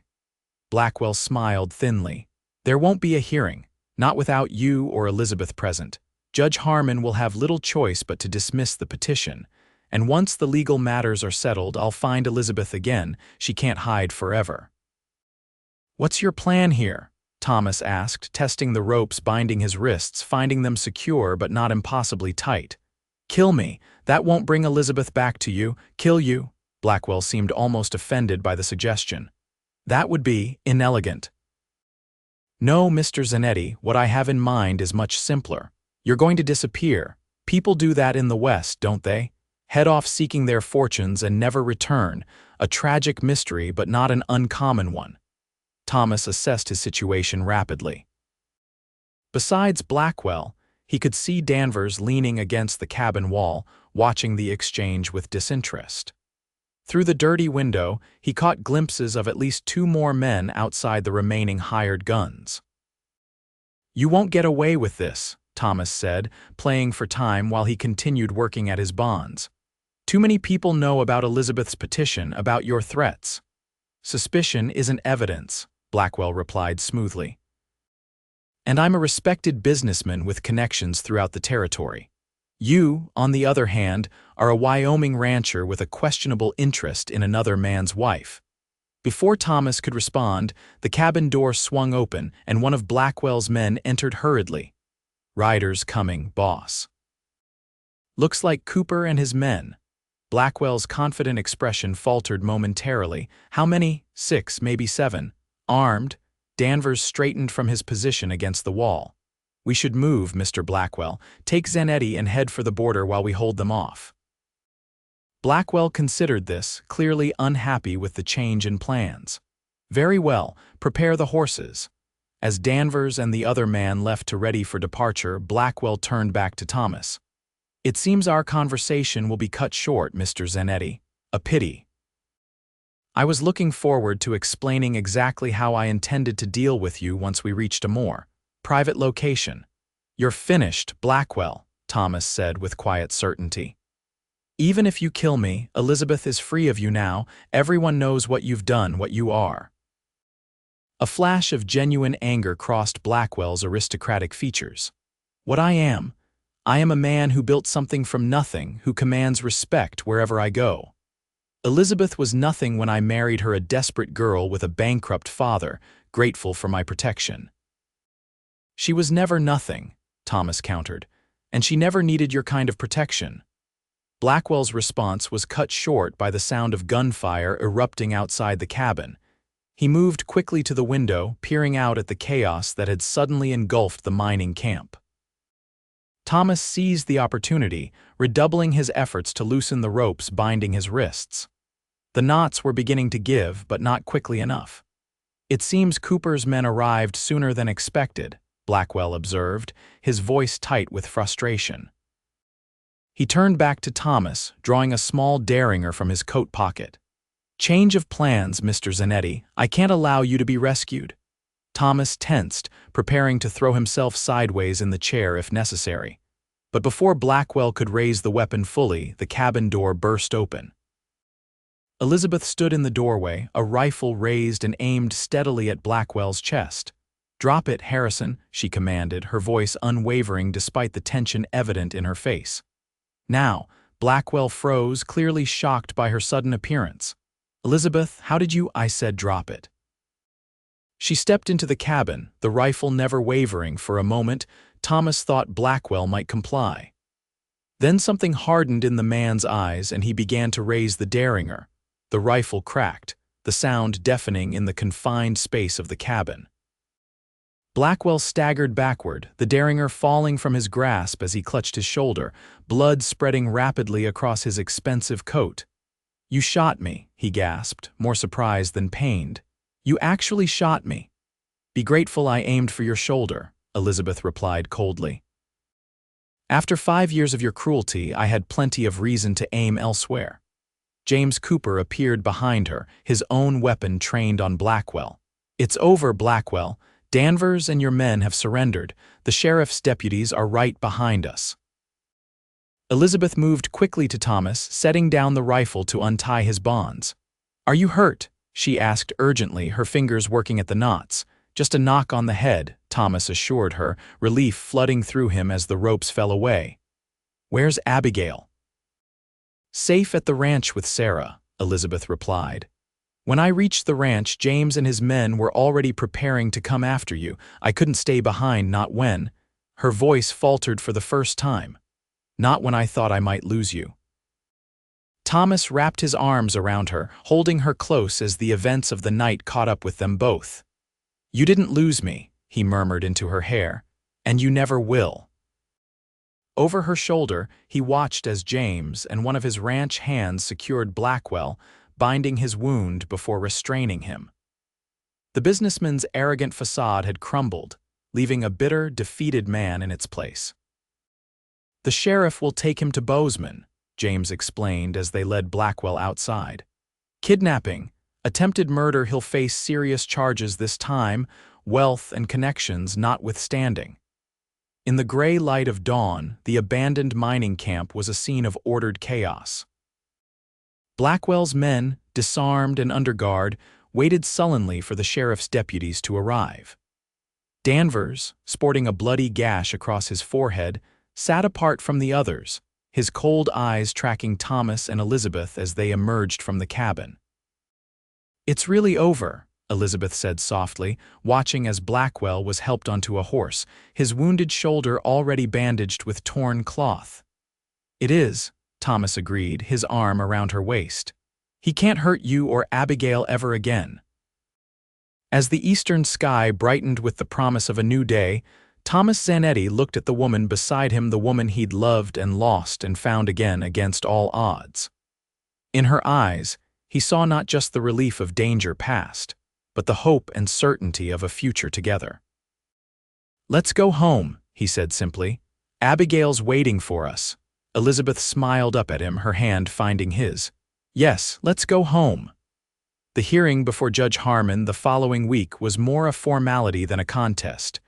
Blackwell smiled thinly. "There won't be a hearing, not without you or Elizabeth present. Judge Harmon will have little choice but to dismiss the petition, and once the legal matters are settled, I'll find Elizabeth again. She can't hide forever." "What's your plan here?" Thomas asked, testing the ropes binding his wrists, finding them secure but not impossibly tight. "Kill me. That won't bring Elizabeth back to you. Kill you." Blackwell seemed almost offended by the suggestion. "That would be inelegant." "No, Mr. Zanetti, what I have in mind is much simpler. You're going to disappear. People do that in the West, don't they? Head off seeking their fortunes and never return. A tragic mystery, but not an uncommon one." Thomas assessed his situation rapidly. Besides Blackwell, he could see Danvers leaning against the cabin wall, watching the exchange with disinterest. Through the dirty window, he caught glimpses of at least 2 more men outside the remaining hired guns. "You won't get away with this," Thomas said, playing for time while he continued working at his bonds. Too many people know about Elizabeth's petition, about your threats. Suspicion isn't evidence, Blackwell replied smoothly. And I'm a respected businessman with connections throughout the territory. You, on the other hand, are a Wyoming rancher with a questionable interest in another man's wife. Before Thomas could respond, the cabin door swung open and one of Blackwell's men entered hurriedly. "Riders coming, boss." "Looks like Cooper and his men." Blackwell's confident expression faltered momentarily. "How many?" "6, maybe 7. Armed." Danvers straightened from his position against the wall. "We should move, Mr. Blackwell. Take Zanetti and head for the border while we hold them off." Blackwell considered this, clearly unhappy with the change in plans. "Very well, prepare the horses." As Danvers and the other man left to ready for departure, Blackwell turned back to Thomas. "It seems our conversation will be cut short, Mr. Zanetti. A pity. I was looking forward to explaining exactly how I intended to deal with you once we reached a more private location." "You're finished, Blackwell," Thomas said with quiet certainty. "Even if you kill me, Elizabeth is free of you now. Everyone knows what you've done, what you are." A flash of genuine anger crossed Blackwell's aristocratic features. "What I am a man who built something from nothing, who commands respect wherever I go. Elizabeth was nothing when I married her, a desperate girl with a bankrupt father, grateful for my protection." "She was never nothing," Thomas countered, "and she never needed your kind of protection." Blackwell's response was cut short by the sound of gunfire erupting outside the cabin. He moved quickly to the window, peering out at the chaos that had suddenly engulfed the mining camp. Thomas seized the opportunity, redoubling his efforts to loosen the ropes binding his wrists. The knots were beginning to give, but not quickly enough. "It seems Cooper's men arrived sooner than expected," Blackwell observed, his voice tight with frustration. He turned back to Thomas, drawing a small derringer from his coat pocket. "Change of plans, Mr. Zanetti. I can't allow you to be rescued." Thomas tensed, preparing to throw himself sideways in the chair if necessary. But before Blackwell could raise the weapon fully, the cabin door burst open. Elizabeth stood in the doorway, a rifle raised and aimed steadily at Blackwell's chest. "Drop it, Harrison," she commanded, her voice unwavering despite the tension evident in her face. Now, Blackwell froze, clearly shocked by her sudden appearance. "Elizabeth, how did you—" "I said drop it." She stepped into the cabin, the rifle never wavering. For a moment, Thomas thought Blackwell might comply. Then something hardened in the man's eyes, and he began to raise the derringer. The rifle cracked, the sound deafening in the confined space of the cabin. Blackwell staggered backward, the derringer falling from his grasp as he clutched his shoulder, blood spreading rapidly across his expensive coat. "You shot me," he gasped, more surprised than pained. "You actually shot me." "Be grateful I aimed for your shoulder," Elizabeth replied coldly. "After 5 years of your cruelty, I had plenty of reason to aim elsewhere." James Cooper appeared behind her, his own weapon trained on Blackwell. "It's over, Blackwell. Danvers and your men have surrendered. The sheriff's deputies are right behind us." Elizabeth moved quickly to Thomas, setting down the rifle to untie his bonds. "Are you hurt?" she asked urgently, her fingers working at the knots. "Just a knock on the head," Thomas assured her, relief flooding through him as the ropes fell away. "Where's Abigail?" "Safe at the ranch with Sarah," Elizabeth replied. "When I reached the ranch, James and his men were already preparing to come after you. I couldn't stay behind, not when—" Her voice faltered for the first time. "Not when I thought I might lose you." Thomas wrapped his arms around her, holding her close as the events of the night caught up with them both. "You didn't lose me," he murmured into her hair, "and you never will." Over her shoulder, he watched as James and one of his ranch hands secured Blackwell, binding his wound before restraining him. The businessman's arrogant facade had crumbled, leaving a bitter, defeated man in its place. "The sheriff will take him to Bozeman," James explained as they led Blackwell outside. "Kidnapping, attempted murder. He'll face serious charges this time, wealth and connections notwithstanding." In the gray light of dawn, the abandoned mining camp was a scene of ordered chaos. Blackwell's men, disarmed and under guard, waited sullenly for the sheriff's deputies to arrive. Danvers, sporting a bloody gash across his forehead, sat apart from the others, his cold eyes tracking Thomas and Elizabeth as they emerged from the cabin. "It's really over," Elizabeth said softly, watching as Blackwell was helped onto a horse, his wounded shoulder already bandaged with torn cloth. "It is," Thomas agreed, his arm around her waist. "He can't hurt you or Abigail ever again." As the eastern sky brightened with the promise of a new day, Thomas Zanetti looked at the woman beside him, the woman he'd loved and lost and found again against all odds. In her eyes, he saw not just the relief of danger past, but the hope and certainty of a future together. "Let's go home," he said simply. "Abigail's waiting for us." Elizabeth smiled up at him, her hand finding his. "Yes, let's go home." The hearing before Judge Harmon the following week was more a formality than a contest.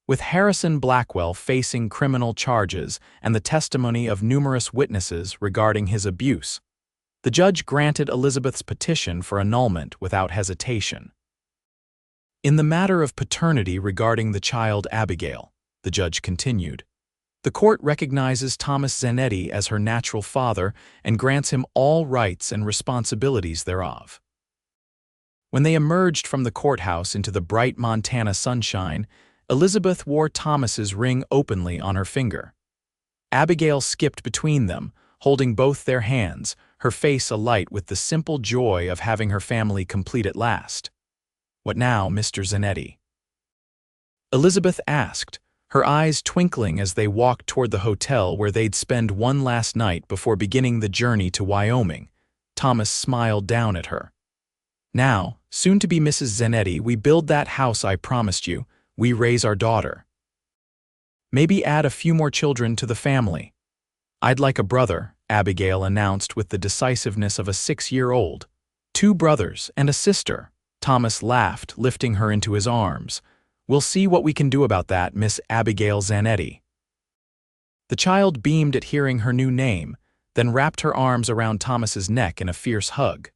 With Harrison Blackwell facing criminal charges and the testimony of numerous witnesses regarding his abuse, the judge granted Elizabeth's petition for annulment without hesitation. In the matter of paternity regarding the child Abigail, the judge continued, the court recognizes Thomas Zanetti as her natural father and grants him all rights and responsibilities thereof. When they emerged from the courthouse into the bright Montana sunshine, Elizabeth wore Thomas's ring openly on her finger. Abigail skipped between them, holding both their hands, her face alight with the simple joy of having her family complete at last. "What now, Mr. Zanetti?" Elizabeth asked, her eyes twinkling as they walked toward the hotel where they'd spend one last night before beginning the journey to Wyoming. Thomas smiled down at her. "Now, soon to be Mrs. Zanetti, we build that house I promised you. We raise our daughter. Maybe add a few more children to the family. I'd like a brother," Abigail announced with the decisiveness of a 6-year-old. "2 brothers and a sister." Thomas laughed, lifting her into his arms. "We'll see what we can do about that, Miss Abigail Zanetti." The child beamed at hearing her new name, then wrapped her arms around Thomas's neck in a fierce hug.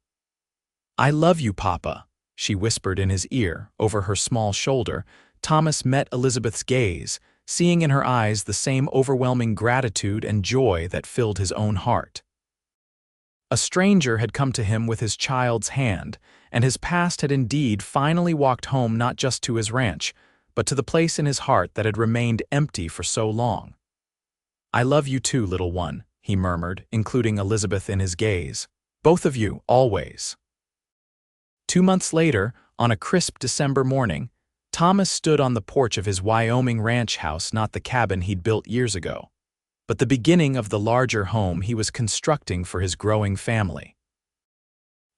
"I love you, Papa," she whispered in his ear, over her small shoulder. Thomas met Elizabeth's gaze, seeing in her eyes the same overwhelming gratitude and joy that filled his own heart. A stranger had come to him with his child's hand, and his past had indeed finally walked home, not just to his ranch, but to the place in his heart that had remained empty for so long. "I love you too, little one," he murmured, including Elizabeth in his gaze. "Both of you, always." 2 months later, on a crisp December morning, Thomas stood on the porch of his Wyoming ranch house, not the cabin he'd built years ago, but the beginning of the larger home he was constructing for his growing family.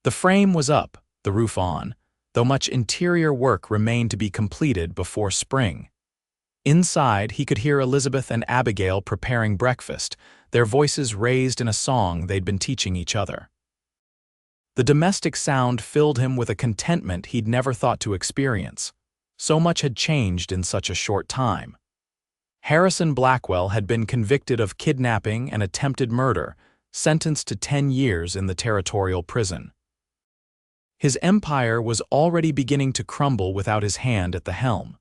The frame was up, the roof on, though much interior work remained to be completed before spring. Inside, he could hear Elizabeth and Abigail preparing breakfast, their voices raised in a song they'd been teaching each other. The domestic sound filled him with a contentment he'd never thought to experience. So much had changed in such a short time. Harrison Blackwell had been convicted of kidnapping and attempted murder, sentenced to 10 years in the territorial prison. His empire was already beginning to crumble without his hand at the helm.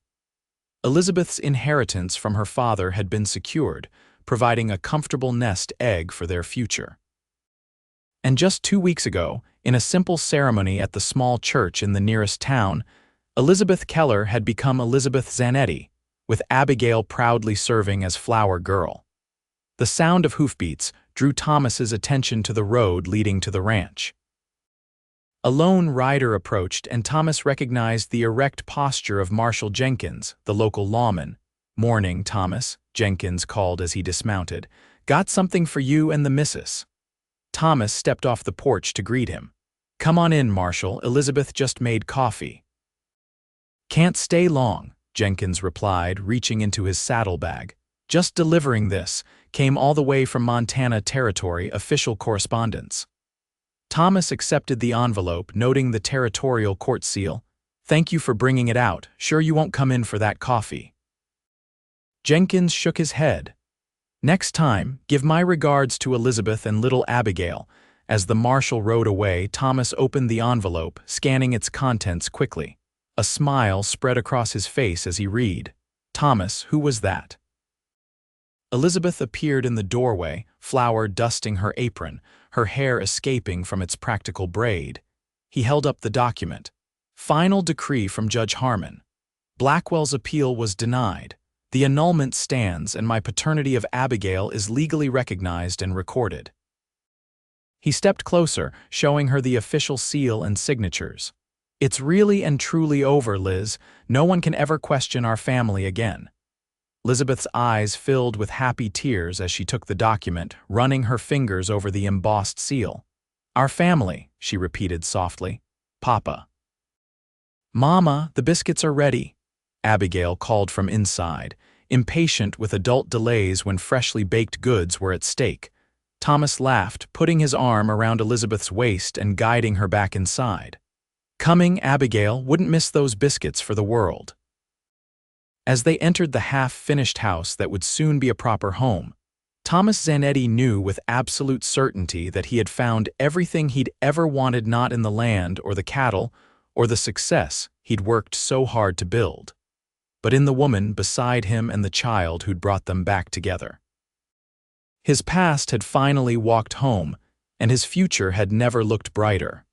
Elizabeth's inheritance from her father had been secured, providing a comfortable nest egg for their future. And just 2 weeks ago, in a simple ceremony at the small church in the nearest town, Elizabeth Keller had become Elizabeth Zanetti, with Abigail proudly serving as flower girl. The sound of hoofbeats drew Thomas's attention to the road leading to the ranch. A lone rider approached, and Thomas recognized the erect posture of Marshal Jenkins, the local lawman. "Morning, Thomas," Jenkins called as he dismounted. "Got something for you and the missus." Thomas stepped off the porch to greet him. "Come on in, Marshal. Elizabeth just made coffee." "Can't stay long," Jenkins replied, reaching into his saddlebag. "Just delivering this. Came all the way from Montana Territory, official correspondence." Thomas accepted the envelope, noting the territorial court seal. "Thank you for bringing it out. Sure you won't come in for that coffee?" Jenkins shook his head. "Next time, give my regards to Elizabeth and little Abigail, As the marshal rode away, Thomas opened the envelope, scanning its contents quickly. A smile spread across his face as he read. "Thomas, who was that?" Elizabeth appeared in the doorway, flour dusting her apron, her hair escaping from its practical braid. He held up the document. "Final decree from Judge Harmon. Blackwell's appeal was denied. The annulment stands, and my paternity of Abigail is legally recognized and recorded." He stepped closer, showing her the official seal and signatures. "It's really and truly over, Liz. No one can ever question our family again." Elizabeth's eyes filled with happy tears as she took the document, running her fingers over the embossed seal. "Our family," she repeated softly. "Papa." "Mama, the biscuits are ready," Abigail called from inside, impatient with adult delays when freshly baked goods were at stake. Thomas laughed, putting his arm around Elizabeth's waist and guiding her back inside. "Coming, Abigail, wouldn't miss those biscuits for the world." As they entered the half-finished house that would soon be a proper home, Thomas Zanetti knew with absolute certainty that he had found everything he'd ever wanted, not in the land or the cattle or the success he'd worked so hard to build, but in the woman beside him and the child who'd brought them back together. His past had finally walked home, and his future had never looked brighter.